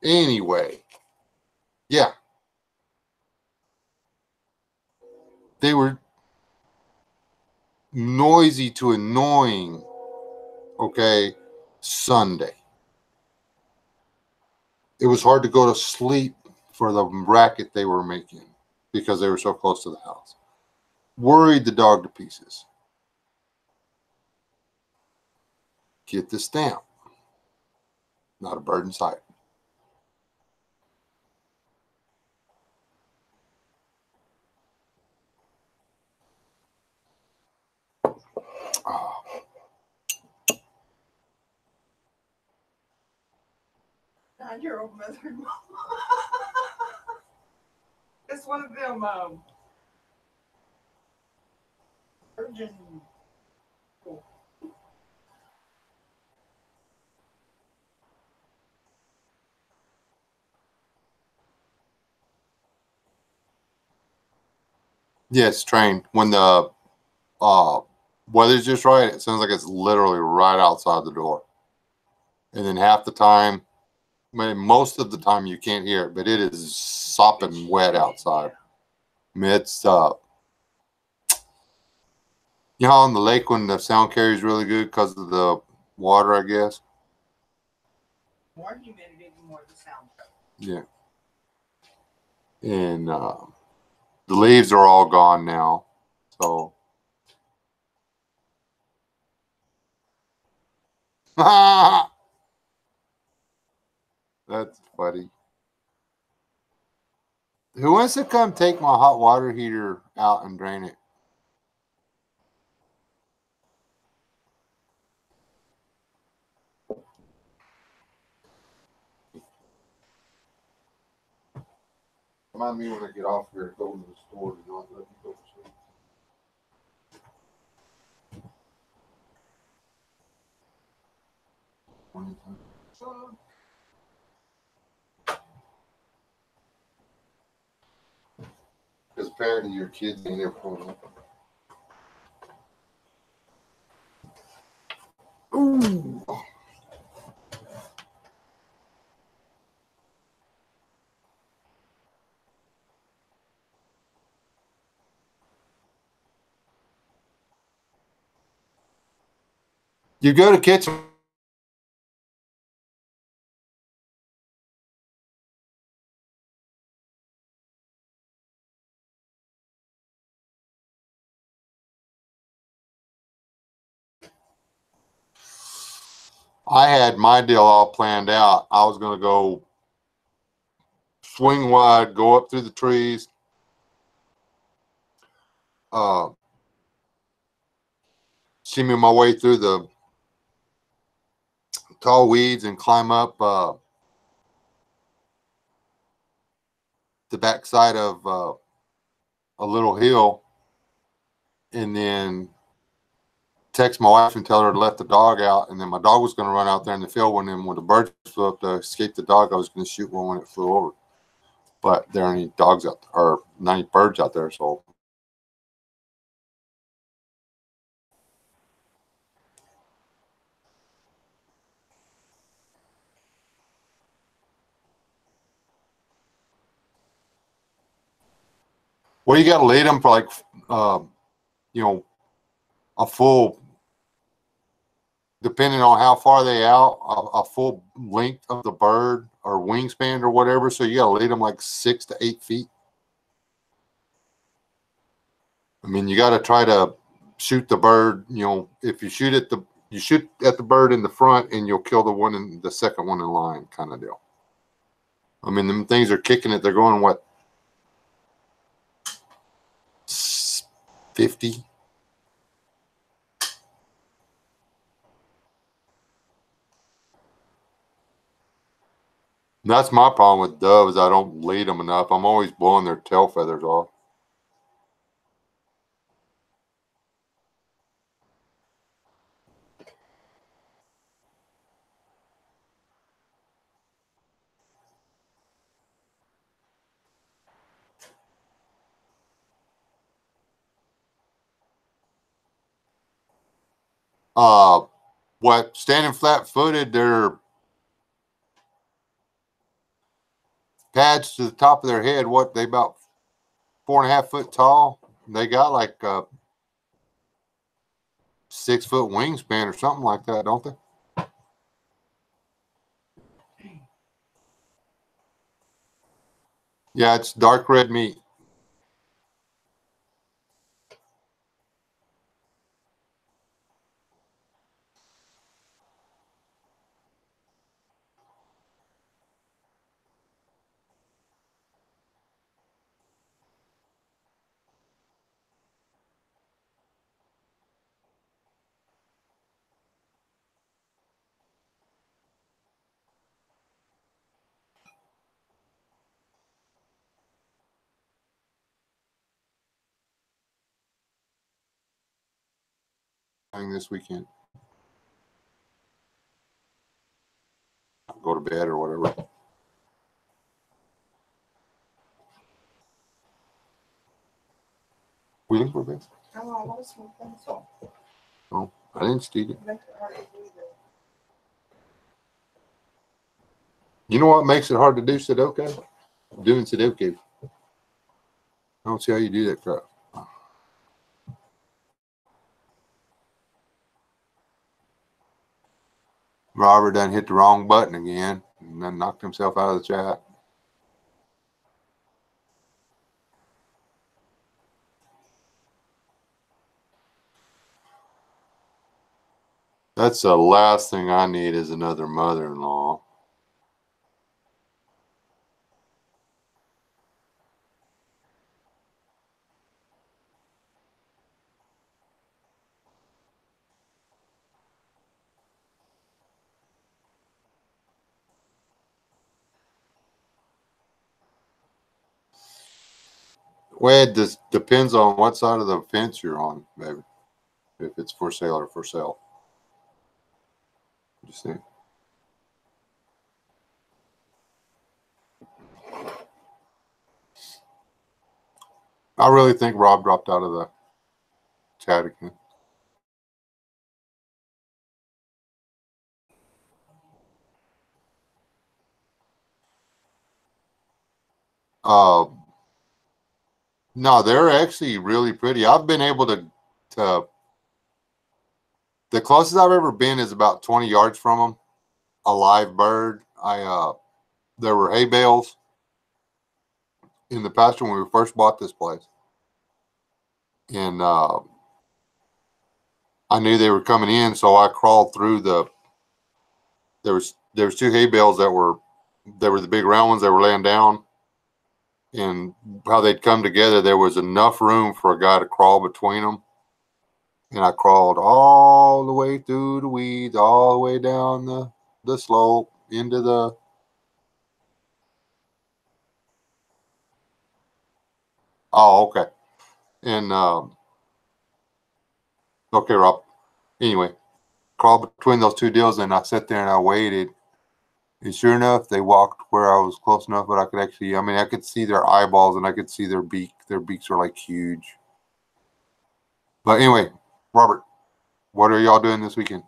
Anyway, yeah. They were noisy to annoying, okay, Sunday. It was hard to go to sleep for the racket they were making because they were so close to the house. worried the dog to pieces. Get the stamp. Not a bird in sight. Oh. 9-year-old mother-in-law. It's one of them virgin. Yes, train. When the weather's just right, it sounds like it's literally right outside the door. And then half the time, most of the time you can't hear it, but it is sopping wet outside. I mean, it's you know, on the lake when the sound carries really good because of the water, I guess. More humidity, more the sound. Yeah. And the leaves are all gone now, so. That's funny. Who wants to come take my hot water heater out and drain it? Remind me when I get off here, go to the store and not let me go to sleep. Because apparently your kids ain't there for me. Ooh. You go to kitchen. I had my deal all planned out. I was going to go swing wide, go up through the trees, shimmy my way through the tall weeds and climb up the backside of a little hill, and then text my wife and tell her to let the dog out. And then my dog was going to run out there in the field when the birds flew up to escape the dog. I was going to shoot one when it flew over, but there aren't any dogs out there, or not any birds out there, so. Well, you got to lead them for like, you know, a full, depending on how far they out, a full length of the bird or wingspan or whatever. So you got to lead them like 6 to 8 feet. I mean, you got to try to shoot the bird. You know, if you shoot at the bird in the front, and you'll kill the second one in line, kind of deal. I mean, them things are kicking it. They're going what, 50? And that's my problem with doves. I don't lead them enough. I'm always blowing their tail feathers off. What, standing flat-footed, they're pads to the top of their head. What, they about 4.5 foot tall. They got like a 6 foot wingspan or something like that, don't they? Yeah, it's dark red meat. anything this weekend? Go to bed or whatever. We looking for bed? Oh, I lost my pencil. Oh, I didn't steal it. You know what makes it hard to do Sudoku? Doing Sudoku. I don't see how you do that crap. Robert done hit the wrong button again and then knocked himself out of the chat. That's the last thing I need is another mother-in-law. Well, it just depends on what side of the fence you're on, baby. If it's for sale or for sale. You see? I really think Rob dropped out of the chat again. No, they're actually really pretty. I've been able to the closest I've ever been is about 20 yards from them. A live bird. There were hay bales in the pasture when we first bought this place, and I knew they were coming in, so I crawled through the. There was two hay bales that were the big round ones that were laying down, and how they'd come together. There was enough room for a guy to crawl between them, and I crawled all the way through the weeds, all the way down the slope into the. Oh, okay. And okay, Rob. Anyway, crawled between those two deals, and I sat there and I waited. And sure enough, they walked where I was close enough, but I could actually, I mean, I could see their eyeballs and I could see their beak. Their beaks are like huge. But anyway, Robert, what are y'all doing this weekend?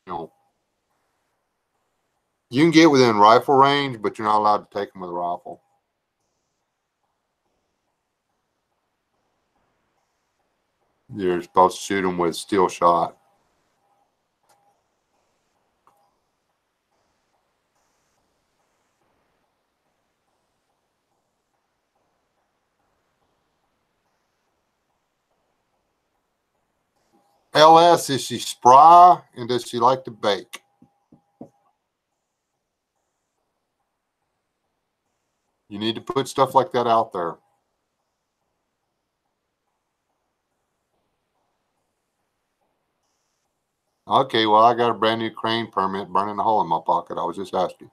You know, you can get within rifle range, but you're not allowed to take them with a rifle. You're supposed to shoot them with steel shot. LS, is she spry and does she like to bake? You need to put stuff like that out there. Okay, well, I got a brand new crane permit burning a hole in my pocket. I was just asking.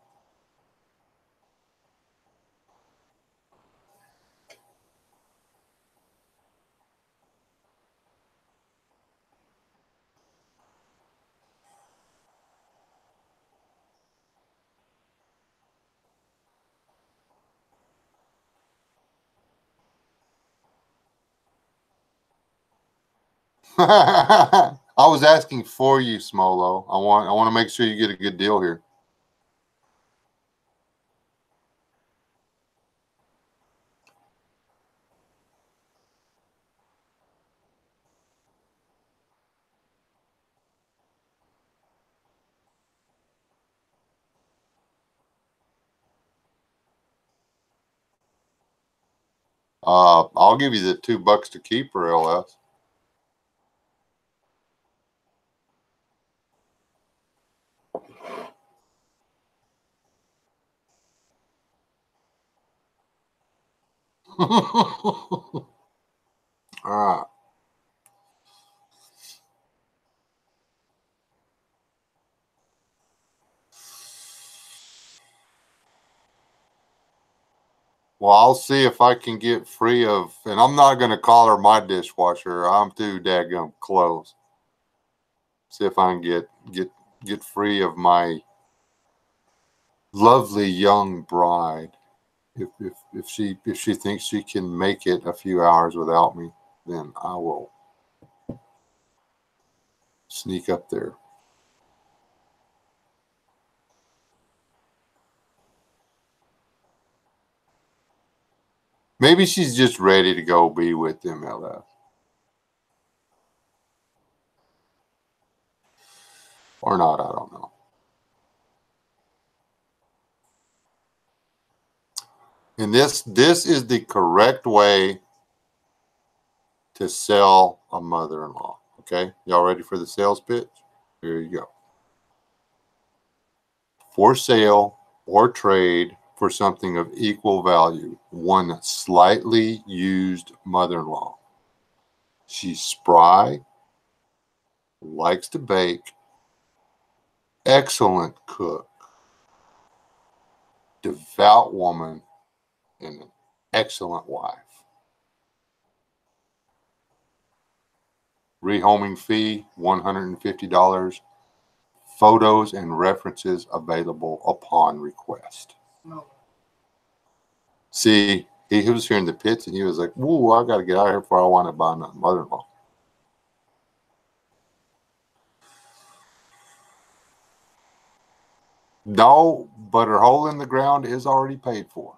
I was asking for you, Smolo. I want to make sure you get a good deal here. I'll give you the $2 to keep for LS. All right. Well, I'll see if I can get free of, and I'm not going to call her my dishwasher. I'm too daggum close. See if I can get free of my lovely young bride. If she thinks she can make it a few hours without me, then I will sneak up there. Maybe she's just ready to go be with MLF. Or not, I don't know. And this is the correct way to sell a mother-in-law. Okay? Y'all ready for the sales pitch? Here you go. For sale or trade for something of equal value, one slightly used mother-in-law. She's spry, likes to bake, excellent cook, devout woman, and an excellent wife. Rehoming fee, $150. Photos and references available upon request. No. See, he was hearing the pitch and he was like, "Woo, I got to get out of here before I want to buy another mother-in-law." No, but her hole in the ground is already paid for.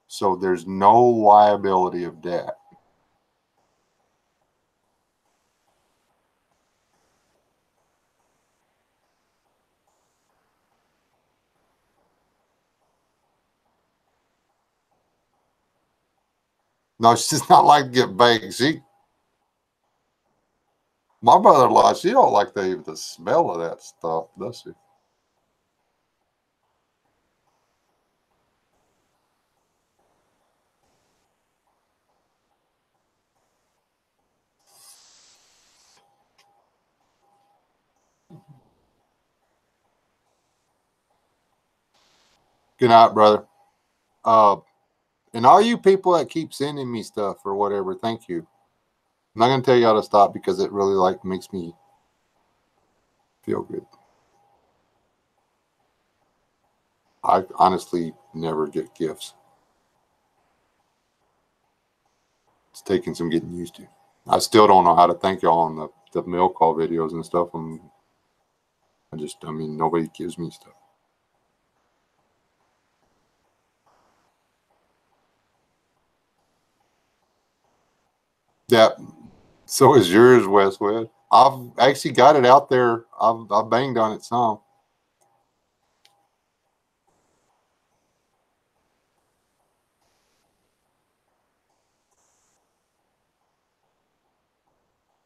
So there's no liability of debt. No, she's not like to get baked. My mother-in-law, she don't like the smell of that stuff, does she? Good night, brother. And all you people that keep sending me stuff or whatever, thank you. I'm not gonna tell y'all to stop because it really makes me feel good. I honestly never get gifts. It's taking some getting used to. I still don't know how to thank y'all on the mail call videos and stuff. I mean, nobody gives me stuff. Yeah. So is yours, Westwood. I've actually got it out there. I've banged on it some.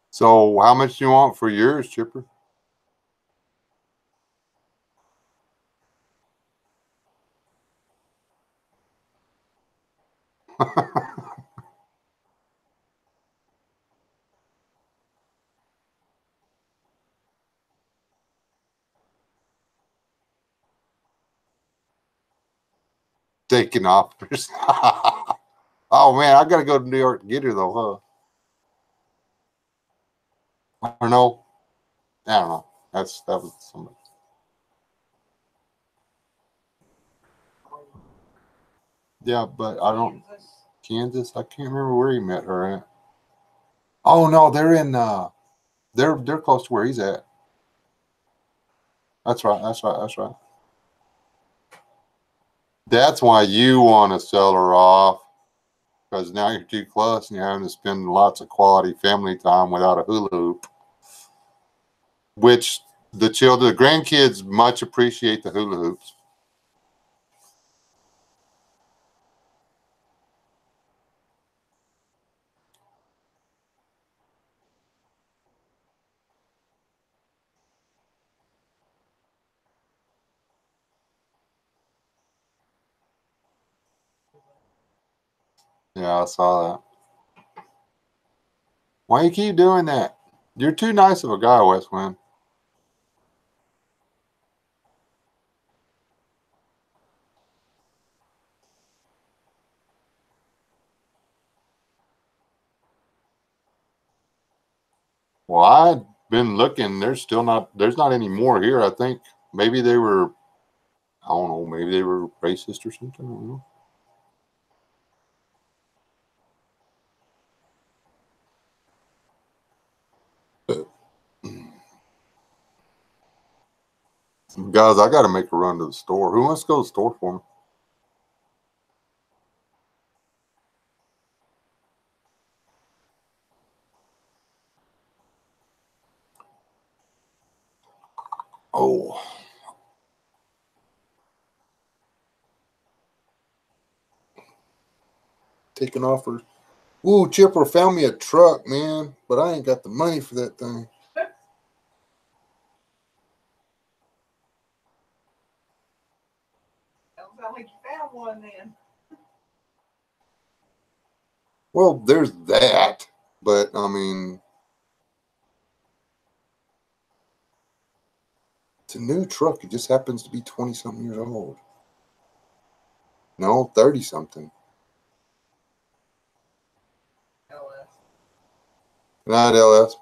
So how much do you want for yours, Chipper? Taking offers. Oh man, I gotta go to New York to get her though, huh? Or no? I don't know. That was somebody. Yeah, but I don't. Kansas. I can't remember where he met her at. Oh no, they're in. They're close to where he's at. That's right. That's right. That's right. That's why you want to sell her off, because now you're too close and you're having to spend lots of quality family time without a hula hoop, which the grandkids much appreciate the hula hoops. Yeah, I saw that. Why you keep doing that? You're too nice of a guy, Westwind. Well, I've been looking. There's not any more here. I think maybe they were, I don't know, maybe they were racist or something. I don't know. Guys, I got to make a run to the store. Who wants to go to the store for me? Oh, taking offers. Ooh, Chipper found me a truck, man, but I ain't got the money for that thing. Sounds like you found one then. Well, there's that, but I mean, it's a new truck. It just happens to be 20-something years old. No, 30-something. LS. Good night, LS.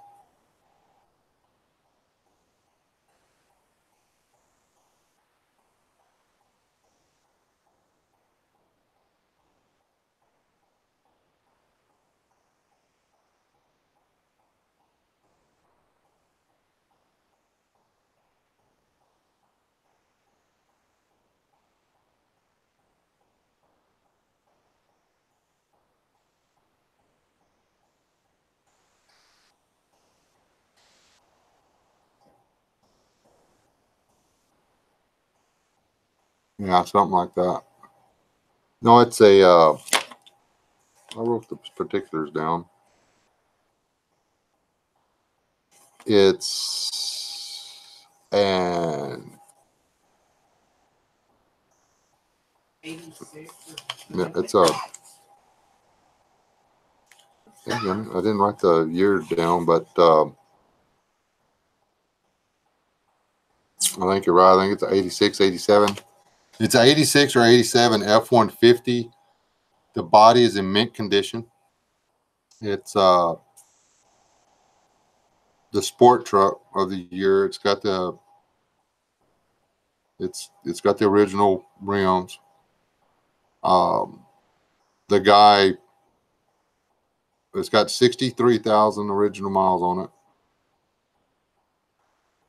Yeah, something like that. No, it's a, I wrote the particulars down. It's an, 86. yeah, it's a, again, I didn't write the year down, but I think you're right. I think it's 86, 87. It's 86 or 87 F-150. The body is in mint condition. It's the sport truck of the year. It's got the original rims. The guy, it's got 63,000 original miles on it,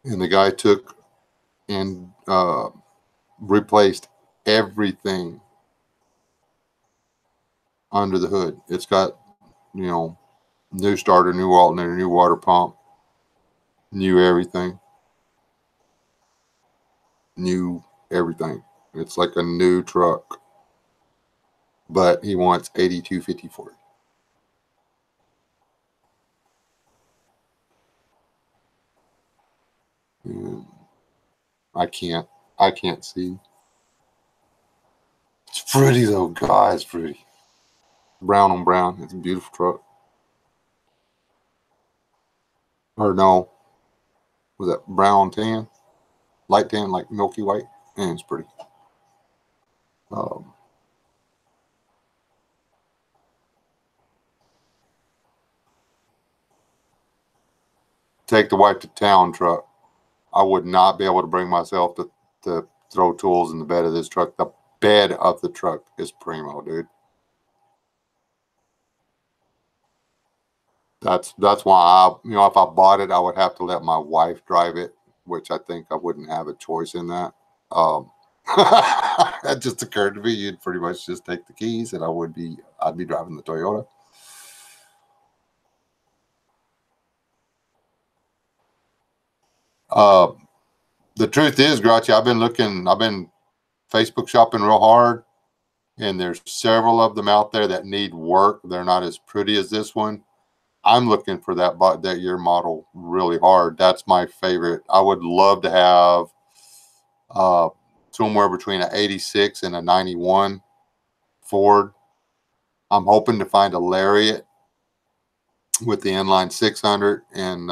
and the guy took and replaced everything under the hood. It's got, new starter, new alternator, new water pump, new everything, new everything. It's like a new truck, but he wants 8250 for it. And I can't see. It's pretty though, guys. Pretty brown on brown. It's a beautiful truck. Or no, was that brown tan, light tan, like milky white? And it's pretty. Um, Take the wife to town truck. I would not be able to bring myself to throw tools in the bed of this truck. The bed of the truck is primo, dude. That's why if I bought it, I would have to let my wife drive it, which I think I wouldn't have a choice in that. That just occurred to me. You'd pretty much just take the keys, and I'd be driving the Toyota. The truth is, Grouchy, I've been Facebook shopping real hard, and there's several of them out there that need work. They're not as pretty as this one. I'm looking for that year model really hard. That's my favorite. I would love to have somewhere between an 86 and a 91 Ford. I'm hoping to find a Lariat with the inline 600 and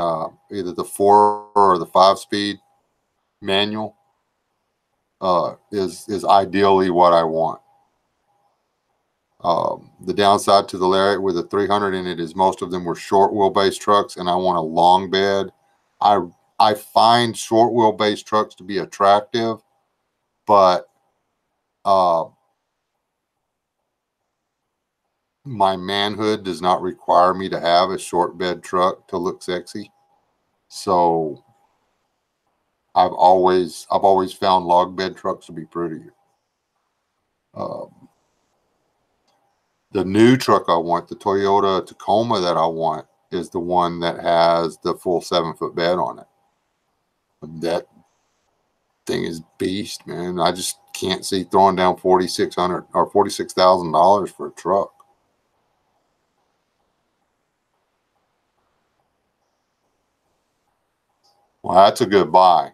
either the 4 or the 5-speed manual is ideally what I want. The downside to the Lariat with a 300 in it is most of them were short wheelbase trucks, and I want a long bed. I find short wheelbase trucks to be attractive, but my manhood does not require me to have a short bed truck to look sexy. So I've always found log bed trucks to be prettier. The new truck I want, the Toyota Tacoma that I want, is the one that has the full 7-foot bed on it. That thing is beast, man. I just can't see throwing down $4,600 or $46,000 for a truck. Well, that's a good buy.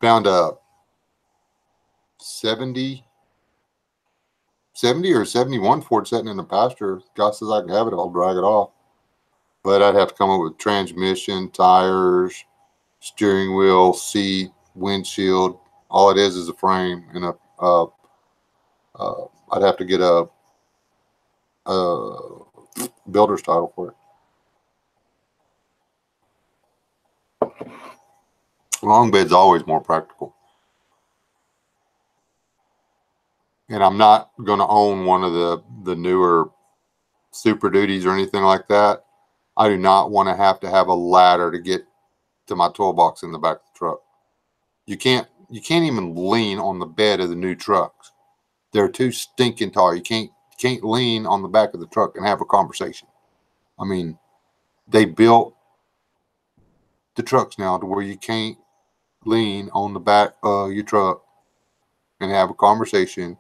Found a 70 or 71 Ford sitting in the pasture. Guy says I can have it, I'll drag it off. But I'd have to come up with transmission, tires, steering wheel, seat, windshield. All it is a frame and I'd have to get a builder's title for it. Long bed's always more practical. And I'm not going to own one of the newer Super Duties or anything like that. I do not want to have a ladder to get to my toolbox in the back of the truck. You can't even lean on the bed of the new trucks. They're too stinking tall. You can't lean on the back of the truck and have a conversation. I mean, they built the trucks now to where you can't lean on the back of your truck and have a conversation.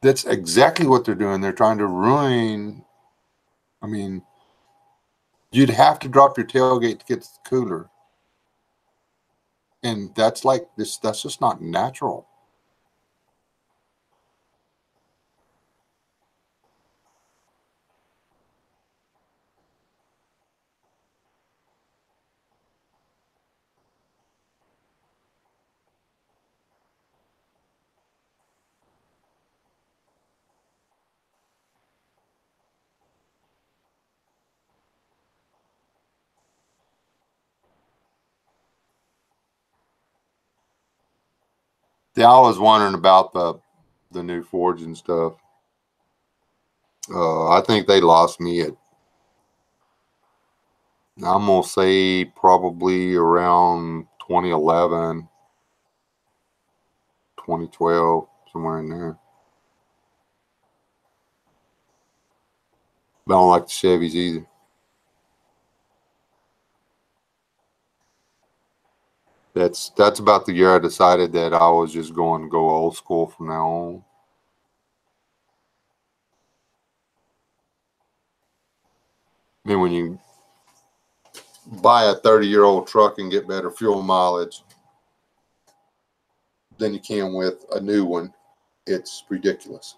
That's exactly what they're doing. They're trying to ruin. I mean, you'd have to drop your tailgate to get to the cooler. And that's like this. That's just not natural. Yeah, I was wondering about the new Fords and stuff. I think they lost me at, I'm going to say probably around 2011, 2012, somewhere in there. But I don't like the Chevys either. That's about the year I decided that I was just going to go old school from now on. I mean, when you buy a 30-year-old truck and get better fuel mileage than you can with a new one, it's ridiculous.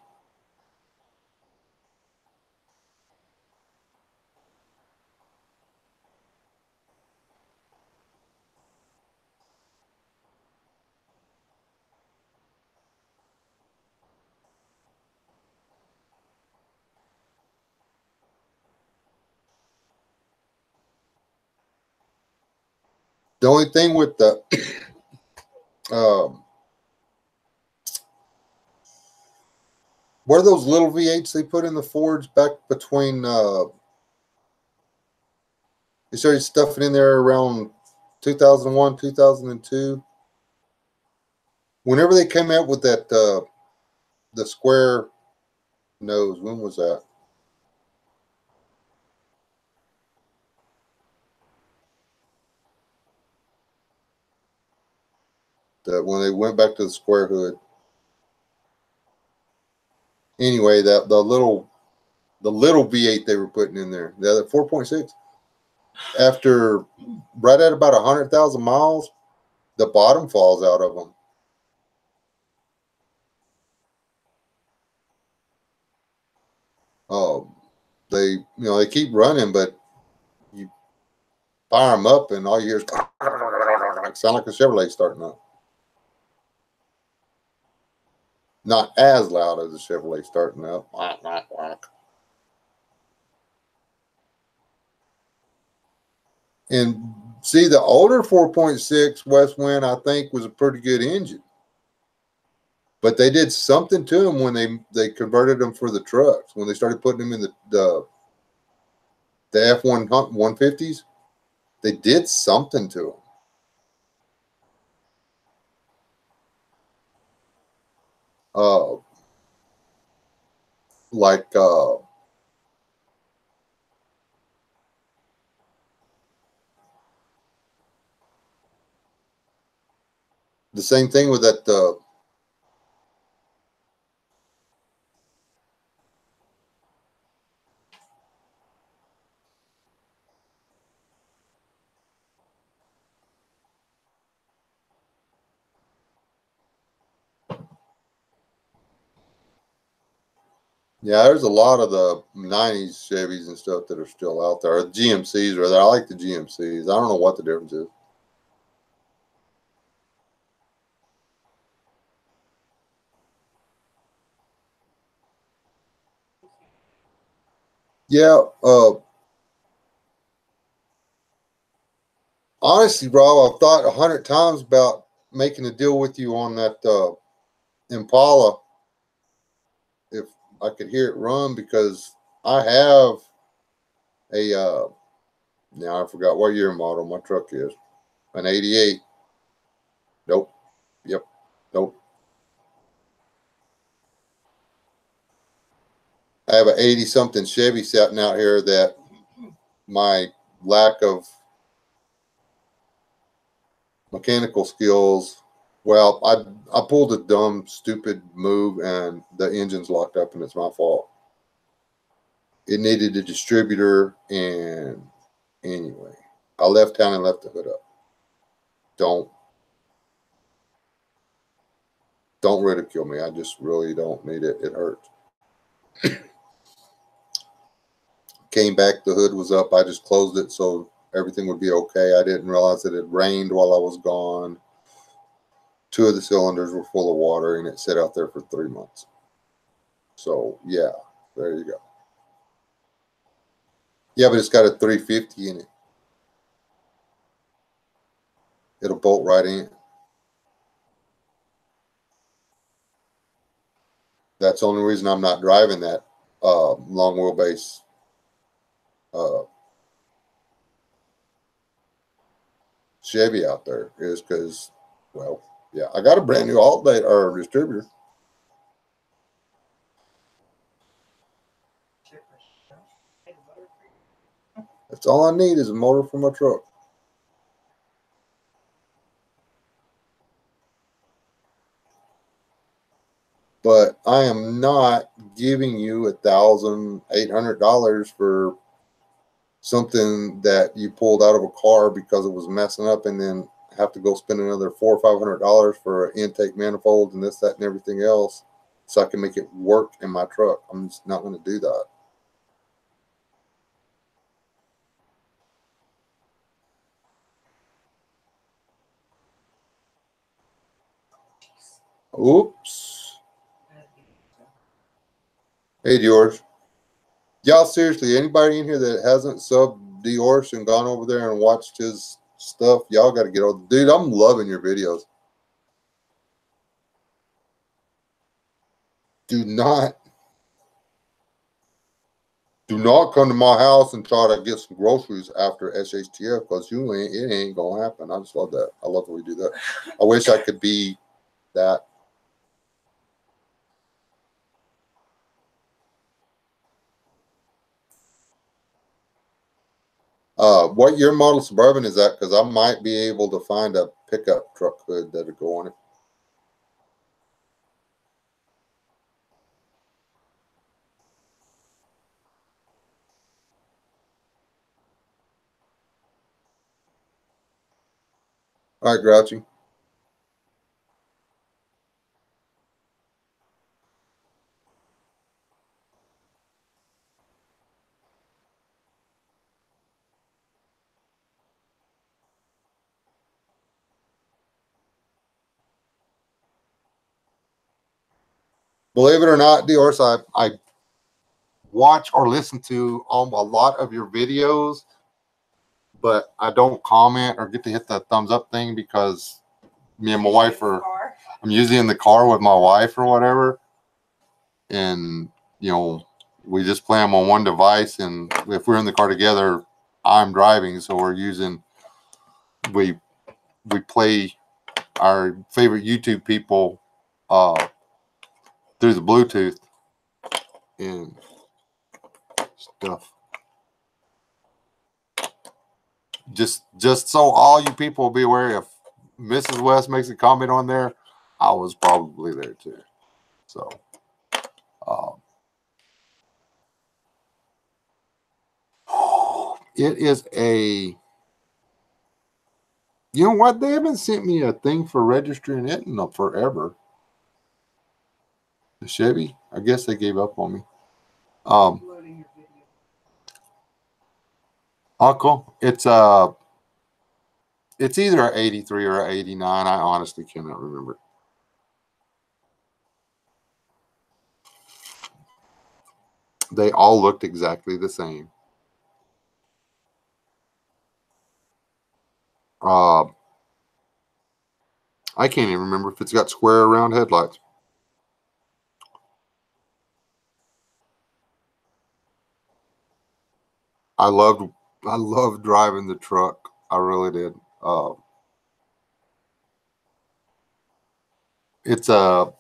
The only thing with the what are those little V8s they put in the Fords back between they started stuffing in there around 2001, 2002. Whenever they came out with that the square nose, when was that? That when they went back to the square hood. Anyway, that the little V8 they were putting in there, the other 4.6. After right at about 100,000 miles, the bottom falls out of them. They they keep running, but you fire them up, and all you hear is sound like a Chevrolet starting up. Not as loud as a Chevrolet starting up. And see, the older 4.6 West Wind, I think, was a pretty good engine. But they did something to them when they converted them for the trucks. When they started putting them in the F1 150s, they did something to them. Like the same thing with that. Yeah, there's a lot of the 90s Chevys and stuff that are still out there. Or GMCs, rather. I like the GMCs. I don't know what the difference is. Yeah, honestly, Rob, I've thought 100 times about making a deal with you on that Impala if I could hear it run, because I have a now I forgot what year model my truck is. An 88. Nope. Yep. Nope. I have an 80 something Chevy sitting out here that my lack of mechanical skills. Well, I pulled a dumb, stupid move, and the engine's locked up, and it's my fault. It needed a distributor, and anyway, I left town and left the hood up. Don't ridicule me. I just really don't need it. It hurts. Came back, the hood was up. I just closed it so everything would be okay. I didn't realize that it rained while I was gone. 2 of the cylinders were full of water, and it sat out there for 3 months. So yeah, there you go. Yeah, but it's got a 350 in it. It'll bolt right in. That's the only reason I'm not driving that long wheelbase Chevy out there, is because, well, yeah, I got a brand new alternate or distributor. That's all I need is a motor for my truck. But I am not giving you $1,800 for something that you pulled out of a car because it was messing up, and then have to go spend another $400 or $500 for an intake manifold and this, that, and everything else, so I can make it work in my truck. I'm just not going to do that. Oops. Hey, George. Y'all, seriously, anybody in here that hasn't subbed Diorce and gone over there and watched his stuff, y'all got to get over. Dude, I'm loving your videos. Do not come to my house and try to get some groceries after SHTF, because it ain't gonna happen. I just love that. I love that we do that. I wish I could be that. What year model Suburban is that? Because I might be able to find a pickup truck hood that'll go on it. All right, Grouchy. believe it or not, Diorce, I watch or listen to a lot of your videos, but I don't comment or get to hit that thumbs up thing because me and my wife I'm usually in the car with my wife or whatever. And, you know, we just play them on one device. And if we're in the car together, I'm driving. So we play our favorite YouTube people through the Bluetooth and stuff. Just so all you people will be aware, if Mrs. West makes a comment on there, I was probably there too. So, it is a. You know what? They haven't sent me a thing for registering it in forever. The Chevy, I guess they gave up on me. Oh, cool. It's either an 83 or an 89. I honestly cannot remember. They all looked exactly the same. I can't even remember if it's got square or round headlights. I loved driving the truck. I really did. It's a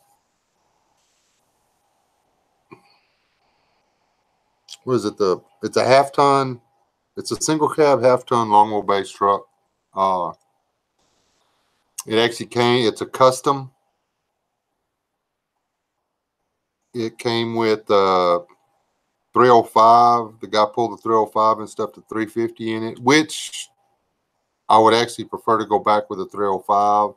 what is it? It's a half ton. It's a single cab half ton long wheelbase truck. It actually came. It's a custom. It came with 305. The guy pulled the 305 and stuffed the 350 in it, which I would actually prefer to go back with a 305.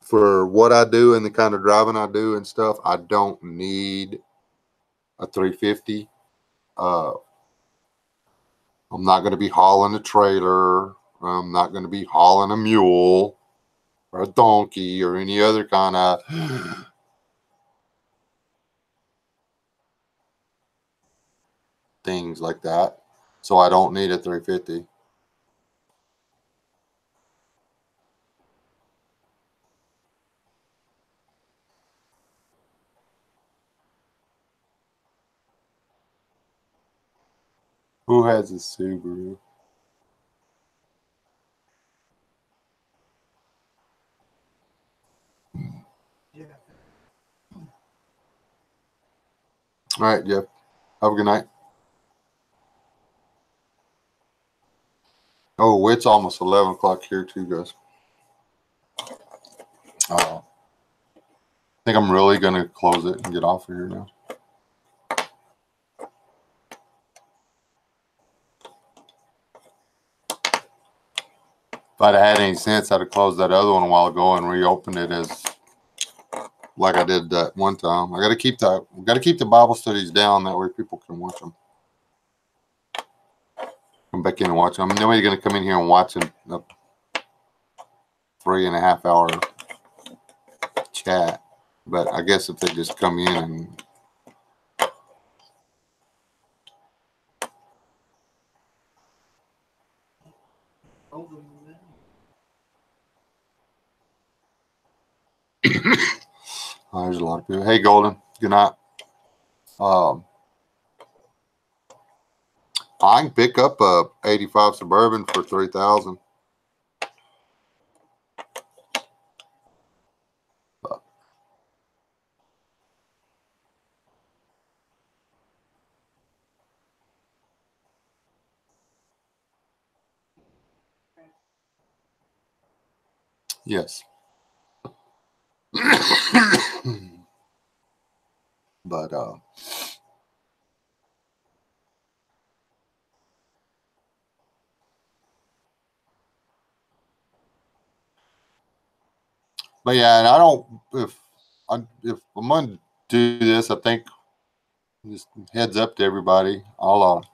For what I do and the kind of driving I do and stuff, I don't need a 350. I'm not going to be hauling a trailer. I'm not going to be hauling a mule or a donkey or any other kind of things like that. So I don't need a 350. Who has a Subaru? Yeah. All right, Jeff. Have a good night. Oh, it's almost 11 o'clock here too, guys. I think I'm really going to close it and get off of here now. If I'd had any sense, I'd have closed that other one a while ago and reopened it as like I did that one time. I got to keep the Bible studies down, that way people can watch them. Come back in and watch them. Nobody's going to come in here and watch a 3.5 hour chat. But I guess if they just come in and there's a lot of people. Hey, Golden. Good night. I can pick up a 85 Suburban for $3,000. Yes. But yeah, and I don't. If I'm gonna do this, I think just heads up to everybody. I'll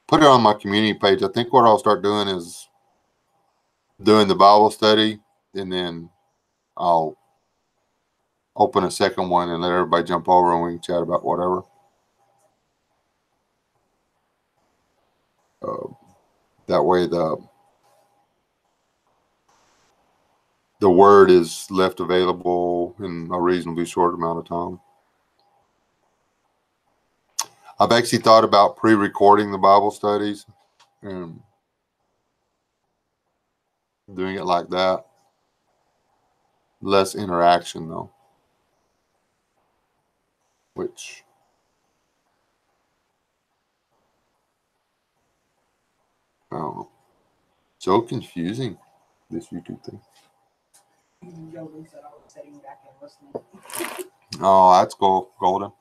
put it on my community page. I think what I'll start doing is doing the Bible study and then I'll open a second one and let everybody jump over and we can chat about whatever. That way the word is left available in a reasonably short amount of time. I've actually thought about pre-recording the Bible studies and doing it like that. Less interaction though, which I don't know. So confusing, this YouTube thing. Yogi said I was sitting back and listening. Oh, that's cool, golden.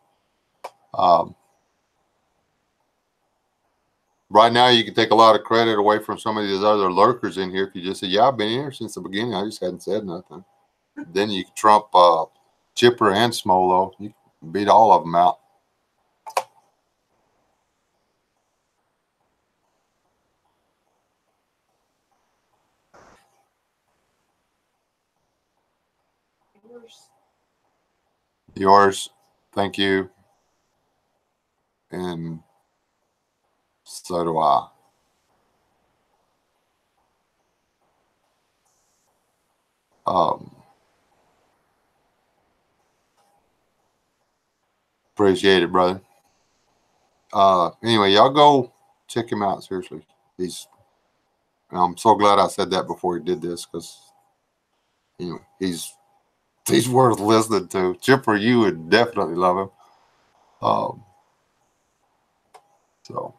Right now, you can take a lot of credit away from some of these other lurkers in here if you just say, "Yeah, I've been here since the beginning. I just hadn't said nothing." Then you can trump Chipper and Smolo. You can beat all of them out. Yours, thank you. And so do I. Appreciate it, brother. Anyway, y'all go check him out. Seriously, I'm so glad I said that before he did this, because anyway, he's worth listening to. Chipper, you would definitely love him. So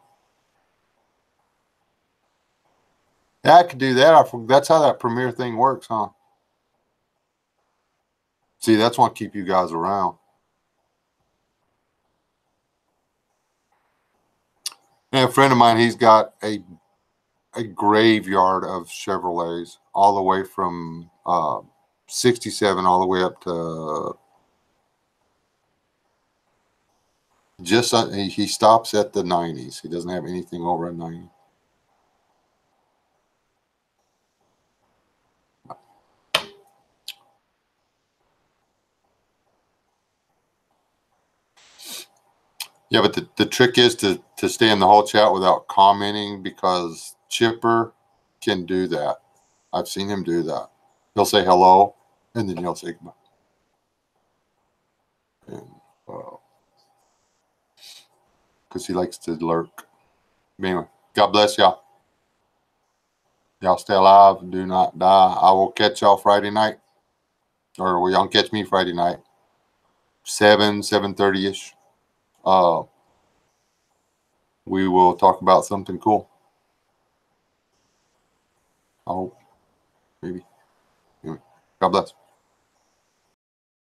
yeah, I could do that. That's how that Premiere thing works, huh? See, that's what keep you guys around. And a friend of mine, he's got a graveyard of Chevrolets all the way from 67 all the way up to just he stops at the 90s. He doesn't have anything over a 90. Yeah, but the trick is to stay in the whole chat without commenting, because Chipper can do that. I've seen him do that. He'll say hello, and then he'll say goodbye. And because he likes to lurk. But anyway, God bless y'all. Y'all stay alive and do not die. I will catch y'all Friday night. Or will y'all catch me Friday night? 7:30-ish. We will talk about something cool. I hope. Maybe. Anyway, God bless.